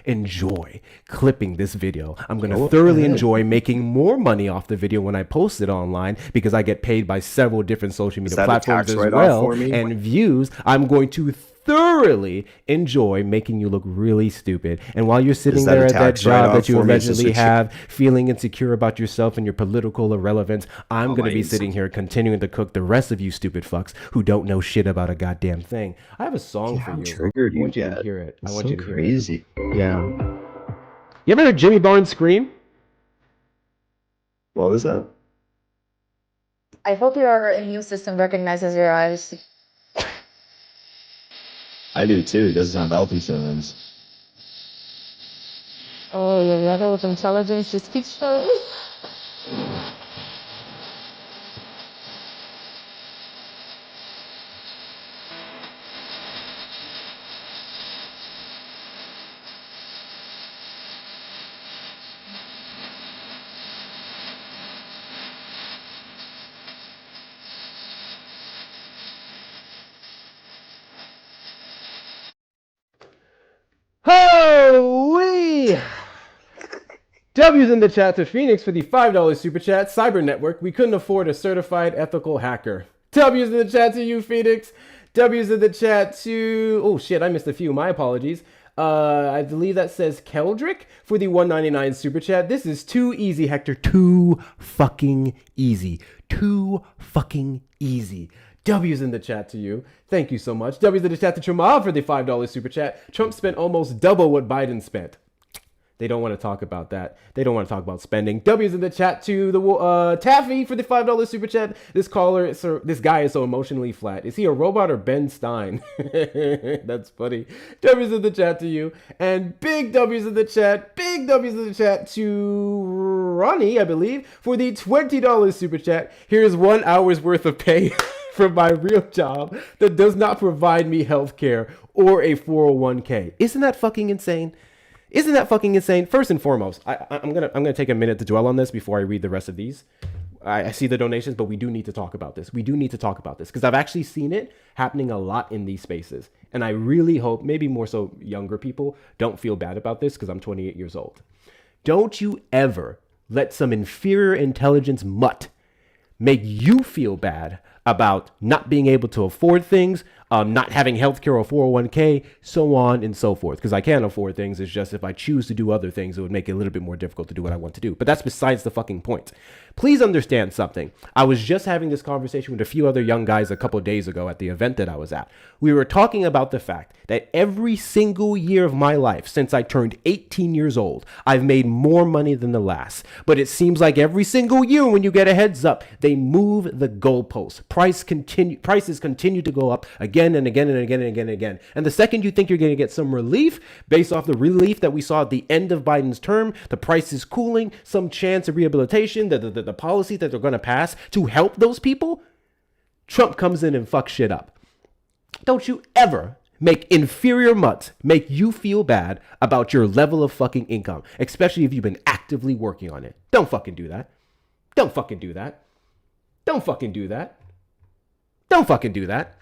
enjoy clipping this video. I'm going to thoroughly enjoy making more money off the video when I post it online because I get paid by several different social media that a platforms tax as write-off well for me? and views. I'm going to thoroughly enjoy making you look really stupid. And while you're sitting Is that there a at that tax job write-off that you for me? Is this allegedly a have, feeling insecure about yourself and your political irrelevance, I'm going to be my sitting here continuing to cook the rest of you stupid fucks who don't know shit about a goddamn thing. I have a song for you. triggered I want you you to get. hear it. I It's want so you to hear it. crazy. Yeah. You ever heard Jimmy Barnes scream? What was that? I hope your immune system recognizes your eyes. I do too. It doesn't have health insurance. Oh, your level of intelligence just keeps showing. W's in the chat to Phoenix for the $5 super chat. Cyber Network, we couldn't afford a certified ethical hacker. W's in the chat to you, Phoenix. W's in the chat to... Oh, shit, I missed a few. My apologies. I believe that says Keldrick for the $1.99 super chat. This is too easy, Hector. Too fucking easy. Too fucking easy. W's in the chat to you. Thank you so much. W's in the chat to Tramal for the $5 super chat. Trump spent almost double what Biden spent. They don't want to talk about that. They don't want to talk about spending. W's in the chat to the Taffy for the $5 super chat. This guy is so emotionally flat. Is he a robot or Ben Stein? That's funny. W's in the chat to you. And big W's in the chat. Big W's in the chat to Ronnie, I believe, for the $20 super chat. Here's 1 hour's worth of pay from my real job that does not provide me health care or a 401k. Isn't that fucking insane? Isn't that fucking insane? First and foremost, I'm gonna take a minute to dwell on this before I read the rest of these. I see the donations, but we do need to talk about this. We do need to talk about this because I've actually seen it happening a lot in these spaces. And I really hope, maybe more so younger people, don't feel bad about this because I'm 28 years old. Don't you ever let some inferior intelligence mutt make you feel bad about not being able to afford things, not having healthcare or 401k, so on and so forth. Because I can't afford things. It's just if I choose to do other things, it would make it a little bit more difficult to do what I want to do. But that's besides the fucking point. Please understand something. I was just having this conversation with a few other young guys a couple of days ago at the event that I was at. We were talking about the fact that every single year of my life since I turned 18 years old, I've made more money than the last. But it seems like every single year when you get a heads up, they move the goalposts. Prices continue to go up again and again and again and again and again. And the second you think you're going to get some relief based off the relief that we saw at the end of Biden's term, the price is cooling, some chance of rehabilitation, the policy that they're going to pass to help those people, Trump comes in and fucks shit up. Don't you ever make inferior mutts make you feel bad about your level of fucking income, especially if you've been actively working on it. Don't fucking do that. Don't fucking do that. Don't fucking do that. Don't fucking do that.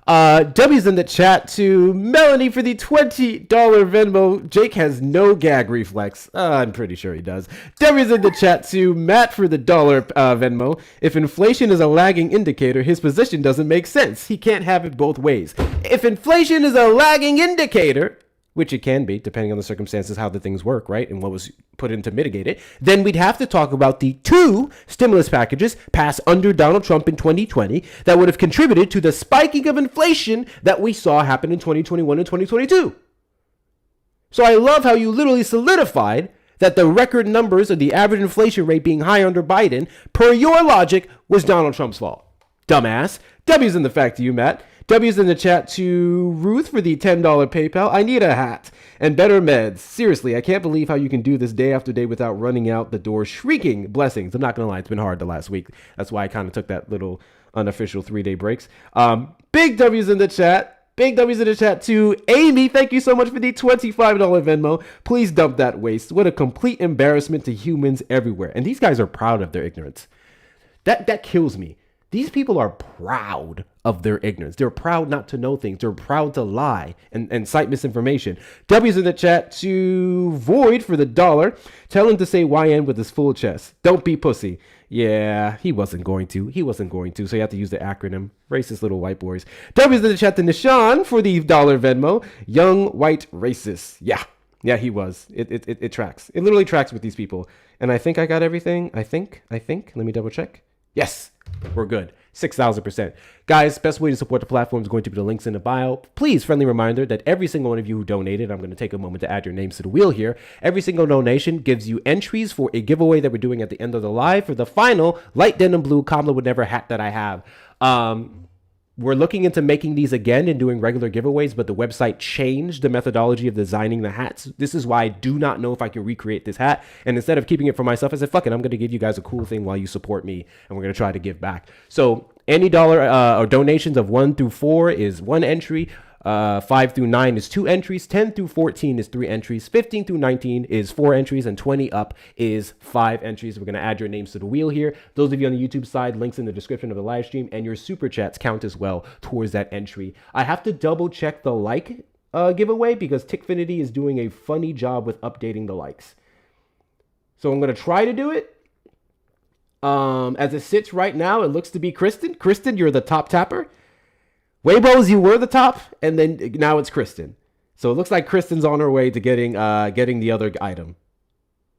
W's in the chat to Melanie for the $20 Venmo. Jake has no gag reflex. I'm pretty sure he does. W's in the chat to Matt for the $1 Venmo. If inflation is a lagging indicator, his position doesn't make sense. He can't have it both ways. If inflation is a lagging indicator, which it can be, depending on the circumstances, how the things work, right? And what was put in to mitigate it, then we'd have to talk about the 2 stimulus packages passed under Donald Trump in 2020 that would have contributed to the spiking of inflation that we saw happen in 2021 and 2022. So I love how you literally solidified that the record numbers of the average inflation rate being high under Biden, per your logic, was Donald Trump's fault. Dumbass. W's in the fact to you, Matt. W's in the chat to Ruth for the $10 PayPal. I need a hat and better meds. Seriously, I can't believe how you can do this day after day without running out the door shrieking blessings. I'm not going to lie, it's been hard the last week. That's why I kind of took that little unofficial 3-day breaks. Big W's in the chat. Big W's in the chat to Amy. Thank you so much for the $25 Venmo. Please dump that waste. What a complete embarrassment to humans everywhere. And these guys are proud of their ignorance. That kills me. These people are proud of their ignorance. They're proud not to know things. They're proud to lie and cite misinformation. W's in the chat to Void for the $1. Tell him to say YN with his full chest. Don't be pussy. Yeah, he wasn't going to. So you have to use the acronym. Racist little white boys. W's in the chat to Nishan for the $1 Venmo. Young white racist. Yeah, he was. It tracks. It literally tracks with these people. And I think I got everything. I think. Let me double check. Yes, we're good. 6,000%. Guys, best way to support the platform is going to be the links in the bio. Please, friendly reminder that every single one of you who donated, I'm going to take a moment to add your names to the wheel here. Every single donation gives you entries for a giveaway that we're doing at the end of the live for the final light denim blue Kamala would never hat that I have. We're looking into making these again and doing regular giveaways, but the website changed the methodology of designing the hats. This is why I do not know if I can recreate this hat. And instead of keeping it for myself, I said, fuck it, I'm going to give you guys a cool thing while you support me, and we're going to try to give back. So any dollar or donations of 1 through 4 is 1 entry. 5 through 9 is 2 entries, 10 through 14 is 3 entries, 15 through 19 is 4 entries, and 20 up is 5 entries. We're going to add your names to the wheel here. Those of you on the YouTube side, links in the description of the live stream, and your super chats count as well towards that entry. I have to double check the giveaway because Tickfinity is doing a funny job with updating the likes. So I'm going to try to do it. As it sits right now, it looks to be Kristen. Kristen, you're the top tapper. Weybos, you were the top, and then now it's Kristen. So it looks like Kristen's on her way to getting the other item.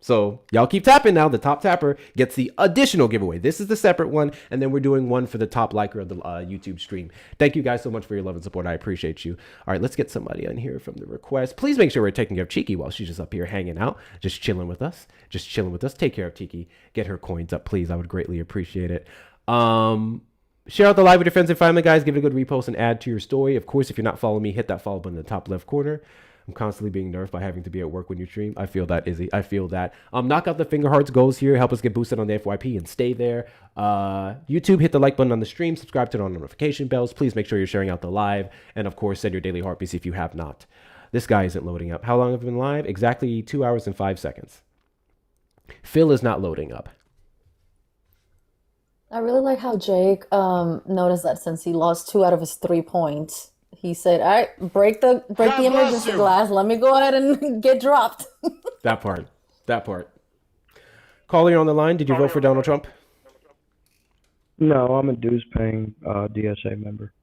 So y'all keep tapping now. The top tapper gets the additional giveaway. This is the separate one, and then we're doing one for the top liker of the YouTube stream. Thank you guys so much for your love and support. I appreciate you. All right, let's get somebody on here from the request. Please make sure we're taking care of Cheeky while she's just up here hanging out, just chilling with us. Take care of Cheeky. Get her coins up, please. I would greatly appreciate it. Share out the live with your friends and family, guys. Give it a good repost and add to your story. Of course, if you're not following me, hit that follow button in the top left corner. I'm constantly being nerfed by having to be at work when you stream. I feel that, Izzy. I feel that. Knock out the finger hearts goals here. Help us get boosted on the FYP and stay there. YouTube, hit the like button on the stream. Subscribe to the notification bells. Please make sure you're sharing out the live. And, of course, send your daily heartbeats if you have not. This guy isn't loading up. How long have I been live? Exactly 2 hours and 5 seconds. Phil is not loading up. I really like how Jake noticed that since he lost 2 out of his 3 points, he said, "All right, break the emergency glass. Let me go ahead and get dropped." That part. Caller, you're on the line. Did you vote for Donald Trump? No, I'm a dues-paying DSA member.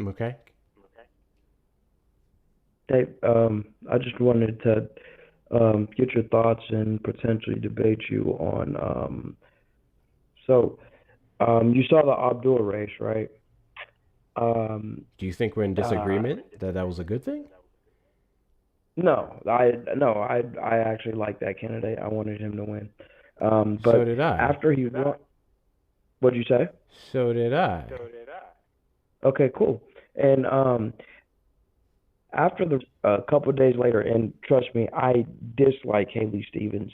Okay. Hey, I just wanted to get your thoughts and potentially debate you on. So, you saw the Abdul race, right? Do you think we're in disagreement that was a good thing? No, I actually like that candidate. I wanted him to win. But So did I. after he won, what'd you say? So did I. Okay, cool. And after a couple of days later, and trust me, I dislike Haley Stevens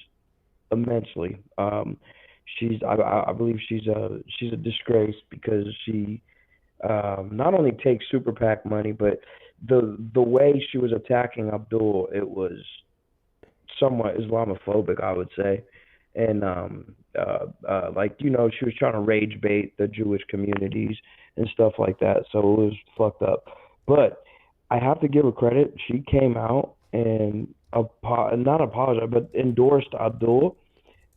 immensely. I believe she's a disgrace because she not only takes super PAC money, but the way she was attacking Abdul, it was somewhat Islamophobic, I would say. And she was trying to rage bait the Jewish communities and stuff like that. So it was fucked up. But I have to give her credit. She came out and not apologized, but endorsed Abdul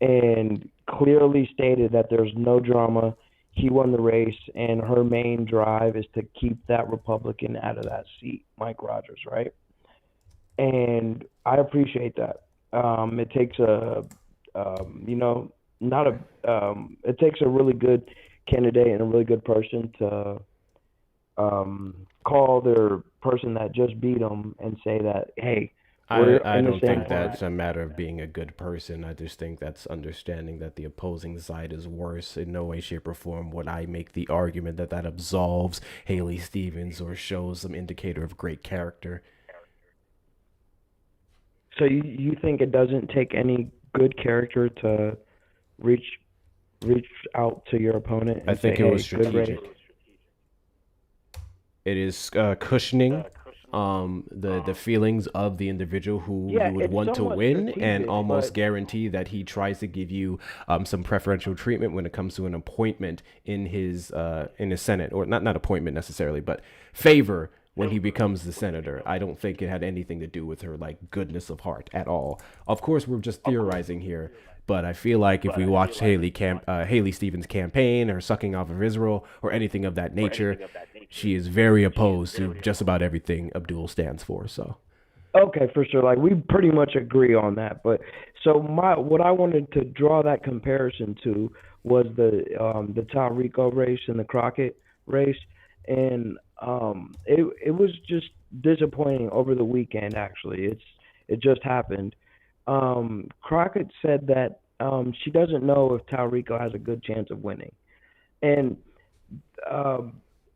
and clearly stated that there's no drama. He won the race, and her main drive is to keep that Republican out of that seat, Mike Rogers, right? And I appreciate that. It takes it takes a really good candidate and a really good person to call their person that just beat them and say that, hey, I don't think that's a matter of being a good person. I just think that's understanding that the opposing side is worse. In no way, shape, or form would I make the argument that absolves Haley Stevens or shows some indicator of great character. So you think it doesn't take any good character to reach out to your opponent? And I think say, it was hey, good race? strategic. It is cushioning the feelings of the individual who you would want to win, and almost guarantee that he tries to give you some preferential treatment when it comes to an appointment in his Senate, or not appointment necessarily, but favor when he becomes the senator. I don't think it had anything to do with her goodness of heart at all. Of course, we're just theorizing here, but I feel like if we watched Haley Stevens' campaign or sucking off of Israel or anything of that nature, she is very opposed to just about everything Abdul stands for. So, okay, for sure. We pretty much agree on that. But so what I wanted to draw that comparison to was the Talrico race and the Crockett race, and it was just disappointing over the weekend. Actually, it just happened. Crockett said that she doesn't know if Talrico has a good chance of winning, and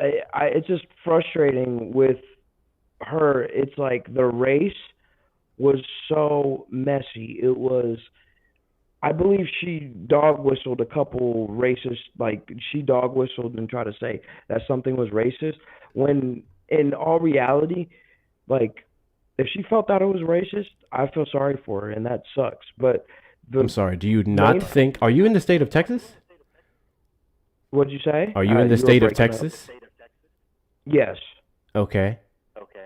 it's just frustrating with her. It's like the race was so messy. It was, I believe she dog whistled a couple racist, she dog whistled and tried to say that something was racist, when in all reality, if she felt that it was racist, I feel sorry for her, and that sucks. But I'm sorry, do you not think, are you in the state of Texas? What'd you say? Are you in the state of Texas? Yes. Okay.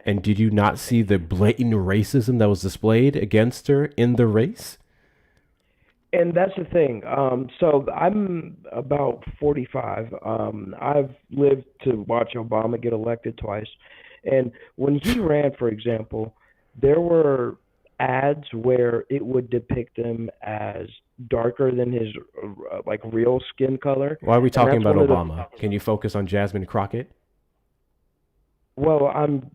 And did you not see the blatant racism that was displayed against her in the race? And that's the thing. So I'm about 45. I've lived to watch Obama get elected twice. And when he ran, for example, there were ads where it would depict him as darker than his like real skin color. Why are we And talking that's about one of the Obama? Can you focus on Jasmine Crockett? well, I'm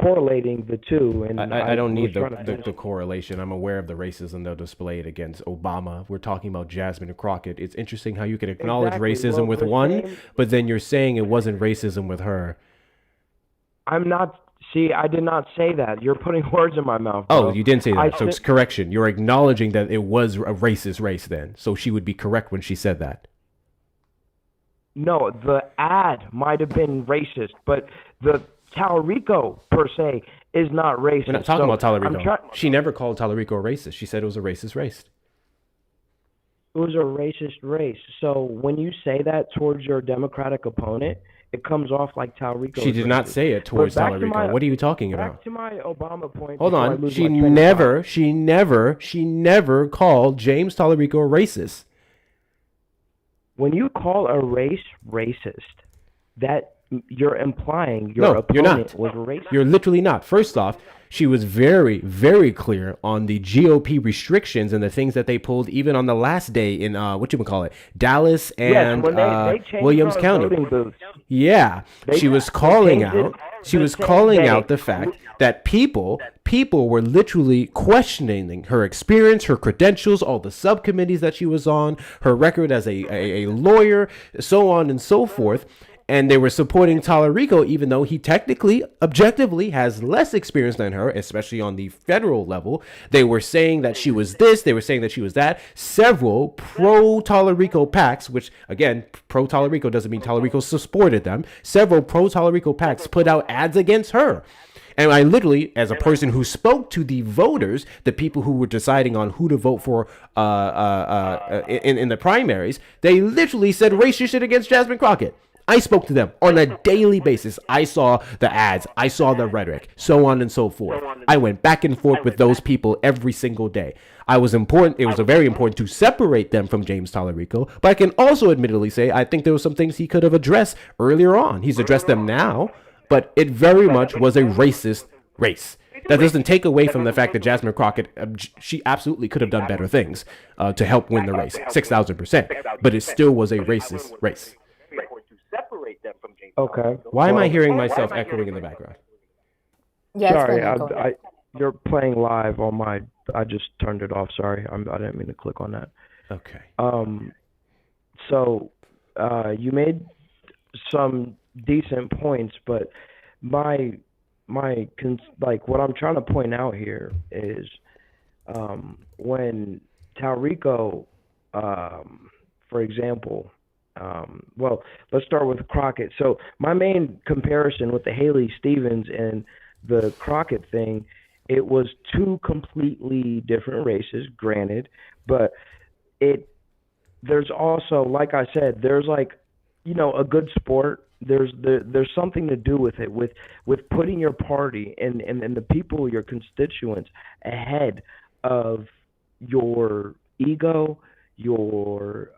correlating the two, and I don't was need trying to the finish. correlation. I'm aware of the racism they'll display it against Obama. We're talking about Jasmine Crockett. It's interesting how you can acknowledge Exactly. racism Well, with the one, same. but then you're saying it wasn't racism with her. I'm not. See, I did not say that. You're putting words in my mouth, Oh, bro. you didn't say I that. So it's said correction. You're acknowledging that it was a racist race then. So she would be correct when she said that. no. The ad might have been racist, but the Talarico per se is not racist. We're not talking So about I'm Talarico. trying. She never called Talarico a racist. She said it was a racist race. It was a racist race. So when you say that towards your Democratic opponent, it comes off like Talarico. She is did not racist. say it towards But back to Talarico. my What are you talking about? back to my Obama point. Hold before I on. lose She my train of thought. she never called James Talarico a racist. When you call a race racist, that you're implying your No, you're opponent not. was racist. You're literally not. First off, she was very, very clear on the GOP restrictions and the things that they pulled even on the last day in Dallas Yes, and when they changed Williams our County. voting booths. Yeah, They- she was they calling changed it out. She the was same calling day. out the fact that people were literally questioning her experience, her credentials, all the subcommittees that she was on, her record as a lawyer, so on and so forth. And they were supporting Talarico, even though he technically, objectively, has less experience than her, especially on the federal level. They were saying that she was this, they were saying that she was that. Several pro-Talarico PACs, which, again, pro-Talarico doesn't mean Talarico supported them. Several pro-Talarico PACs put out ads against her. And I literally, as a person who spoke to the voters, the people who were deciding on who to vote for in the primaries, they literally said racist shit against Jasmine Crockett. I spoke to them on a daily basis. I saw the ads. I saw the rhetoric, so on and so forth. I went back and forth with those people every single day. It was very important to separate them from James Talarico, but I can also admittedly say I think there were some things he could have addressed earlier on. He's addressed them now, but it very much was a racist race. That doesn't take away from the fact that Jasmine Crockett, she absolutely could have done better things to help win the race, 6,000%, but it still was a racist race. Okay. Why am I Well, hearing myself echoing in the background? Yeah, it's Sorry, been echoing. you're playing live on my. I just turned it off. Sorry, I didn't mean to click on that. Okay. So, you made some decent points, but what I'm trying to point out here is, when Talrico, for example, well, let's start with Crockett. So my main comparison with the Haley Stevens and the Crockett thing, it was two completely different races, granted, but there's also, like I said, there's like, a good sport. There's something to do with it, with putting your party and the people, your constituents, ahead of your ego, your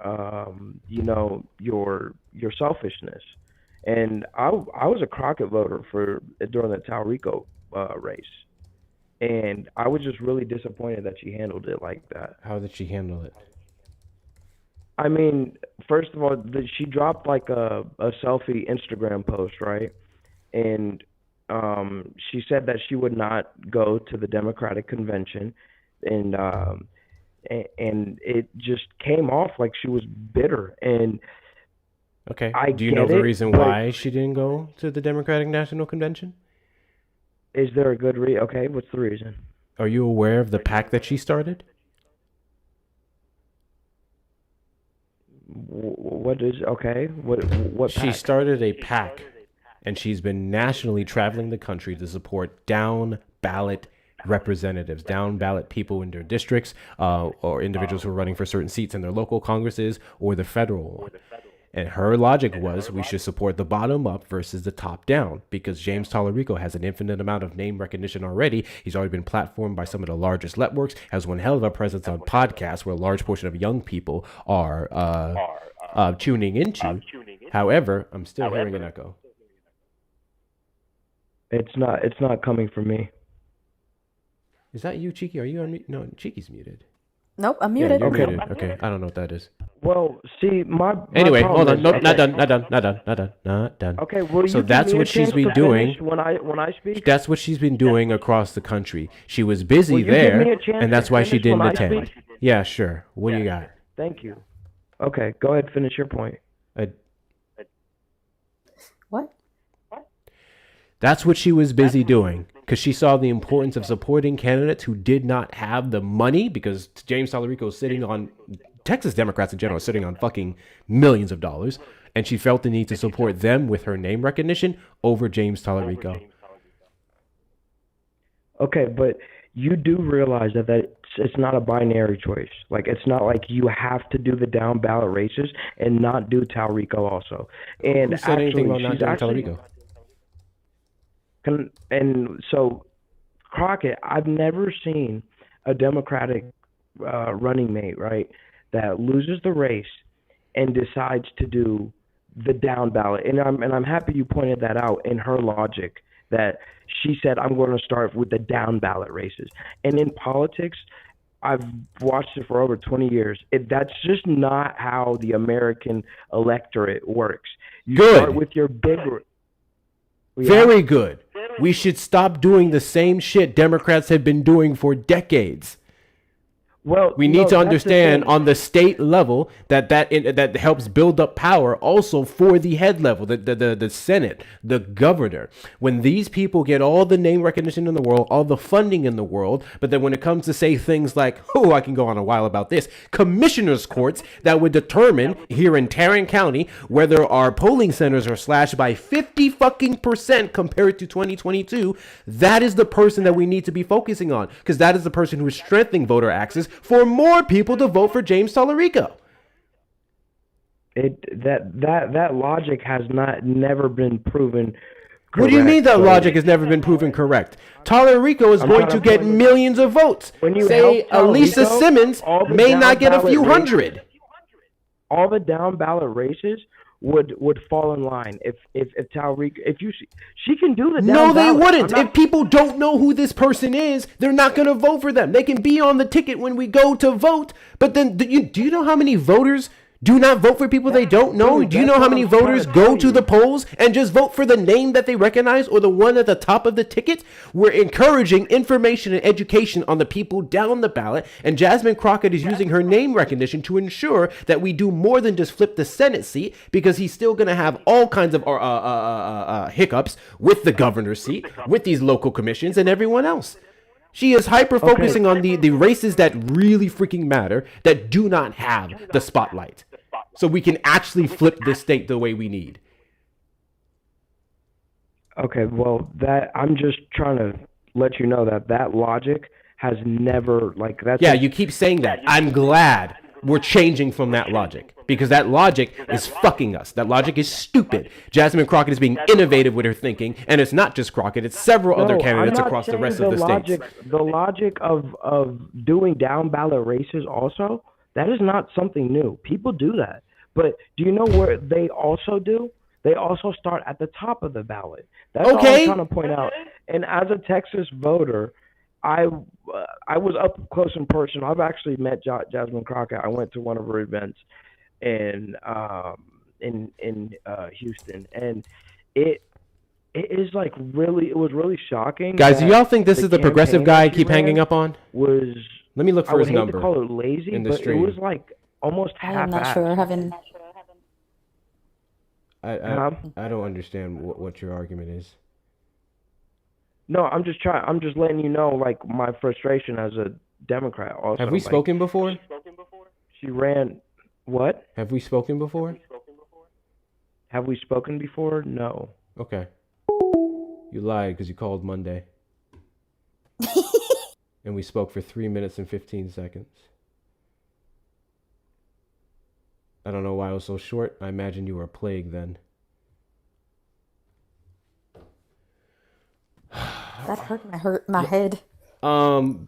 your selfishness. And I was a Crockett voter during the Talrico race, and I was just really disappointed that she handled it like that. How did she handle it? I mean, first of all, she dropped like a selfie Instagram post, right? And she said that she would not go to the Democratic convention, and it just came off like she was bitter. And Okay. I Do you know get the it, reason but why she didn't go to the Democratic National Convention? is there a good reason? Okay, what's the reason? Are you aware of the PAC that she started? What is okay? What She PAC? started a PAC, and she's been nationally traveling the country to support down ballot representatives, down ballot people in their districts, or individuals who are running for certain seats in their local congresses or the federal one. And her logic was we should support the bottom up versus the top down because James Tallarico has an infinite amount of name recognition already. He's already been platformed by some of the largest networks, has one hell of a presence on podcasts where a large portion of young people are tuning into. However, I'm still hearing an echo. It's not coming from me. Is that you, Cheeky? Are you on mute? No, Cheeky's muted. Nope, I'm Yeah, muted. you're muted. Okay, I don't know what that is. Well, see, my Anyway, problem hold on. is- Nope, okay. not done. Okay, well, So you give that's me a what she's chance been to doing. finish when I speak. That's what she's been doing across the country. She was busy Will you give me there, a chance and that's to why she finish didn't when I attend. speak? Yeah, sure. What do you got? Thank you. Okay, go ahead, finish your point. What? That's what she was busy doing because she saw the importance of supporting candidates who did not have the money because James Tallarico is sitting on, Texas Democrats in general are sitting on fucking millions of dollars, and she felt the need to support them with her name recognition over James Tallarico. Okay, but you do realize that it's not a binary choice. Like, it's not like you have to do the down ballot races and not do Tallarico also. And Who said anything about not she's doing actually- Tallarico? And so, Crockett, I've never seen a Democratic running mate, right, that loses the race and decides to do the down ballot. And I'm happy you pointed that out in her logic that she said, I'm going to start with the down ballot races. And in politics, I've watched it for over 20 years. That's just not how the American electorate works. You Good. start with your bigger. Very good. We should stop doing the same shit Democrats have been doing for decades. Well, we need to understand on the state level that helps build up power also for the head level, the Senate, the governor. When these people get all the name recognition in the world, all the funding in the world, but then when it comes to say things like, oh, I can go on a while about this, commissioners courts that would determine here in Tarrant County whether our polling centers are slashed by 50% compared to 2022, that is the person that we need to be focusing on because that is the person who is strengthening voter access for more people to vote for James Tallarico. That logic has never been proven correct. What do you mean that logic has never been proven correct? Tallarico is going to get millions of votes. When you say help Elisa Tallarico, Simmons all the may not get a down-ballot few races- hundred. All the down ballot races would fall in line if Tallarico, she can do the down No, they ballot. wouldn't. I'm not- If people don't know who this person is, they're not going to vote for them. They can be on the ticket when we go to vote, but then do you know how many voters do not vote for people they don't know? Do you know how many voters go to the polls and just vote for the name that they recognize or the one at the top of the ticket? We're encouraging information and education on the people down the ballot, and Jasmine Crockett is using her name recognition to ensure that we do more than just flip the Senate seat because he's still going to have all kinds of hiccups with the governor's seat, with these local commissions and everyone else. She is hyper-focusing on the races that really freaking matter, that do not have the spotlight. So we can actually flip this state the way we need. Okay, well, I'm just trying to let you know that logic has never, like, that's... Yeah, you keep saying that. I'm glad we're changing from that logic because that logic is fucking us. That logic is stupid. Jasmine Crockett is being innovative with her thinking, and it's not just Crockett, it's several other candidates I'm not across the saying rest of the logic, states. The logic of doing down ballot races also, that is not something new. People do that. But do you know where they also do? They also start at the top of the ballot. That's all I'm trying to point out. And as a Texas voter, I was up close and personal. I've actually met Jasmine Crockett. I went to one of her events in Houston, and it is like it was really shocking. Guys, do y'all think this is the progressive guy I campaign keep that she hanging ran up on? Let me look for I would his hate number to call it lazy, in the but stream. it was like almost I am not half-assed. sure. Haven't. I don't understand what your argument is. No, I'm just letting you know, like, my frustration as a Democrat. Also, Have we spoken before? She ran. What? Have we spoken before? Have we spoken before? No. Okay. You lied because you called Monday. And we spoke for 3 minutes and 15 seconds. I don't know why it was so short. I imagine you were plagued then. That hurt my head.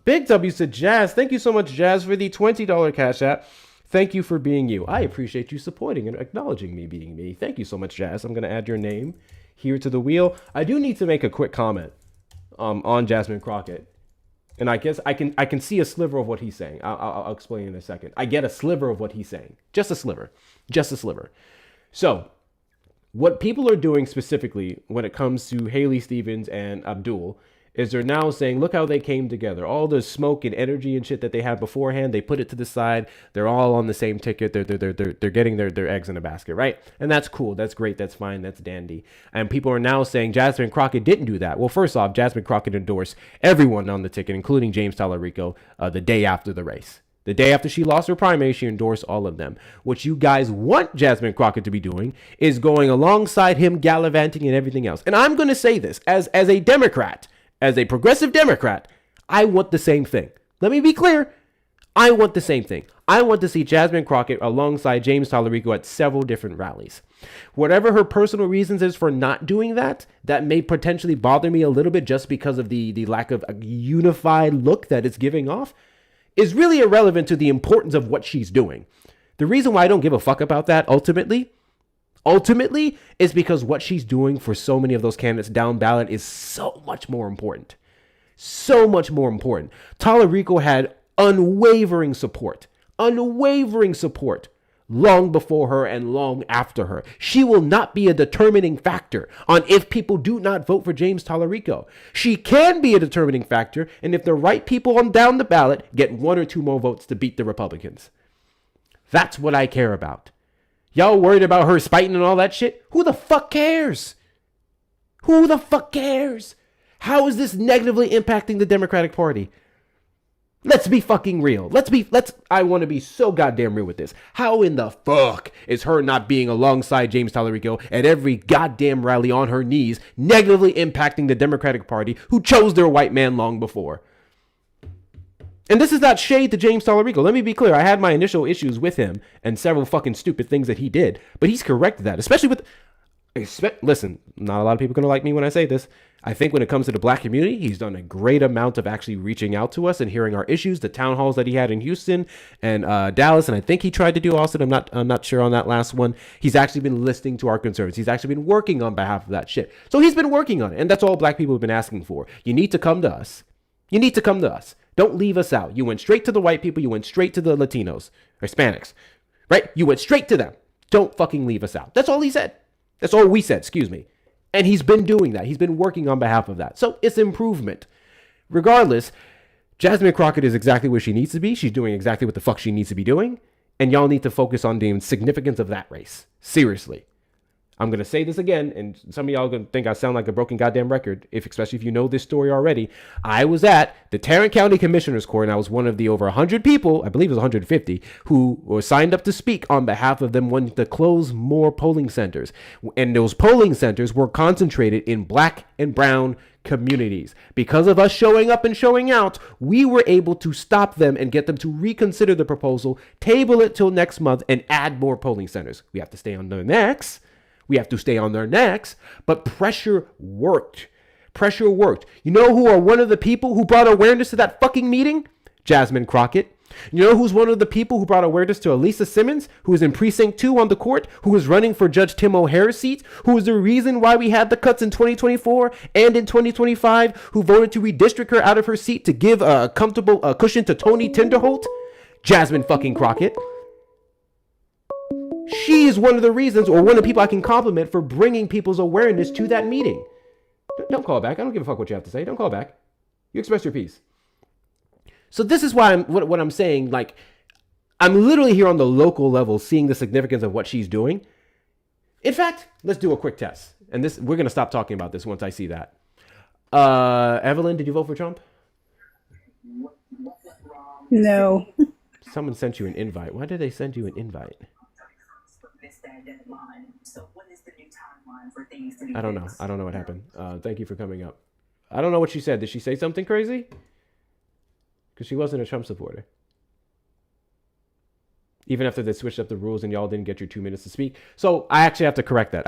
Big W said, Jazz, thank you so much, Jazz, for the $20 Cash App. Thank you for being you. I appreciate you supporting and acknowledging me being me. Thank you so much, Jazz. I'm going to add your name here to the wheel. I do need to make a quick comment on Jasmine Crockett. And I guess I can see a sliver of what he's saying. I'll explain in a second. I get a sliver of what he's saying. Just a sliver. Just a sliver. So, what people are doing specifically when it comes to Haley Stevens and Abdul is they're now saying, look how they came together. All the smoke and energy and shit that they had beforehand, they put it to the side. They're all on the same ticket. They're getting their eggs in a basket, right? And that's cool. That's great. That's fine. That's dandy. And people are now saying Jasmine Crockett didn't do that. Well, first off, Jasmine Crockett endorsed everyone on the ticket, including James Tallarico, the day after the race. The day after she lost her primary, she endorsed all of them. What you guys want Jasmine Crockett to be doing is going alongside him, gallivanting and everything else. And I'm going to say this as a Democrat, as a progressive Democrat, I want the same thing. Let me be clear. I want the same thing. I want to see Jasmine Crockett alongside James Tallarico at several different rallies. Whatever her personal reasons is for not doing that, that may potentially bother me a little bit just because of the lack of a unified look that it's giving off, is really irrelevant to the importance of what she's doing. The reason why I don't give a fuck about that ultimately is because what she's doing for so many of those candidates down ballot is so much more important. So much more important. Tallarico had unwavering support long before her and long after her. She will not be a determining factor on if people do not vote for James Tallarico. She can be a determining factor, and if the right people on down the ballot get 1 or 2 more votes to beat the Republicans. That's what I care about. Y'all worried about her spiting and all that shit? Who the fuck cares? Who the fuck cares? How is this negatively impacting the Democratic Party? Let's be fucking real. I want to be so goddamn real with this. How in the fuck is her not being alongside James Tallarico at every goddamn rally on her knees negatively impacting the Democratic Party who chose their white man long before? And this is not shade to James Tallarico. Let me be clear. I had my initial issues with him and several fucking stupid things that he did, but he's corrected that, especially with... Listen, not a lot of people are going to like me when I say this. I think when it comes to the black community, he's done a great amount of actually reaching out to us and hearing our issues. The town halls that he had in Houston and Dallas, and I think he tried to do Austin. I'm not sure on that last one. He's actually been listening to our concerns. He's actually been working on behalf of that shit. So he's been working on it, and that's all black people have been asking for. You need to come to us. You need to come to us. Don't leave us out. You went straight to the white people. You went straight to the Latinos or Hispanics, right? You went straight to them. Don't fucking leave us out. That's all he said. That's all we said, excuse me. And he's been doing that. He's been working on behalf of that. So it's improvement. Regardless, Jasmine Crockett is exactly where she needs to be. She's doing exactly what the fuck she needs to be doing. And y'all need to focus on the significance of that race. Seriously. I'm going to say this again, and some of y'all are going to think I sound like a broken goddamn record, especially if you know this story already. I was at the Tarrant County Commissioner's Court, and I was one of the over 100 people, I believe it was 150, who were signed up to speak on behalf of them wanting to close more polling centers. And those polling centers were concentrated in black and brown communities. Because of us showing up and showing out, we were able to stop them and get them to reconsider the proposal, table it till next month, and add more polling centers. We have to stay on their necks. But pressure worked. Pressure worked. You know who are one of the people who brought awareness to that fucking meeting? Jasmine Crockett. You know who's one of the people who brought awareness to Elisa Simmons, who is in Precinct 2 on the court, who is running for Judge Tim O'Hare's seat, who is the reason why we had the cuts in 2024 and in 2025, who voted to redistrict her out of her seat to give a comfortable cushion to Tony Tinderholt? Jasmine fucking Crockett. She is one of the reasons, or one of the people I can compliment for bringing people's awareness to that meeting. Don't call back. I don't give a fuck what you have to say. Don't call back. You express your piece. So this is why what I'm saying, like, I'm literally here on the local level seeing the significance of what she's doing. In fact, let's do a quick test. And this, we're going to stop talking about this once I see that. Evelyn, did you vote for Trump? No. Someone sent you an invite. Why did they send you an invite? I don't know. I don't know what happened. Thank you for coming up. I don't know what she said. Did she say something crazy? Because she wasn't a Trump supporter. even after they switched up the rules and y'all didn't get your 2 minutes to speak. So I actually have to correct that.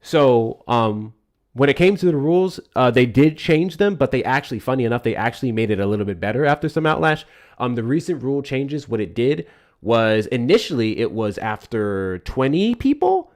So when it came to the rules, they did change them, but they actually, funny enough, they actually made it a little bit better after some outlash. The recent rule changes, what it did was initially it was after 20 people,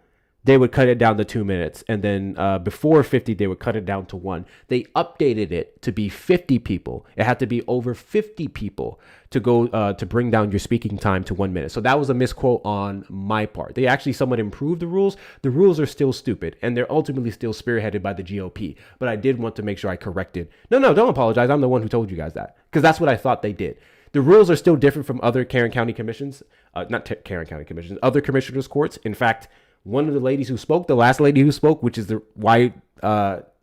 they would cut it down to 2 minutes. And then before 50, they would cut it down to 1. They updated it to be 50 people. It had to be over 50 people to go to bring down your speaking time to 1 minute. So that was a misquote on my part. They actually somewhat improved the rules. The rules are still stupid, and they're ultimately still spearheaded by the GOP. But I did want to make sure I corrected. No, don't apologize. I'm the one who told you guys that, because that's what I thought they did. The rules are still different from other Karen County commissions, Karen County commissions, other commissioners' courts. In fact, one of the ladies who spoke, the last lady who spoke, which is why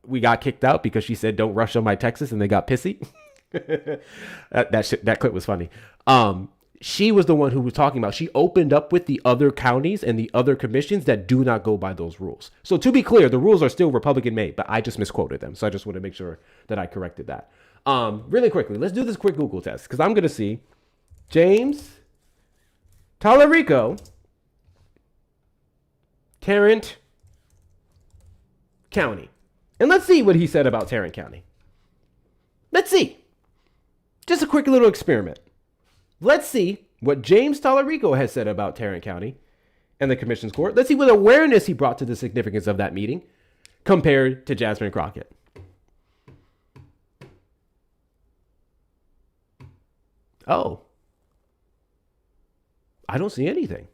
we got kicked out, because she said, "Don't rush on my Texas," and they got pissy. that clip was funny. She was the one who was talking about, she opened up with the other counties and the other commissions that do not go by those rules. So to be clear, the rules are still Republican made, but I just misquoted them. So I just want to make sure that I corrected that. Really quickly, let's do this quick Google test, because I'm going to see James Tallarico, Tarrant County. And let's see what he said about Tarrant County. Let's see. Just a quick little experiment. Let's see what James Tallarico has said about Tarrant County and the Commission's Court. Let's see what awareness he brought to the significance of that meeting compared to Jasmine Crockett. Oh. I don't see anything.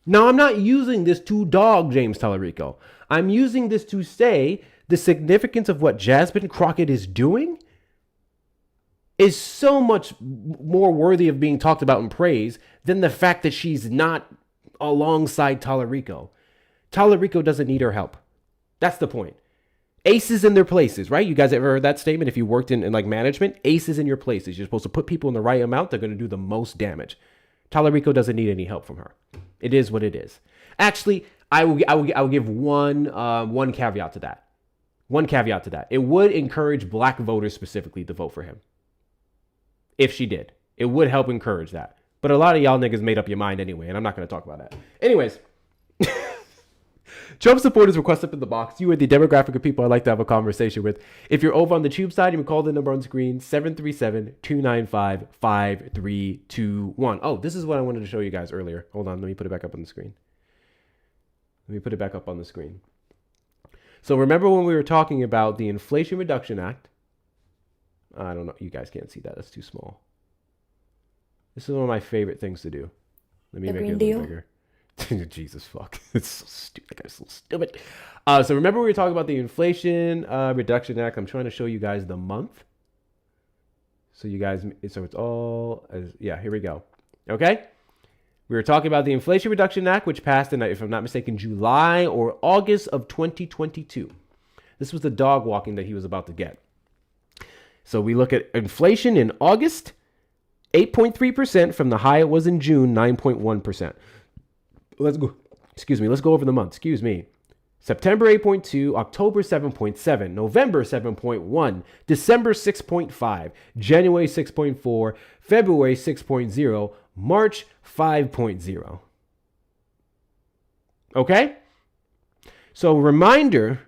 Now, I'm not using this to dog James Tallarico. I'm using this to say the significance of what Jasmine Crockett is doing is so much more worthy of being talked about and praised than the fact that she's not alongside Tallarico. Tallarico doesn't need her help. That's the point. Aces in their places, right? You guys ever heard that statement? If you worked in like management, aces in your places. You're supposed to put people in the right amount. They're going to do the most damage. Tallarico doesn't need any help from her. It is what it is. Actually, I will give one caveat to that. One caveat to that. It would encourage black voters specifically to vote for him. If she did. It would help encourage that. But a lot of y'all niggas made up your mind anyway, and I'm not going to talk about that. Anyways. Trump supporters request up in the box. You are the demographic of people I'd like to have a conversation with. If you're over on the tube side, you can call the number on screen, 737-295-5321. Oh, this is what I wanted to show you guys earlier. Hold on, let me put it back up on the screen. So remember when we were talking about the Inflation Reduction Act? I don't know. You guys can't see that. That's too small. This is one of my favorite things to do. Let me make it a little bigger. Jesus fuck. It's so stupid. That guy's so stupid. So remember we were talking about the Inflation Reduction Act. I'm trying to show you guys the month. So you guys, so it's all, here we go. Okay. We were talking about the Inflation Reduction Act, which passed in, if I'm not mistaken, July or August of 2022. This was the dog walking that he was about to get. So we look at inflation in August, 8.3% from the high it was in June, 9.1%. Let's go over the month. September 8.2, October 7.7, November 7.1, December 6.5, January 6.4, February 6.0, March 5.0. Okay? So reminder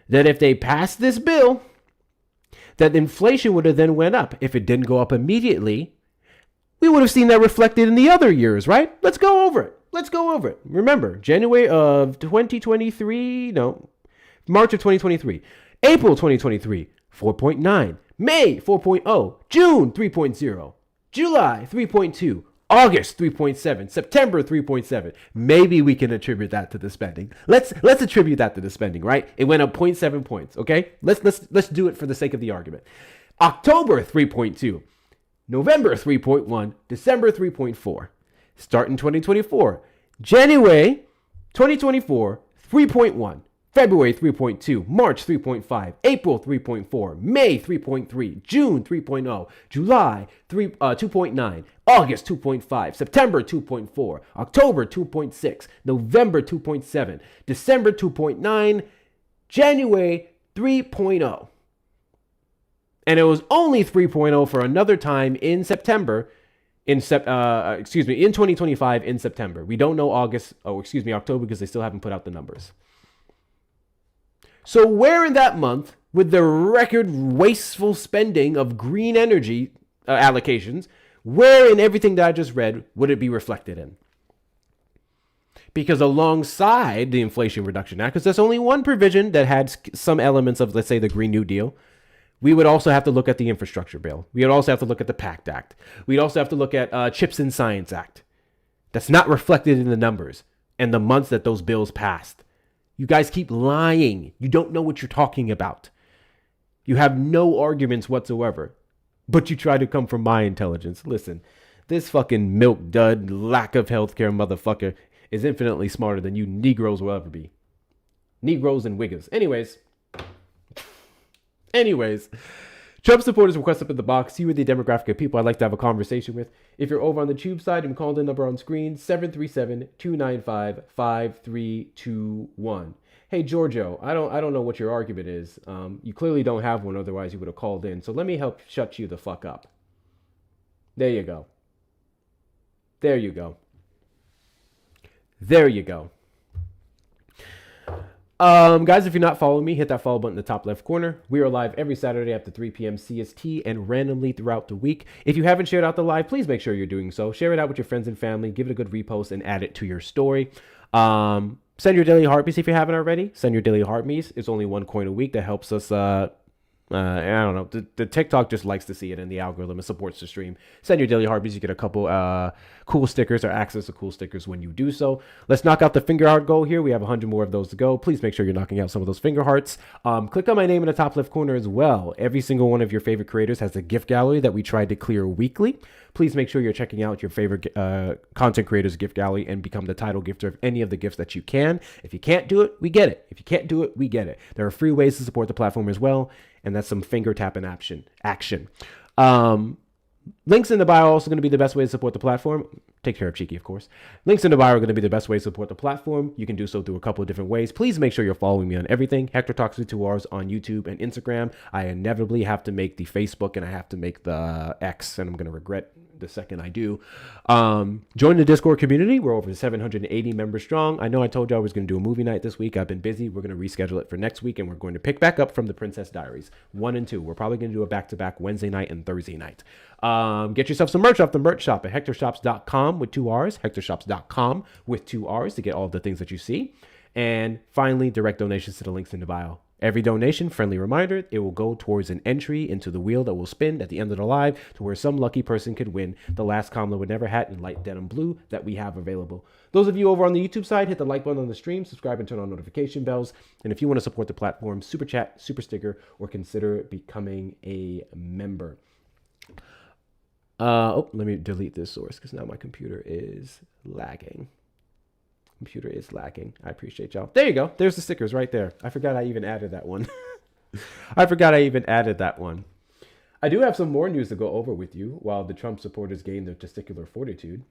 that if they passed this bill, that inflation would have then went up. If it didn't go up immediately, we would have seen that reflected in the other years, right? Let's go over it. Remember, January of 2023, March of 2023, April 2023, 4.9, May 4.0, June 3.0, July 3.2, August 3.7, September 3.7. Maybe we can attribute that to the spending. Let's attribute that to the spending, right? It went up 0.7 points, okay? Let's do it for the sake of the argument. October 3.2, November 3.1, December 3.4. Start in 2024. January 2024, 3.1. February 3.2. March 3.5. April 3.4. May 3.3. June 3.0. July 2.9. August 2.5. September 2.4. October 2.6. November 2.7. December 2.9. January 3.0. And it was only 3.0 for another time in September, in 2025 in September. We don't know October, because they still haven't put out the numbers. So where in that month, with the record wasteful spending of green energy allocations, where in everything that I just read would it be reflected in? Because alongside the Inflation Reduction Act, because there's only one provision that had some elements of, let's say, the Green New Deal, we would also have to look at the Infrastructure Bill. We would also have to look at the PACT Act. We'd also have to look at Chips and Science Act. That's not reflected in the numbers and the months that those bills passed. You guys keep lying. You don't know what you're talking about. You have no arguments whatsoever, but you try to come from my intelligence. Listen, this fucking milk dud, lack of healthcare motherfucker is infinitely smarter than you Negroes will ever be. Negroes and Wiggers. Anyways, Trump supporters request up in the box. You are the demographic of people I'd like to have a conversation with. If you're over on the tube side, I'm calling the number on screen, 737-295-5321. Hey, Giorgio, I don't know what your argument is. You clearly don't have one, otherwise you would have called in. So let me help shut you the fuck up. There you go. There you go. There you go. Guys, if you're not following me, hit that follow button in the top left corner. We are live every Saturday after 3 p.m. CST and randomly throughout the week. If you haven't shared out the live, please make sure you're doing so. Share it out with your friends and family. Give it a good repost and add it to your story. Send your daily heartbeats if you haven't already. Send your daily heartbeats. It's only $1 a week. That helps us. I don't know. The TikTok just likes to see it in the algorithm and supports the stream. Send your daily heartbeats. You get a couple cool stickers or access to cool stickers when you do so. Let's knock out the finger heart goal here. We have 100 more of those to go. Please make sure you're knocking out some of those finger hearts. Click on my name in the top left corner as well. Every single one of your favorite creators has a gift gallery that we try to clear weekly. Please make sure you're checking out your favorite content creators gift gallery and become the title gifter of any of the gifts that you can. If you can't do it, we get it. If you can't do it, we get it. There are free ways to support the platform as well. And that's some finger tapping action. Links in the bio are also going to be the best way to support the platform. Take care of Cheeky, of course. Links in the bio are going to be the best way to support the platform. You can do so through a couple of different ways. Please make sure you're following me on everything. Hector Talks with 2 R's on YouTube and Instagram. I inevitably have to make the Facebook and I have to make the X, and I'm going to regret the second I do. Join the Discord community. We're over 780 members strong. I know I told you I was going to do a movie night this week. I've been busy. We're going to reschedule it for next week, and we're going to pick back up from The Princess Diaries 1 and 2. We're probably going to do a back-to-back Wednesday night and Thursday night. Get yourself some merch off the merch shop at hectorshops.com with 2 R's, hectorshops.com with 2 R's to get all the things that you see. And finally, direct donations to the links in the bio. Every donation, friendly reminder, it will go towards an entry into the wheel that will spin at the end of the live to where some lucky person could win the last Kamala Would Never hat in light denim blue that we have available. Those of you over on the YouTube side, hit the like button on the stream, subscribe and turn on notification bells. And if you want to support the platform, super chat, super sticker, or consider becoming a member. Let me delete this source because now my computer is lagging. I appreciate y'all. There you go. There's the stickers right there. I forgot I even added that one. I do have some more news to go over with you while the Trump supporters gain their testicular fortitude,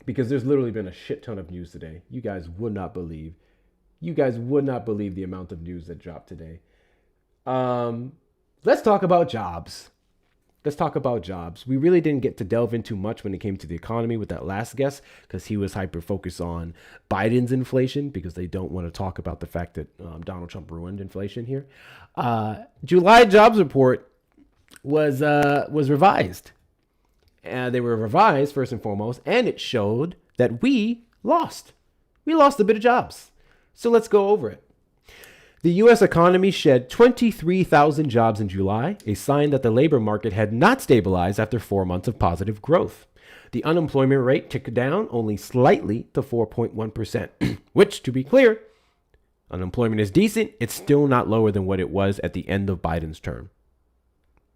because there's literally been a shit ton of news today. You guys would not believe the amount of news that dropped today. Let's talk about jobs. We really didn't get to delve into much when it came to the economy with that last guest, because he was hyper focused on Biden's inflation, because they don't want to talk about the fact that Donald Trump ruined inflation here. July jobs report was revised. They were revised first and foremost, and it showed that we lost a bit of jobs. So let's go over it. The U.S. economy shed 23,000 jobs in July, a sign that the labor market had not stabilized after 4 months of positive growth. The unemployment rate ticked down only slightly to 4.1%, which, to be clear, unemployment is decent. It's still not lower than what it was at the end of Biden's term.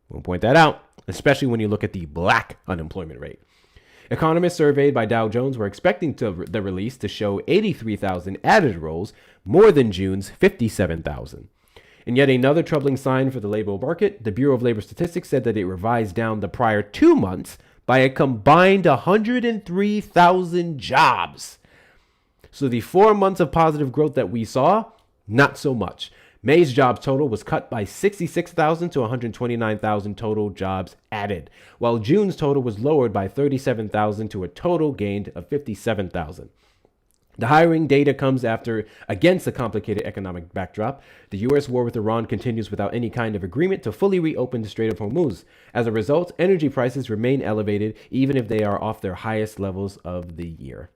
We'll point that out, especially when you look at the black unemployment rate. Economists surveyed by Dow Jones were expecting the release to show 83,000 added roles, more than June's 57,000. In yet another troubling sign for the labor market, the Bureau of Labor Statistics said that it revised down the prior 2 months by a combined 103,000 jobs. So the 4 months of positive growth that we saw, not so much. May's jobs total was cut by 66,000 to 129,000 total jobs added, while June's total was lowered by 37,000 to a total gained of 57,000. The hiring data comes against a complicated economic backdrop. The U.S. war with Iran continues without any kind of agreement to fully reopen the Strait of Hormuz. As a result, energy prices remain elevated even if they are off their highest levels of the year.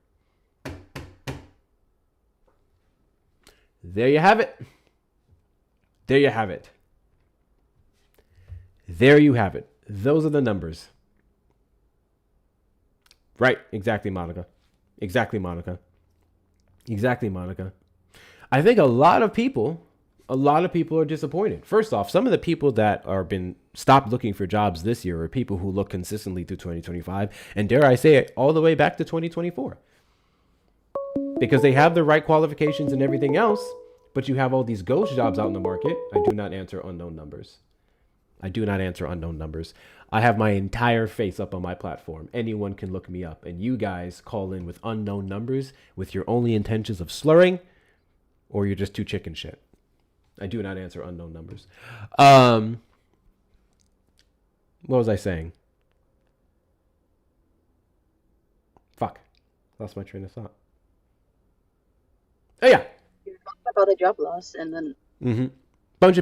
There you have it. There you have it. There you have it. Those are the numbers. Right. Exactly, Monica. Exactly, Monica. Exactly, Monica. I think a lot of people are disappointed. First off, some of the people that are been stopped looking for jobs this year are people who look consistently through 2025, and dare I say it, all the way back to 2024. Because they have the right qualifications and everything else, but you have all these ghost jobs out in the market. I do not answer unknown numbers. I do not answer unknown numbers. I have my entire face up on my platform. Anyone can look me up. And you guys call in with unknown numbers with your only intentions of slurring, or you're just too chicken shit. I do not answer unknown numbers. What was I saying? Fuck. Lost my train of thought. Oh, yeah. You talked about the job loss and then... Bunch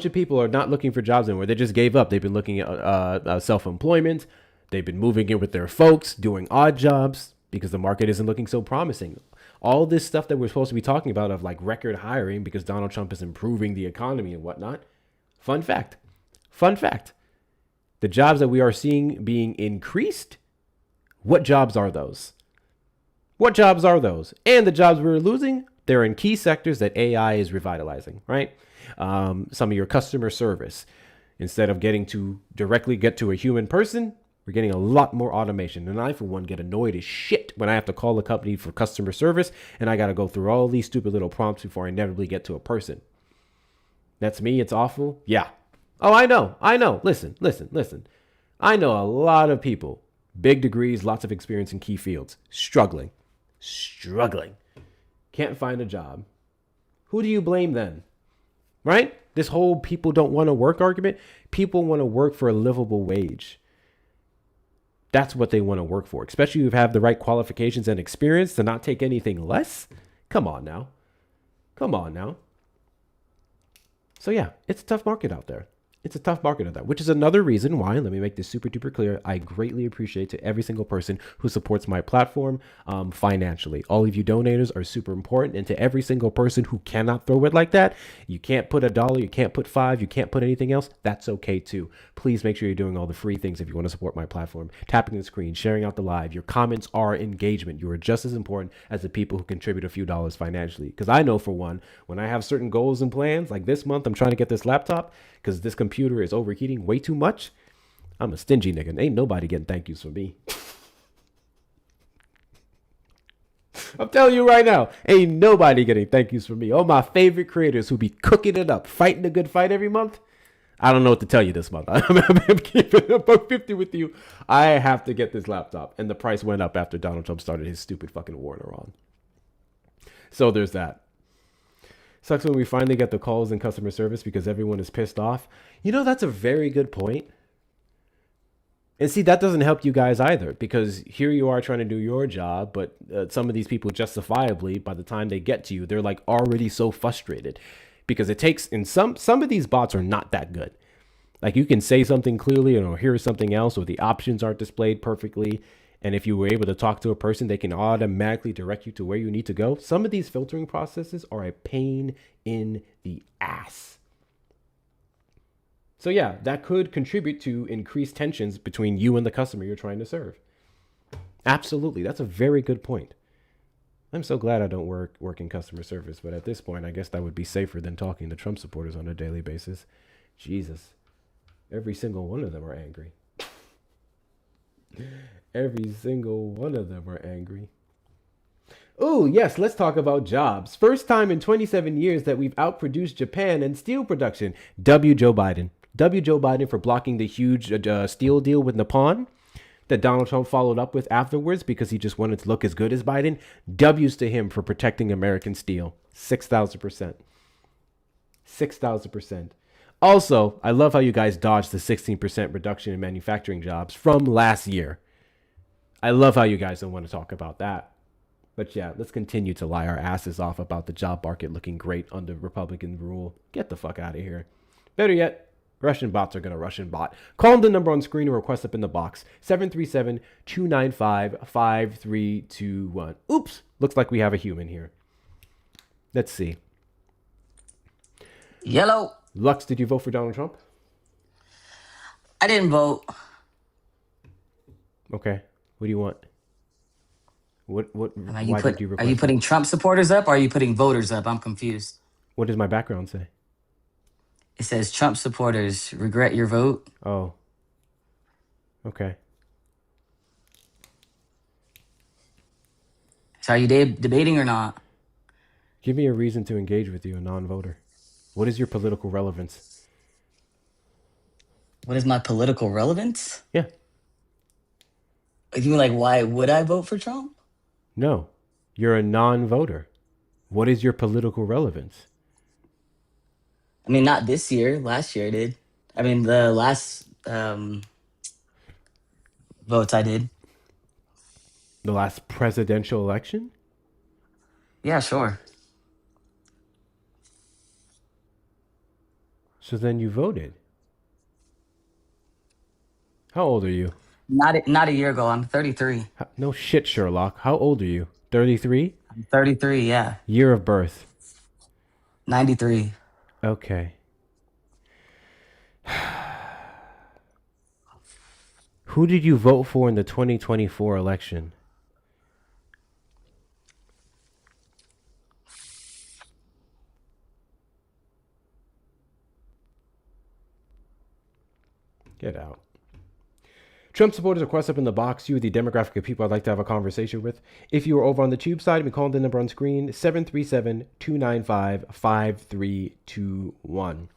of people are not looking for jobs anymore. They just gave up. They've been looking at self-employment. They've been moving in with their folks, doing odd jobs because the market isn't looking so promising. All this stuff that we're supposed to be talking about of like record hiring because Donald Trump is improving the economy and whatnot. Fun fact. The jobs that we are seeing being increased, what jobs are those? What jobs are those? And the jobs we're losing, they're in key sectors that AI is revitalizing, right? Some of your customer service. Instead of getting to directly get to a human person, we're getting a lot more automation. And I, for one, get annoyed as shit when I have to call a company for customer service and I got to go through all these stupid little prompts before I inevitably get to a person. That's me. It's awful. Yeah. Oh, I know. Listen. I know a lot of people, big degrees, lots of experience in key fields, struggling. Can't find a job. Who do you blame then? Right? This whole people don't want to work argument. People want to work for a livable wage. That's what they want to work for, especially if you have the right qualifications and experience to not take anything less. Come on now. So yeah, it's a tough market out there. Which is another reason why, let me make this super duper clear, I greatly appreciate to every single person who supports my platform financially. All of you donators are super important, and to every single person who cannot throw it like that, you can't put $1, you can't put $5, you can't put anything else, that's okay too. Please make sure you're doing all the free things if you want to support my platform. Tapping the screen, sharing out the live. Your comments are engagement. You are just as important as the people who contribute a few dollars financially. Because I know, for one, when I have certain goals and plans, like this month, I'm trying to get this laptop because this computer is overheating way too much. I'm a stingy nigga. Ain't nobody getting thank yous from me. I'm telling you right now, ain't nobody getting thank yous from me. All my favorite creators who be cooking it up, fighting a good fight every month. I don't know what to tell you this month. I'm keeping it $150 with you. I have to get this laptop. And the price went up after Donald Trump started his stupid fucking war in Iran. So there's that. Sucks when we finally get the calls in customer service because everyone is pissed off. You know, that's a very good point. And see, that doesn't help you guys either, because here you are trying to do your job, but some of these people justifiably, by the time they get to you, they're like already so frustrated because it takes, and some of these bots are not that good. Like you can say something clearly or hear something else, or the options aren't displayed perfectly. And if you were able to talk to a person, they can automatically direct you to where you need to go. Some of these filtering processes are a pain in the ass. So yeah, that could contribute to increased tensions between you and the customer you're trying to serve. Absolutely. That's a very good point. I'm so glad I don't work in customer service, but at this point, I guess that would be safer than talking to Trump supporters on a daily basis. Jesus. Every single one of them are angry. Every single one of them are angry. Oh, yes, let's talk about jobs. First time in 27 years that we've outproduced Japan in steel production. W. Joe Biden. W. Joe Biden for blocking the huge steel deal with Nippon that Donald Trump followed up with afterwards because he just wanted to look as good as Biden. W's to him for protecting American steel. 6,000%. 6,000%. Also, I love how you guys dodged the 16% reduction in manufacturing jobs from last year. I love how you guys don't want to talk about that. But yeah, let's continue to lie our asses off about the job market looking great under Republican rule. Get the fuck out of here. Better yet, Russian bots are going to Russian bot. Call the number on screen or request up in the box. 737-295-5321. Oops, looks like we have a human here. Let's see. Yellow. Lux, did you vote for Donald Trump? I didn't vote. Okay. What do you want? What Are why you, did you request putting Trump supporters up or are you putting voters up? I'm confused. What does my background say? It says Trump supporters regret your vote. Oh. Okay. So are you debating or not? Give me a reason to engage with you, a non-voter. What is your political relevance? What is my political relevance? Yeah. You mean like why would I vote for Trump? No. You're a non-voter. What is your political relevance? I mean, not this year. Last year I did. I mean, the last votes I did. The last presidential election? Yeah, sure. So then you voted. How old are you? Not a year ago. I'm 33. No shit, Sherlock. How old are you? 33? I'm 33, yeah. Year of birth? 93. Okay. Who did you vote for in the 2024 election? Get out. Trump supporters request up in the box. You are the demographic of people I'd like to have a conversation with. If you are over on the tube side, we call the number on screen, 737-295-5321.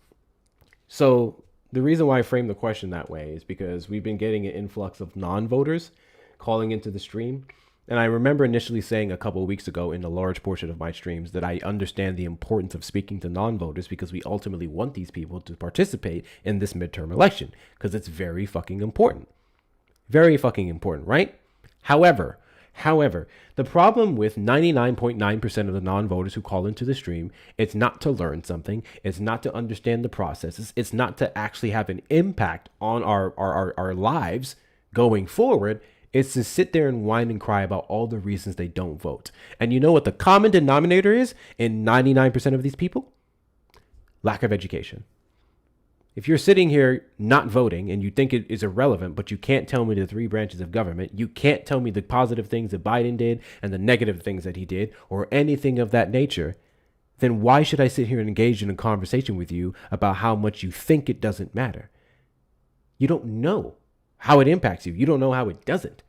So the reason why I framed the question that way is because we've been getting an influx of non-voters calling into the stream. And I remember initially saying a couple of weeks ago in a large portion of my streams that I understand the importance of speaking to non-voters because we ultimately want these people to participate in this midterm election because it's very fucking important. Very fucking important, right? However, the problem with 99.9% of the non-voters who call into the stream, it's not to learn something. It's not to understand the processes. It's not to actually have an impact on our lives going forward. It's to sit there and whine and cry about all the reasons they don't vote. And you know what the common denominator is in 99% of these people? Lack of education. If you're sitting here not voting and you think it is irrelevant, but you can't tell me the three branches of government, you can't tell me the positive things that Biden did and the negative things that he did or anything of that nature, then why should I sit here and engage in a conversation with you about how much you think it doesn't matter? You don't know how it impacts you. You don't know how it doesn't.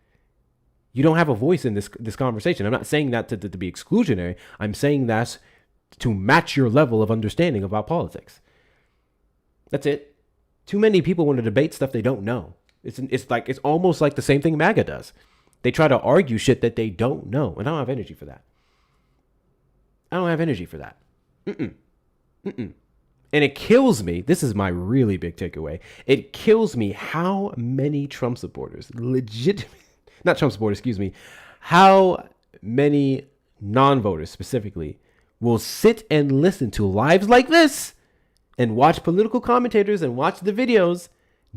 You don't have a voice in this conversation. I'm not saying that to be exclusionary. I'm saying that to match your level of understanding about politics. That's it. Too many people want to debate stuff they don't know. It's almost like the same thing MAGA does. They try to argue shit that they don't know, and I don't have energy for that. And it kills me. This is my really big takeaway. It kills me how many Trump supporters, how many non-voters specifically will sit and listen to lives like this and watch political commentators and watch the videos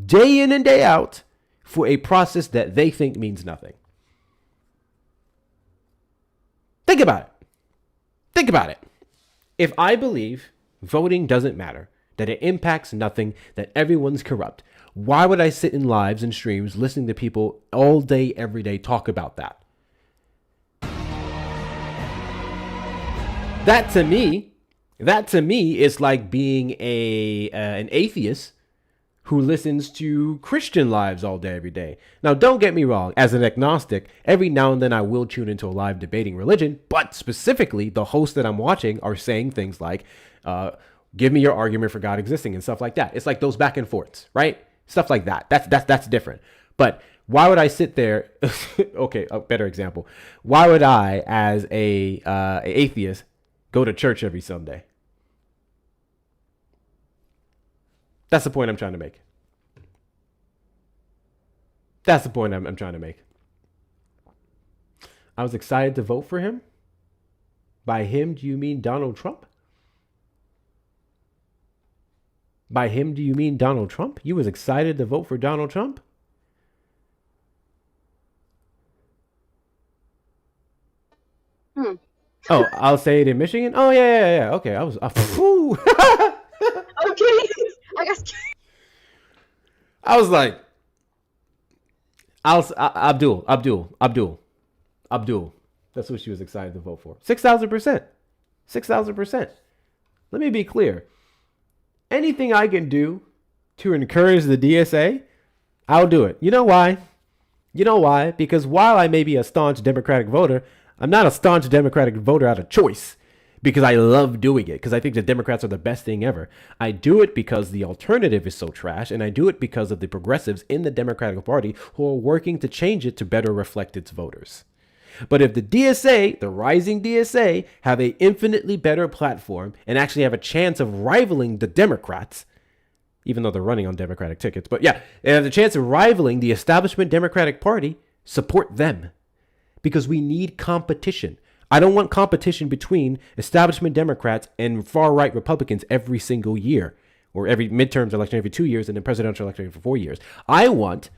day in and day out for a process that they think means nothing. Think about it. If I believe voting doesn't matter, that it impacts nothing, that everyone's corrupt, why would I sit in lives and streams listening to people all day, every day talk about that? That to me is like being an atheist who listens to Christian lives all day, every day. Now, don't get me wrong. As an agnostic, every now and then I will tune into a live debating religion, but specifically the hosts that I'm watching are saying things like, give me your argument for God existing and stuff like that. It's like those back and forths, right? Stuff like that. That's different. But why would I sit there? Okay, a better example. Why would I, as a atheist, go to church every Sunday? That's the point I'm trying to make. That's the point I'm trying to make. I was excited to vote for him. By him, do you mean Donald Trump? By him, do you mean Donald Trump? You was excited to vote for Donald Trump? Oh, I'll say it in Michigan? Oh, yeah. Okay, I was... Okay. I was like... Abdul. That's what she was excited to vote for. 6,000%. 6,000%. Let me be clear. Anything I can do to encourage the DSA, I'll do it. You know why? Because while I may be a staunch Democratic voter, I'm not a staunch Democratic voter out of choice because I love doing it, because I think the Democrats are the best thing ever. I do it because the alternative is so trash, and I do it because of the progressives in the Democratic Party who are working to change it to better reflect its voters. But if the DSA, the rising DSA, have an infinitely better platform and actually have a chance of rivaling the Democrats, even though they're running on Democratic tickets, but yeah, they have the chance of rivaling the establishment Democratic Party, support them. Because we need competition. I don't want competition between establishment Democrats and far-right Republicans every single year, or every midterms election every 2 years, and then presidential election every 4 years. I want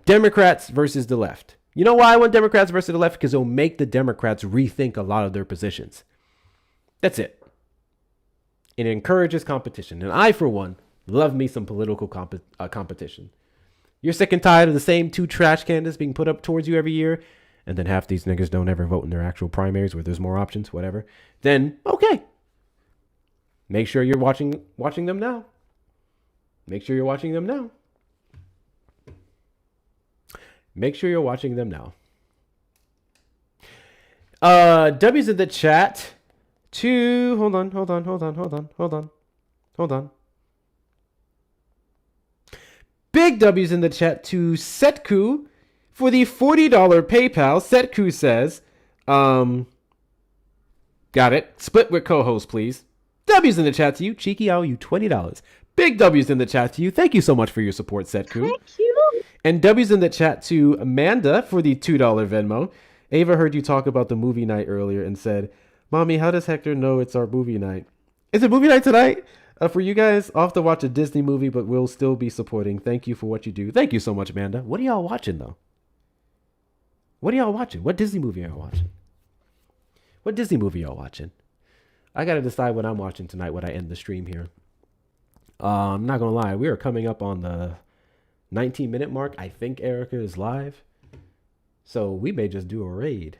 Democrats versus the left. You know why I want Democrats versus the left? Because it'll make the Democrats rethink a lot of their positions. That's it. It encourages competition. And I, for one, love me some political competition. You're sick and tired of the same 2 trash candidates being put up towards you every year, and then half these niggas don't ever vote in their actual primaries where there's more options, whatever. Then, okay. Make sure you're watching them now. Make sure you're watching them now. Make sure you're watching them now. W's in the chat to... Hold on. Big W's in the chat to Setku for the $40 PayPal. Setku says, got it. Split with co-host, please. W's in the chat to you. Cheeky, I owe you $20. Big W's in the chat to you. Thank you so much for your support, Setku. Thank you. And W's in the chat to Amanda for the $2 Venmo. Ava heard you talk about the movie night earlier and said, Mommy, how does Hector know it's our movie night? Is it movie night tonight? For you guys, I'll have to watch a Disney movie, but we'll still be supporting. Thank you for what you do. Thank you so much, Amanda. What are y'all watching, though? What are y'all watching? What Disney movie are y'all watching? What Disney movie y'all watching? I got to decide what I'm watching tonight when I end the stream here. I'm not going to lie. We are coming up on the 19-minute mark. I think Erica is live. So we may just do a raid.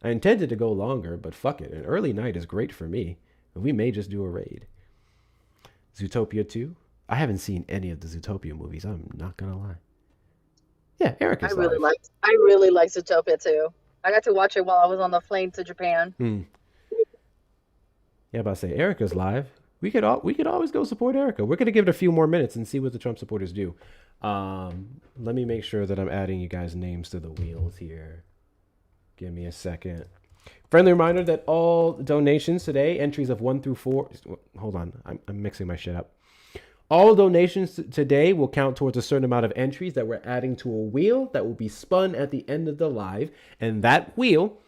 I intended to go longer, but fuck it. An early night is great for me. We may just do a raid. Zootopia 2. I haven't seen any of the Zootopia movies. I'm not going to lie. Yeah, Erica's I live. really like Zootopia too. I got to watch it while I was on the plane to Japan. Yeah, about to say Erica's live. We could always go support Erica. We're gonna give it a few more minutes and see what the Trump supporters do. Let me make sure that I'm adding you guys' names to the wheels here. Give me a second. Friendly reminder that all donations today, entries of 1 through 4. Hold on, I'm mixing my shit up. All donations today will count towards a certain amount of entries that we're adding to a wheel that will be spun at the end of the live, and that wheel,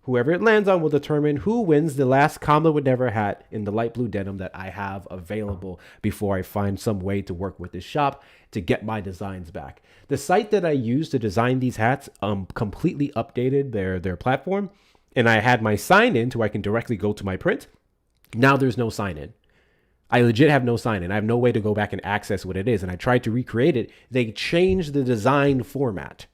whoever it lands on, will determine who wins the last Kamala Would Never hat in the light blue denim that I have available before I find some way to work with this shop to get my designs back. The site that I used to design these hats completely updated their platform, and I had my sign-in so I can directly go to my print. Now there's no sign-in. I legit have no sign-in. I have no way to go back and access what it is, and I tried to recreate it. They changed the design format.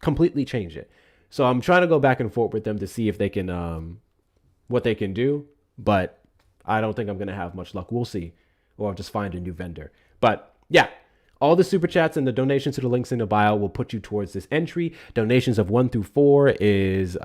Completely changed it. So I'm trying to go back and forth with them to see if they can, what they can do. But I don't think I'm going to have much luck. We'll see. Or I'll just find a new vendor. But yeah, all the super chats and the donations to the links in the bio will put you towards this entry. Donations of 1 through 4 is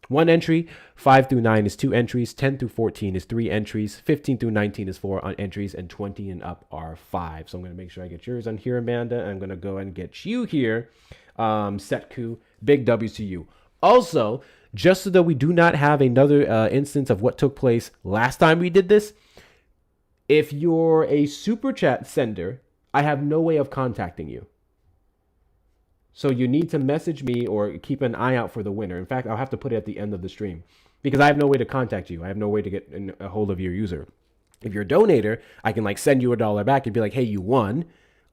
1 entry. 5 through 9 is 2 entries. 10 through 14 is 3 entries. 15 through 19 is 4 entries. And 20 and up are 5. So I'm going to make sure I get yours on here, Amanda. I'm going to go and get you here. Setku, big W's to you. Also, just so that we do not have another instance of what took place last time we did this, If you're a super chat sender, I have no way of contacting you. So you need to message me or keep an eye out for the winner. In fact, I'll have to put it at the end of the stream because I have no way to contact you. I have no way to get a hold of your user. If you're a donator, I can like send you $1 back and be like, hey, you won.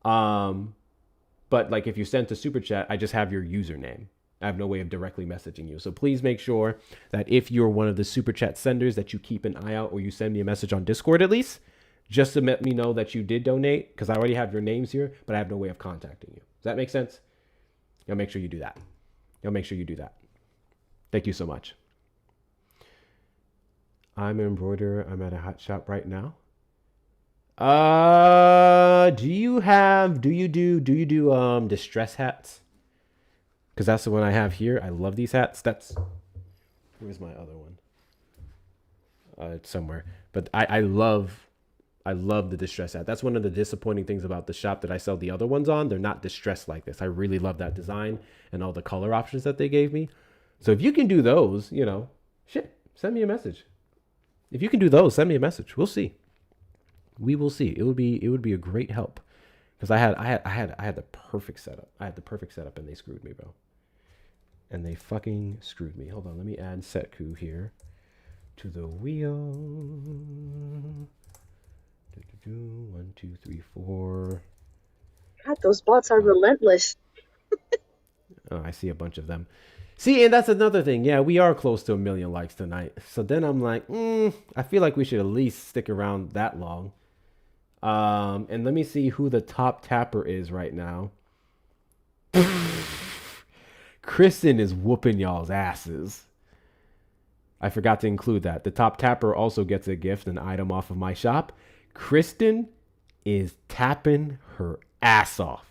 But like if you sent a super chat, I just have your username. I have no way of directly messaging you. So please make sure that if you're one of the super chat senders that you keep an eye out or you send me a message on Discord at least, just to let me know that you did donate because I already have your names here, but I have no way of contacting you. Does that make sense? You'll make sure you do that. You'll make sure you do that. Thank you so much. I'm an embroiderer. I'm at a hot shop right now. Do you do distress hats? Because that's the one I have here. I love these hats. Where's my other one? It's somewhere. But I love the distress hat. That's one of the disappointing things about the shop that I sell the other ones on. They're not distressed like this. I really love that design and all the color options that they gave me. So if you can do those, send me a message. If you can do those, send me a message. We'll see. We will see. It would be a great help because I had the perfect setup. I had the perfect setup and they screwed me, bro. And they fucking screwed me. Hold on, let me add Setku here to the wheel. 1, 2, 3, 4. God, those bots are relentless. Oh, I see a bunch of them. See, and that's another thing. Yeah, we are close to 1 million likes tonight. So then I'm like, I feel like we should at least stick around that long. And let me see who the top tapper is right now. Kristen is whooping y'all's asses. I forgot to include that. The top tapper also gets a gift, an item off of my shop. Kristen is tapping her ass off.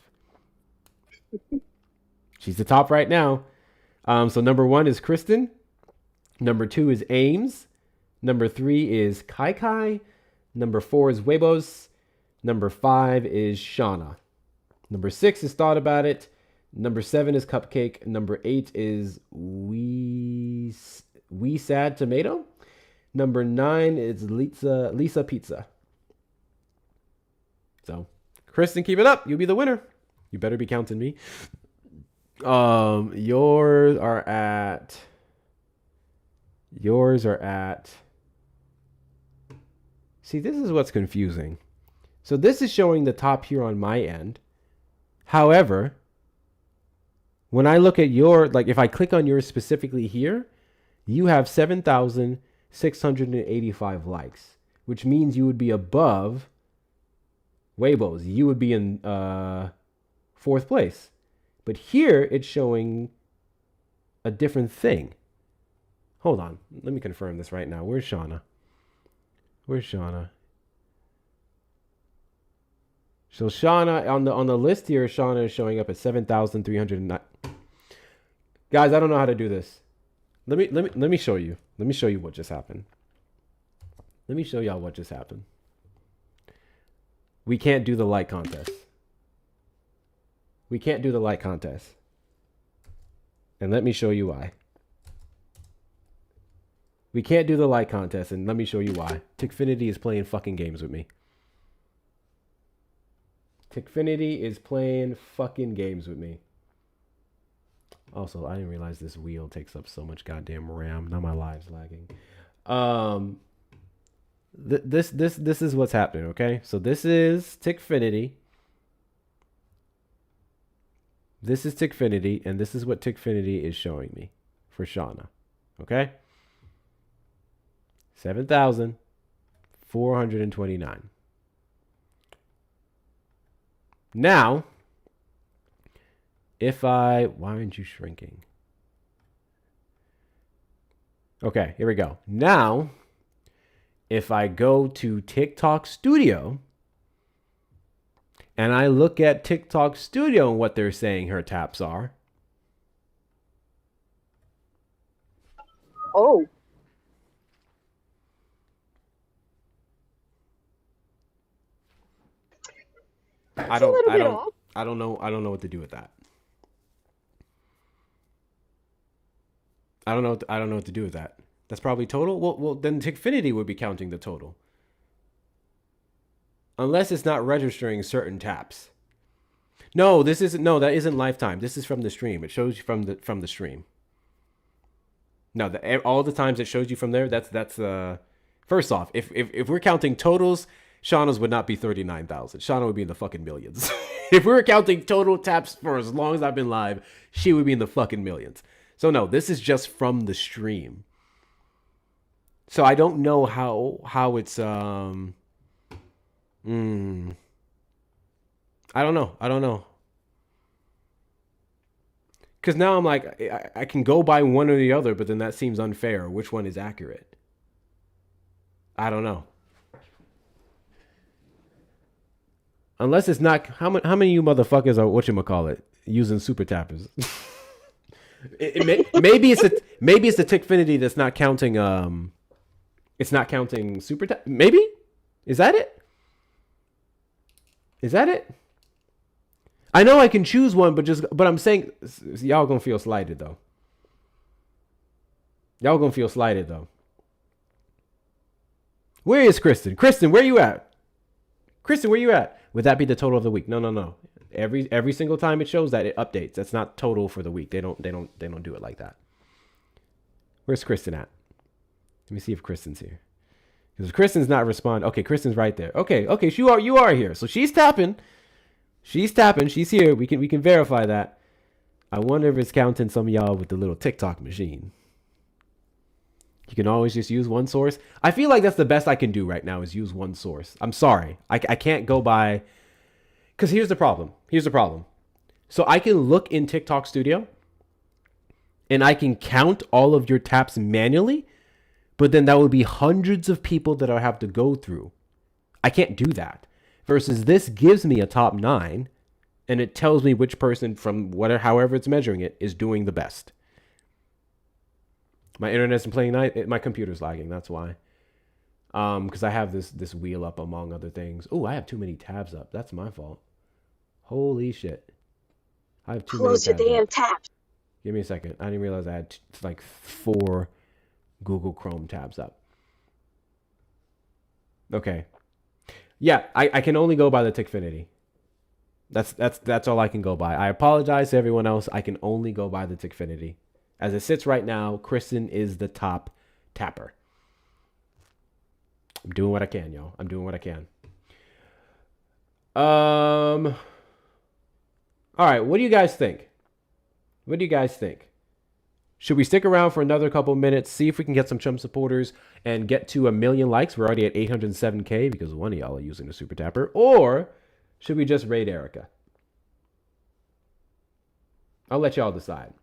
She's the top right now. So number 1 is Kristen. Number 2 is Ames. Number 3 is Kai Kai. Number 4 is Webos. Number 5 is Shauna. Number 6 is Thought About It. Number 7 is Cupcake. Number 8 is We Sad Tomato. Number 9 is Lisa Pizza. So, Kristen, keep it up. You'll be the winner. You better be counting me. Yours are at. See, this is what's confusing. So this is showing the top here on my end. However, when I look at if I click on yours specifically here, you have 7,685 likes, which means you would be above Weibo's. You would be in 4th place. But here it's showing a different thing. Hold on. Let me confirm this right now. Where's Shauna? So Shauna on the list here, Shauna is showing up at 7,309. Guys, I don't know how to do this. Let me show you. Let me show you what just happened. Let me show y'all what just happened. We can't do the like contest. We can't do the like contest. And let me show you why. We can't do the like contest, and let me show you why. Tickfinity is playing fucking games with me. Tickfinity is playing fucking games with me. Also, I didn't realize this wheel takes up so much goddamn RAM. Now my live's lagging. This is what's happening, okay? So this is Tickfinity. This is Tickfinity, and this is what Tickfinity is showing me for Shauna. Okay? 7,429. Now, why aren't you shrinking? Okay, here we go. Now, if I go to TikTok Studio and I look at TikTok Studio and what they're saying her taps are. Oh. I don't know what to do with that. I don't know what to do with that. That's probably total. Well, then Tickfinity would be counting the total. Unless it's not registering certain taps. No, this isn't. No, that isn't lifetime. This is from the stream. It shows you from the stream. No, all the times it shows you from there. That's first off, if we're counting totals, Shauna's would not be 39,000. Shauna would be in the fucking millions. If we were counting total taps for as long as I've been live, she would be in the fucking millions. So no, this is just from the stream. So I don't know how it's I don't know. Because now I'm like, I can go by one or the other, but then that seems unfair. Which one is accurate? I don't know. Unless it's not, how many of you motherfuckers are whatchamacallit using super tappers? Maybe it's the Tickfinity that's not counting. It's not counting super tap. Maybe is that it? Is that it? I know I can choose one, but I'm saying y'all gonna feel slighted though. Y'all gonna feel slighted though. Where is Kristen? Kristen, where you at? Kristen, where you at? Would that be the total of the week? No. Every single time it shows that, it updates. That's not total for the week. They don't do it like that. Where's Kristen at? Let me see if Kristen's here. Because if Kristen's not responding. Okay, Kristen's right there. Okay, you are here. So she's tapping. She's here. We can verify that. I wonder if it's counting some of y'all with the little TikTok machine. You can always just use one source. I feel like that's the best I can do right now is use one source. I'm sorry. I can't go by. Because here's the problem. So I can look in TikTok Studio and I can count all of your taps manually, but then that would be hundreds of people that I have to go through. I can't do that. Versus this gives me a top 9 and it tells me which person from however it's measuring it is doing the best. My internet's playing night. My computer's lagging. That's why. Because I have this wheel up among other things. Oh, I have too many tabs up. That's my fault. Holy shit. I have too many tabs. Close your damn tabs. Give me a second. I didn't realize I had like 4 Google Chrome tabs up. Okay. Yeah, I can only go by the Tickfinity. That's all I can go by. I apologize to everyone else. I can only go by the Tickfinity. As it sits right now, Kristen is the top tapper. I'm doing what I can, y'all. I'm doing what I can. All right, what do you guys think? Should we stick around for another couple minutes, see if we can get some Trump supporters and get to 1 million likes? We're already at 807K because one of y'all are using the super tapper. Or should we just raid Erica? I'll let y'all decide.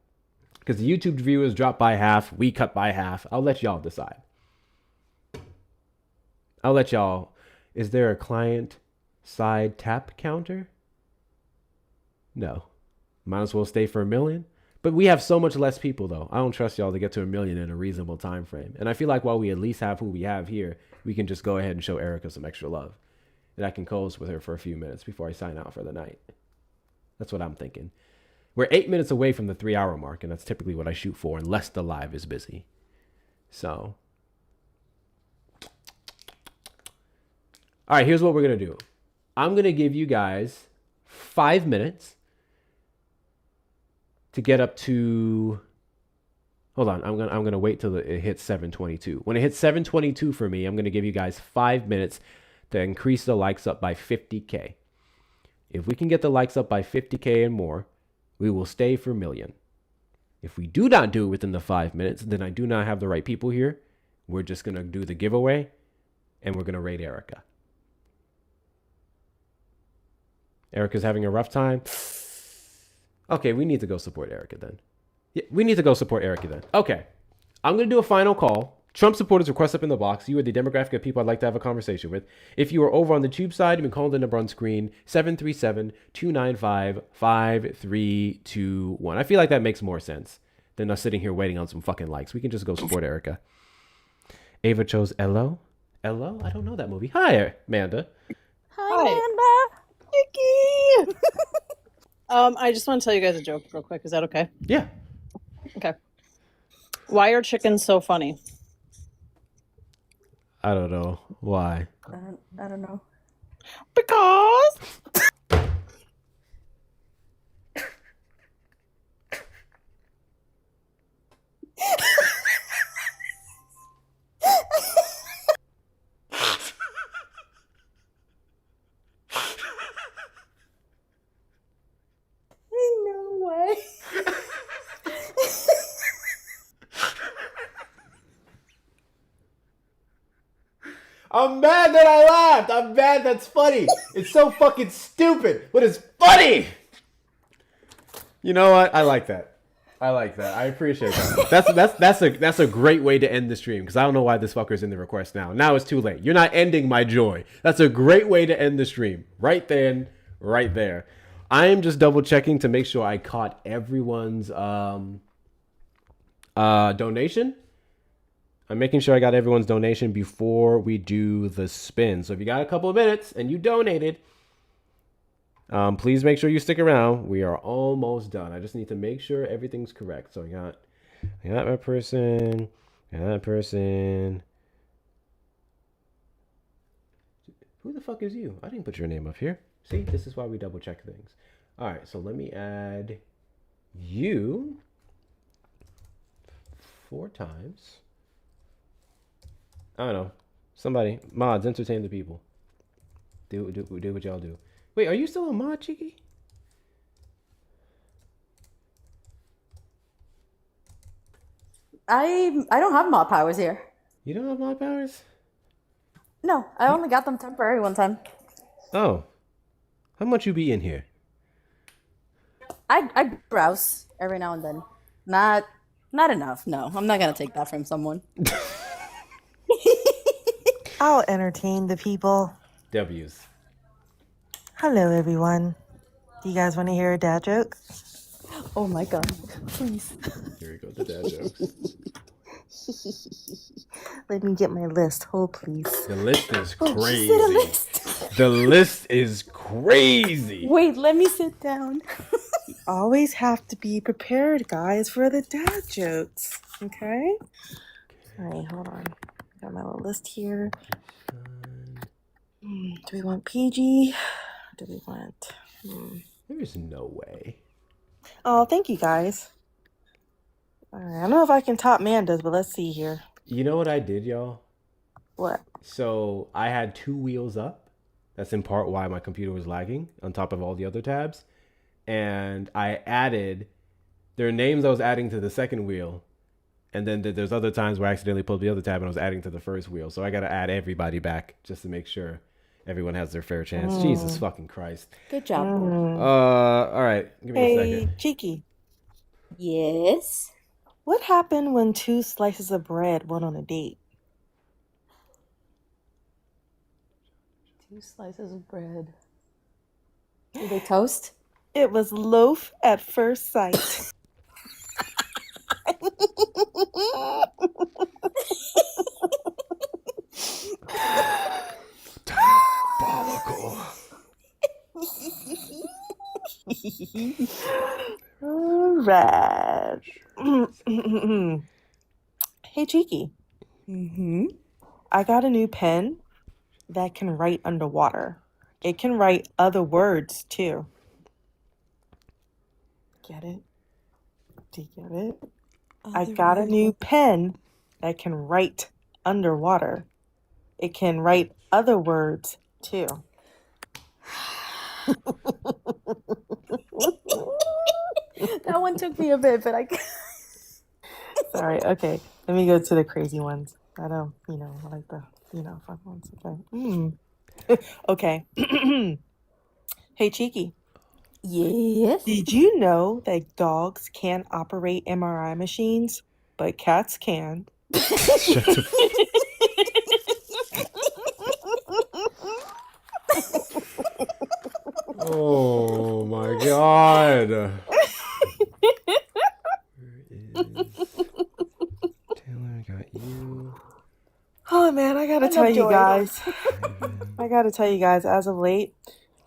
Because the YouTube viewers dropped by half, we cut by half. I'll let y'all decide. Is there a client side tap counter? No. Might as well stay for 1 million. But we have so much less people, though. I don't trust y'all to get to 1 million in a reasonable time frame. And I feel like while we at least have who we have here, we can just go ahead and show Erica some extra love. And I can close with her for a few minutes before I sign out for the night. That's what I'm thinking. We're 8 minutes away from the 3-hour mark, and that's typically what I shoot for, unless the live is busy. So. All right, here's what we're going to do. I'm going to give you guys 5 minutes to get up to... Hold on, I'm going to wait till it hits 722. When it hits 722 for me, I'm going to give you guys 5 minutes to increase the likes up by 50K. If we can get the likes up by 50K and more, we will stay for 1 million. If we do not do it within the 5 minutes, then I do not have the right people here. We're just going to do the giveaway, and we're going to raid Erica. Erica's having a rough time. Okay, we need to go support Erica then. Okay, I'm going to do a final call. Trump supporters, request up in the box. You are the demographic of people I'd like to have a conversation with. If you are over on the tube side, you can call the number on screen, 737-295-5321. I feel like that makes more sense than us sitting here waiting on some fucking likes. We can just go support Erica. Ava chose Ello. Ello? I don't know that movie. Hi, Amanda. Hi. Amanda. Vicky. I just want to tell you guys a joke real quick. Is that okay? Yeah. Okay. Why are chickens so funny? I don't know. Why? I don't know. Because No way. I'm mad that I laughed. I'm mad that's funny. It's so fucking stupid, but it's funny. You know what? I like that. I like that. I appreciate that. That's a great way to end the stream because I don't know why this fucker's in the request now. Now it's too late. You're not ending my joy. That's a great way to end the stream. Right then, right there. I am just double checking to make sure I caught everyone's donation. I'm making sure I got everyone's donation before we do the spin. So if you got a couple of minutes and you donated, please make sure you stick around. We are almost done. I just need to make sure everything's correct. So I got that person, that person. Who the fuck is you? I didn't put your name up here. See, this is why we double check things. All right, so let me add you 4 times. I don't know. Somebody, mods, entertain the people. Do what y'all do. Wait, are you still a mod, Cheeky? I don't have mod powers here. You don't have mod powers? No, I only got them temporary one time. Oh. How much you be in here? I browse every now and then. Not enough. No, I'm not gonna take that from someone. I'll entertain the people. W's. Hello, everyone. Do you guys want to hear a dad joke? Oh my god, please. Here we go, the dad jokes. Let me get my list. Hold, please. The list is Oh, crazy. she said a list. The list is crazy. Wait, let me sit down. Always have to be prepared, guys, for the dad jokes. Okay? All right, hold on. Got my little list here. Do we want PG? Do we want... There's no way. Oh, thank you, guys. All right, I don't know if I can top Manda's, but let's see here. You know what I did, y'all? What? So I had 2 wheels up. That's in part why my computer was lagging on top of all the other tabs. And I added, there are names I was adding to the second wheel. And then there's other times where I accidentally pulled the other tab and I was adding to the first wheel. So I got to add everybody back just to make sure everyone has their fair chance. Jesus fucking Christ. Good job. All right. Give me a Hey, second. Cheeky. Yes? What happened when 2 slices of bread went on a date? 2 slices of bread. Did they toast? It was loaf at first sight. Diabolical. All right. Hey, Cheeky. I got a new pen that can write underwater. It can write other words, too. Get it? Do you get it? I got a new pen that can write underwater. It can write other words, too. That one took me a bit, but I... Sorry, okay. Let me go to the crazy ones. I don't, I like the, fun ones. Okay. Okay. Hey, Cheeky. Yes? Did you know that dogs can't operate MRI machines, but cats can? Shut the Oh my god. Taylor, got you. Oh man, I gotta tell you guys. As of late,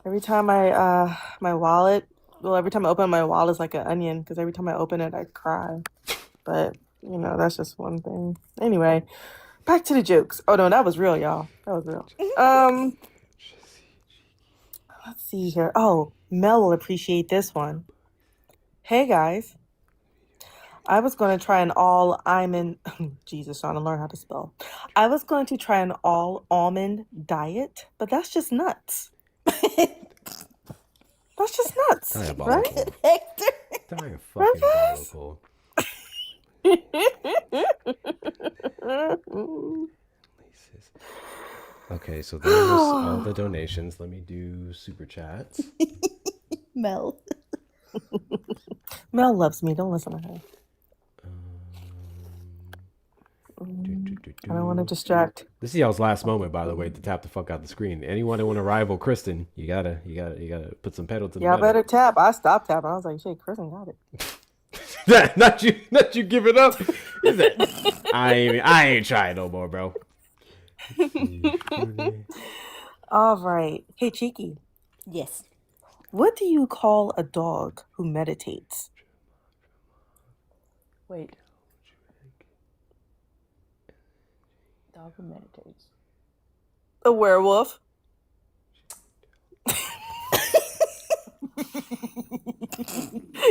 every time my wallet, every time I open my wallet, it's like an onion because every time I open it, I cry. But that's just one thing. Anyway, back to the jokes. Oh no, that was real, y'all. That was real. Let's see here. Oh, Mel will appreciate this one. Hey guys, I was going to try an all almond. Jesus, trying to learn how to spell. I was going to try an all almond diet, but that's just nuts. That's just nuts, Diabolical. right, Hector? Diabolical. Okay, so there's all the donations. Let me do super chats. Mel. Mel loves me. Don't listen to her. I don't want to distract. This is y'all's last moment, by the way, to tap the fuck out the screen. Anyone that want to rival Kristen, you gotta put some pedal to the Y'all metal. better tap. I stopped tapping. I was like, shit, Kristen got it. not you give it up. Is it? I ain't trying no more, bro. All right. Hey, Cheeky. Yes. What do you call a dog who meditates? Wait. Dog who meditates. A werewolf.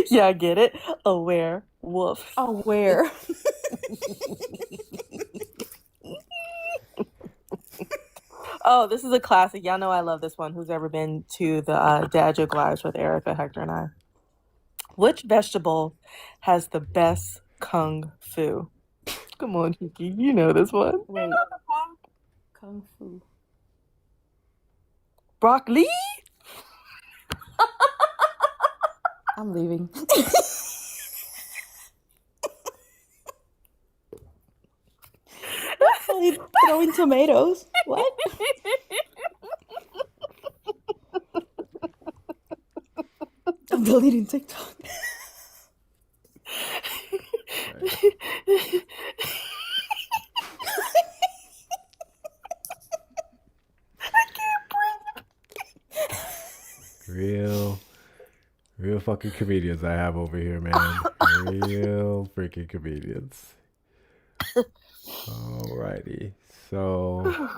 Yeah, I get it. A werewolf. A where? Oh, this is a classic. Y'all know I love this one. Who's ever been to the Dad Joke Lives with Erica, Hector, and I? Which vegetable has the best kung fu? Come on, Kiki. You know this one. Wait. Kung fu. Broccoli? I'm leaving. Throwing tomatoes. What? I'm deleting TikTok. Real fucking comedians I have over here, man. Real freaking comedians. Alrighty, so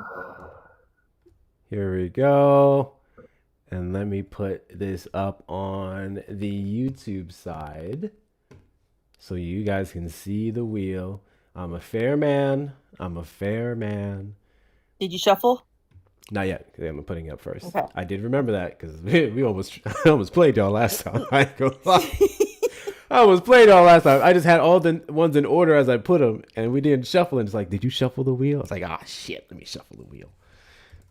here we go. And let me put this up on the YouTube side so you guys can see the wheel. I'm a fair man. Did you shuffle? Not yet. I'm putting it up first. Okay. I did remember that because we almost played y'all last time. I ain't gonna lie. I almost played y'all last time. I just had all the ones in order as I put them, and we didn't shuffle. And it's like, did you shuffle the wheel? I was like, ah, shit. Let me shuffle the wheel.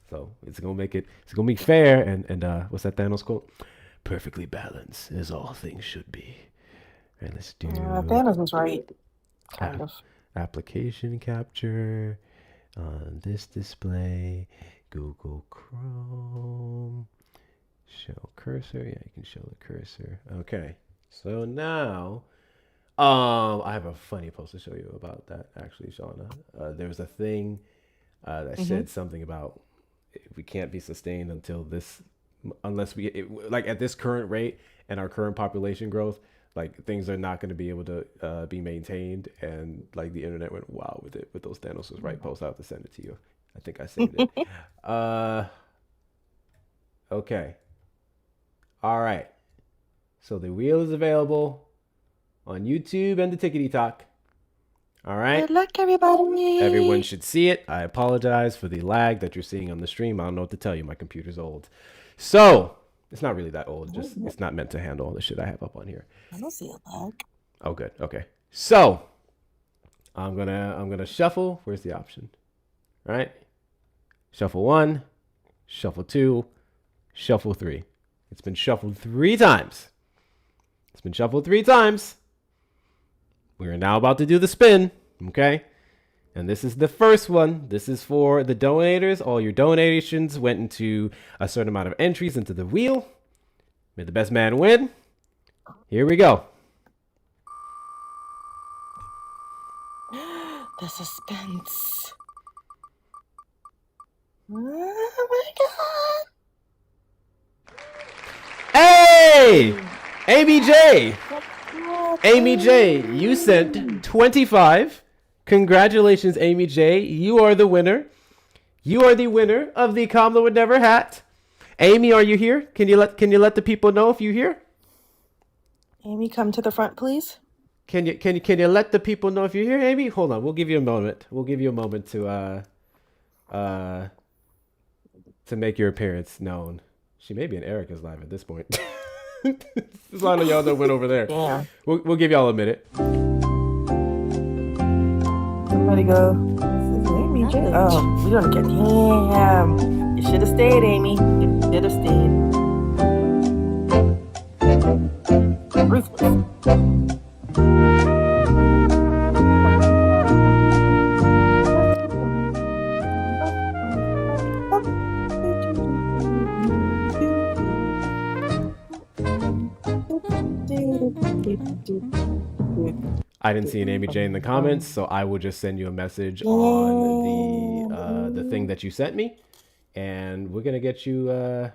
So it's gonna make it. It's gonna be fair. And what's that Thanos quote? Perfectly balanced as all things should be. And let's do. Thanos was right. Kind of. Application capture on this display. Google Chrome. Show cursor. Yeah, you can show the cursor. Okay. So now, I have a funny post to show you about that. Actually, Shauna, there was a thing that said something about we can't be sustained until this, unless like at this current rate and our current population growth, like things are not going to be able to be maintained. And like the internet went wild with it with those Thanos was right posts. I have to send it to you. I think I saved it. Okay. All right. So the wheel is available on YouTube and the Tickety Talk. All right. Good luck, everybody. Everyone should see it. I apologize for the lag that you're seeing on the stream. I don't know what to tell you. My computer's old. So it's not really that old. Just it's not meant to handle all the shit I have up on here. I don't see a lag. Oh, good. Okay. So I'm gonna shuffle. Where's the option? All right. Shuffle 1, shuffle 2, shuffle 3. It's been shuffled 3 times. We are now about to do the spin, okay? And this is the first one. This is for the donators. All your donations went into a certain amount of entries into the wheel. May the best man win. Here we go. The suspense. Oh my god. Hey! Amy J! Amy J, you sent 25. Congratulations, Amy J. You are the winner. You are the winner of the Kamla Would Never hat. Amy, are you here? Can you let the people know if you're here? Amy, come to the front, please. Can you let the people know if you're here, Amy? Hold on, we'll give you a moment. We'll give you a moment to make your appearance known. She may be in Erica's live at this point. There's a lot of y'all that went over there. Yeah. We'll give y'all a minute. Somebody go. This is Amy J. Oh, we're gonna get. Damn. You should have stayed, Amy. You should have stayed. Ruthless. I didn't see an Amy J in the comments, so I will just send you a message on the thing that you sent me, and we're gonna get you the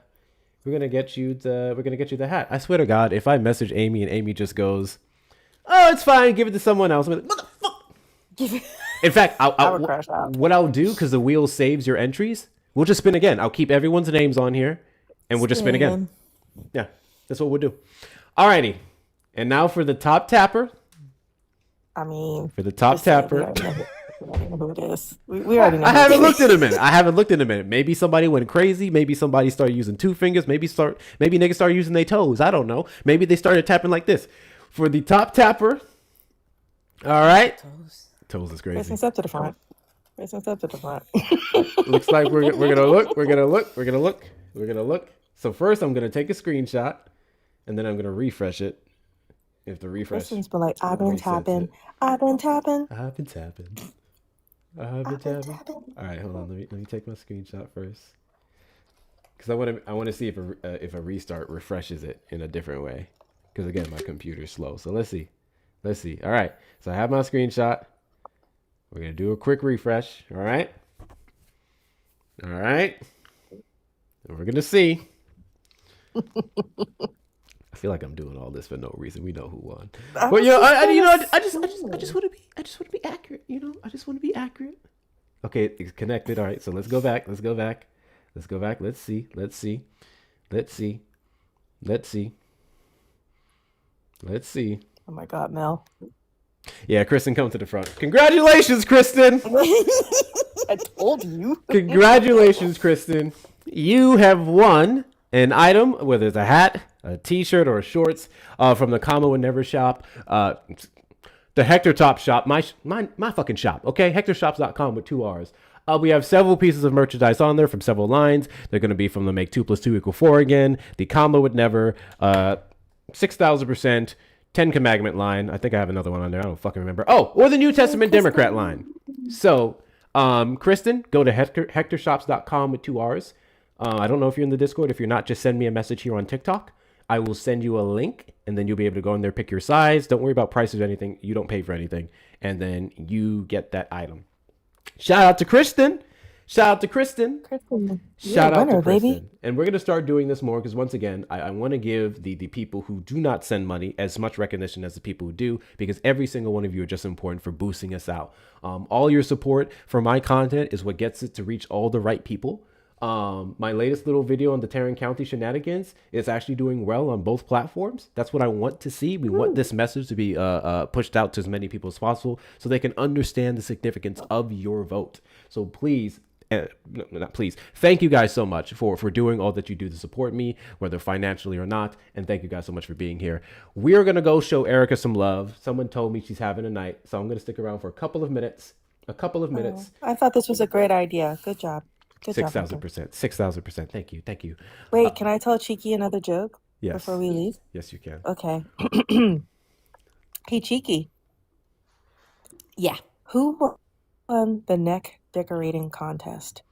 hat. I swear to God, if I message Amy and Amy just goes, "Oh, it's fine, give it to someone else," I'm like, what the fuck? In fact, what I'll do, because the wheel saves your entries, we'll just spin again. I'll keep everyone's names on here, and we'll just spin again. Yeah, that's what we'll do. Alrighty, and now for the top tapper. I mean, for the top tapper. We already know who it is. We already know. I haven't looked in a minute. Maybe somebody went crazy. Maybe somebody started using 2 fingers. Maybe niggas started using their toes. I don't know. Maybe they started tapping like this. For the top tapper. All right. Toes is crazy. Raise them up to the front. Raise them up to the front. Looks like we're gonna look. We're gonna look. So first, I'm gonna take a screenshot, and then I'm gonna refresh it. If the refresh. Kristen's been like, I've been tapping. I've been tapping. All right, hold on. Let me take my screenshot first, because I want to see if a restart refreshes it in a different way. Because again, my computer's slow. So let's see. All right. So I have my screenshot. We're gonna do a quick refresh. All right. And we're gonna see. I feel like I'm doing all this for no reason. We know who won. But I just want to be accurate. I just want to be accurate. Okay, it's connected. All right, so let's go back. Let's see. Oh my God, Mel. Yeah, Kristen, come to the front. Congratulations, Kristen. I told you. Congratulations, Kristen. You have won an item, whether it's a hat, a t-shirt, or shorts, from the Comma Would Never shop, the Hector Top shop, my fucking shop, okay? HectorShops.com with 2 R's. We have several pieces of merchandise on there from several lines. They're going to be from the Make 2 + 2 = 4 again, the Comma Would Never, 6,000%, 10 Commandment line. I think I have another one on there. I don't fucking remember. Oh, or the New Testament Democrat line. So, Kristen, go to HectorShops.com with 2 R's. I don't know if you're in the Discord. If you're not, just send me a message here on TikTok. I will send you a link, and then you'll be able to go in there, pick your size. Don't worry about prices or anything. You don't pay for anything. And then you get that item. Shout out to Kristen. Shout out to Kristen. Shout out to Kristen. Baby. And we're going to start doing this more because, once again, I want to give the people who do not send money as much recognition as the people who do, because every single one of you are just important for boosting us out. All your support for my content is what gets it to reach all the right people. My latest little video on the Tarrant County shenanigans is actually doing well on both platforms. That's what I want to see. We want this message to be pushed out to as many people as possible so they can understand the significance of your vote. So please, thank you guys so much for doing all that you do to support me, whether financially or not. And thank you guys so much for being here. We are going to go show Erica some love. Someone told me she's having a night, so I'm going to stick around for a couple of minutes. I thought this was a great idea. Good job. 6,000%. 6,000%. Thank you. Wait, can I tell Cheeky another joke before we leave? Yes, you can. Okay. Hey, Cheeky. Yeah. Who won the neck decorating contest?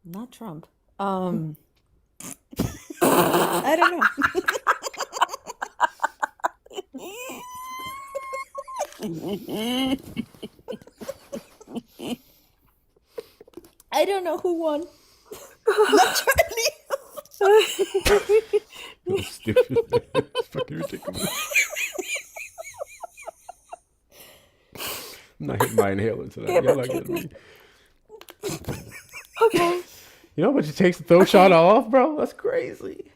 Not Trump. I don't know. I don't know who won. Not Charlie. That's stupid. It's fucking ridiculous. I'm not hitting my inhaler tonight. Y'all not getting me. Okay. You know how much it takes to throw Shauna off, bro? That's crazy.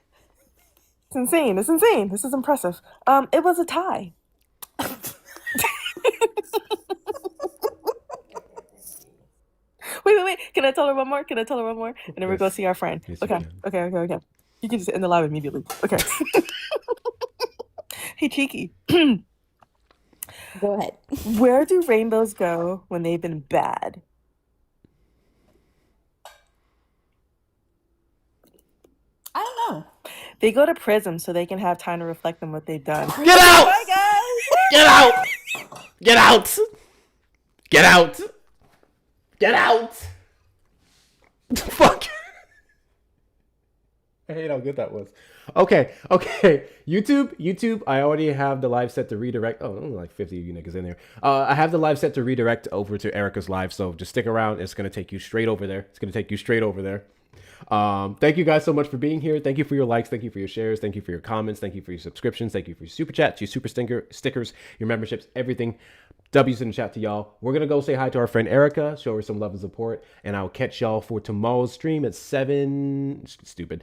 It's insane. It's insane. This is impressive. It was a tie. Wait. Can I tell her one more? And then we're going to see our friend. Yes, you Okay. can. Okay. You can just end the live immediately. Okay. Hey, Cheeky. Go ahead. Where do rainbows go when they've been bad? I don't know. They go to prison so they can have time to reflect on what they've done. Get out! Bye, guys! Get out! Get out! Get out! Get out! Fuck. I hate how good that was. Okay. YouTube, I already have the live set to redirect. Oh, only like 50 of you niggas in there. I have the live set to redirect over to Erica's live, so just stick around. It's going to take you straight over there. Thank you guys so much for being here. Thank you for your likes. Thank you for your shares. Thank you for your comments. Thank you for your subscriptions. Thank you for your super chats, your super stickers, your memberships, everything. W's in the chat to y'all. We're going to go say hi to our friend Erica, show her some love and support, and I'll catch y'all for tomorrow's stream at 7. Stupid.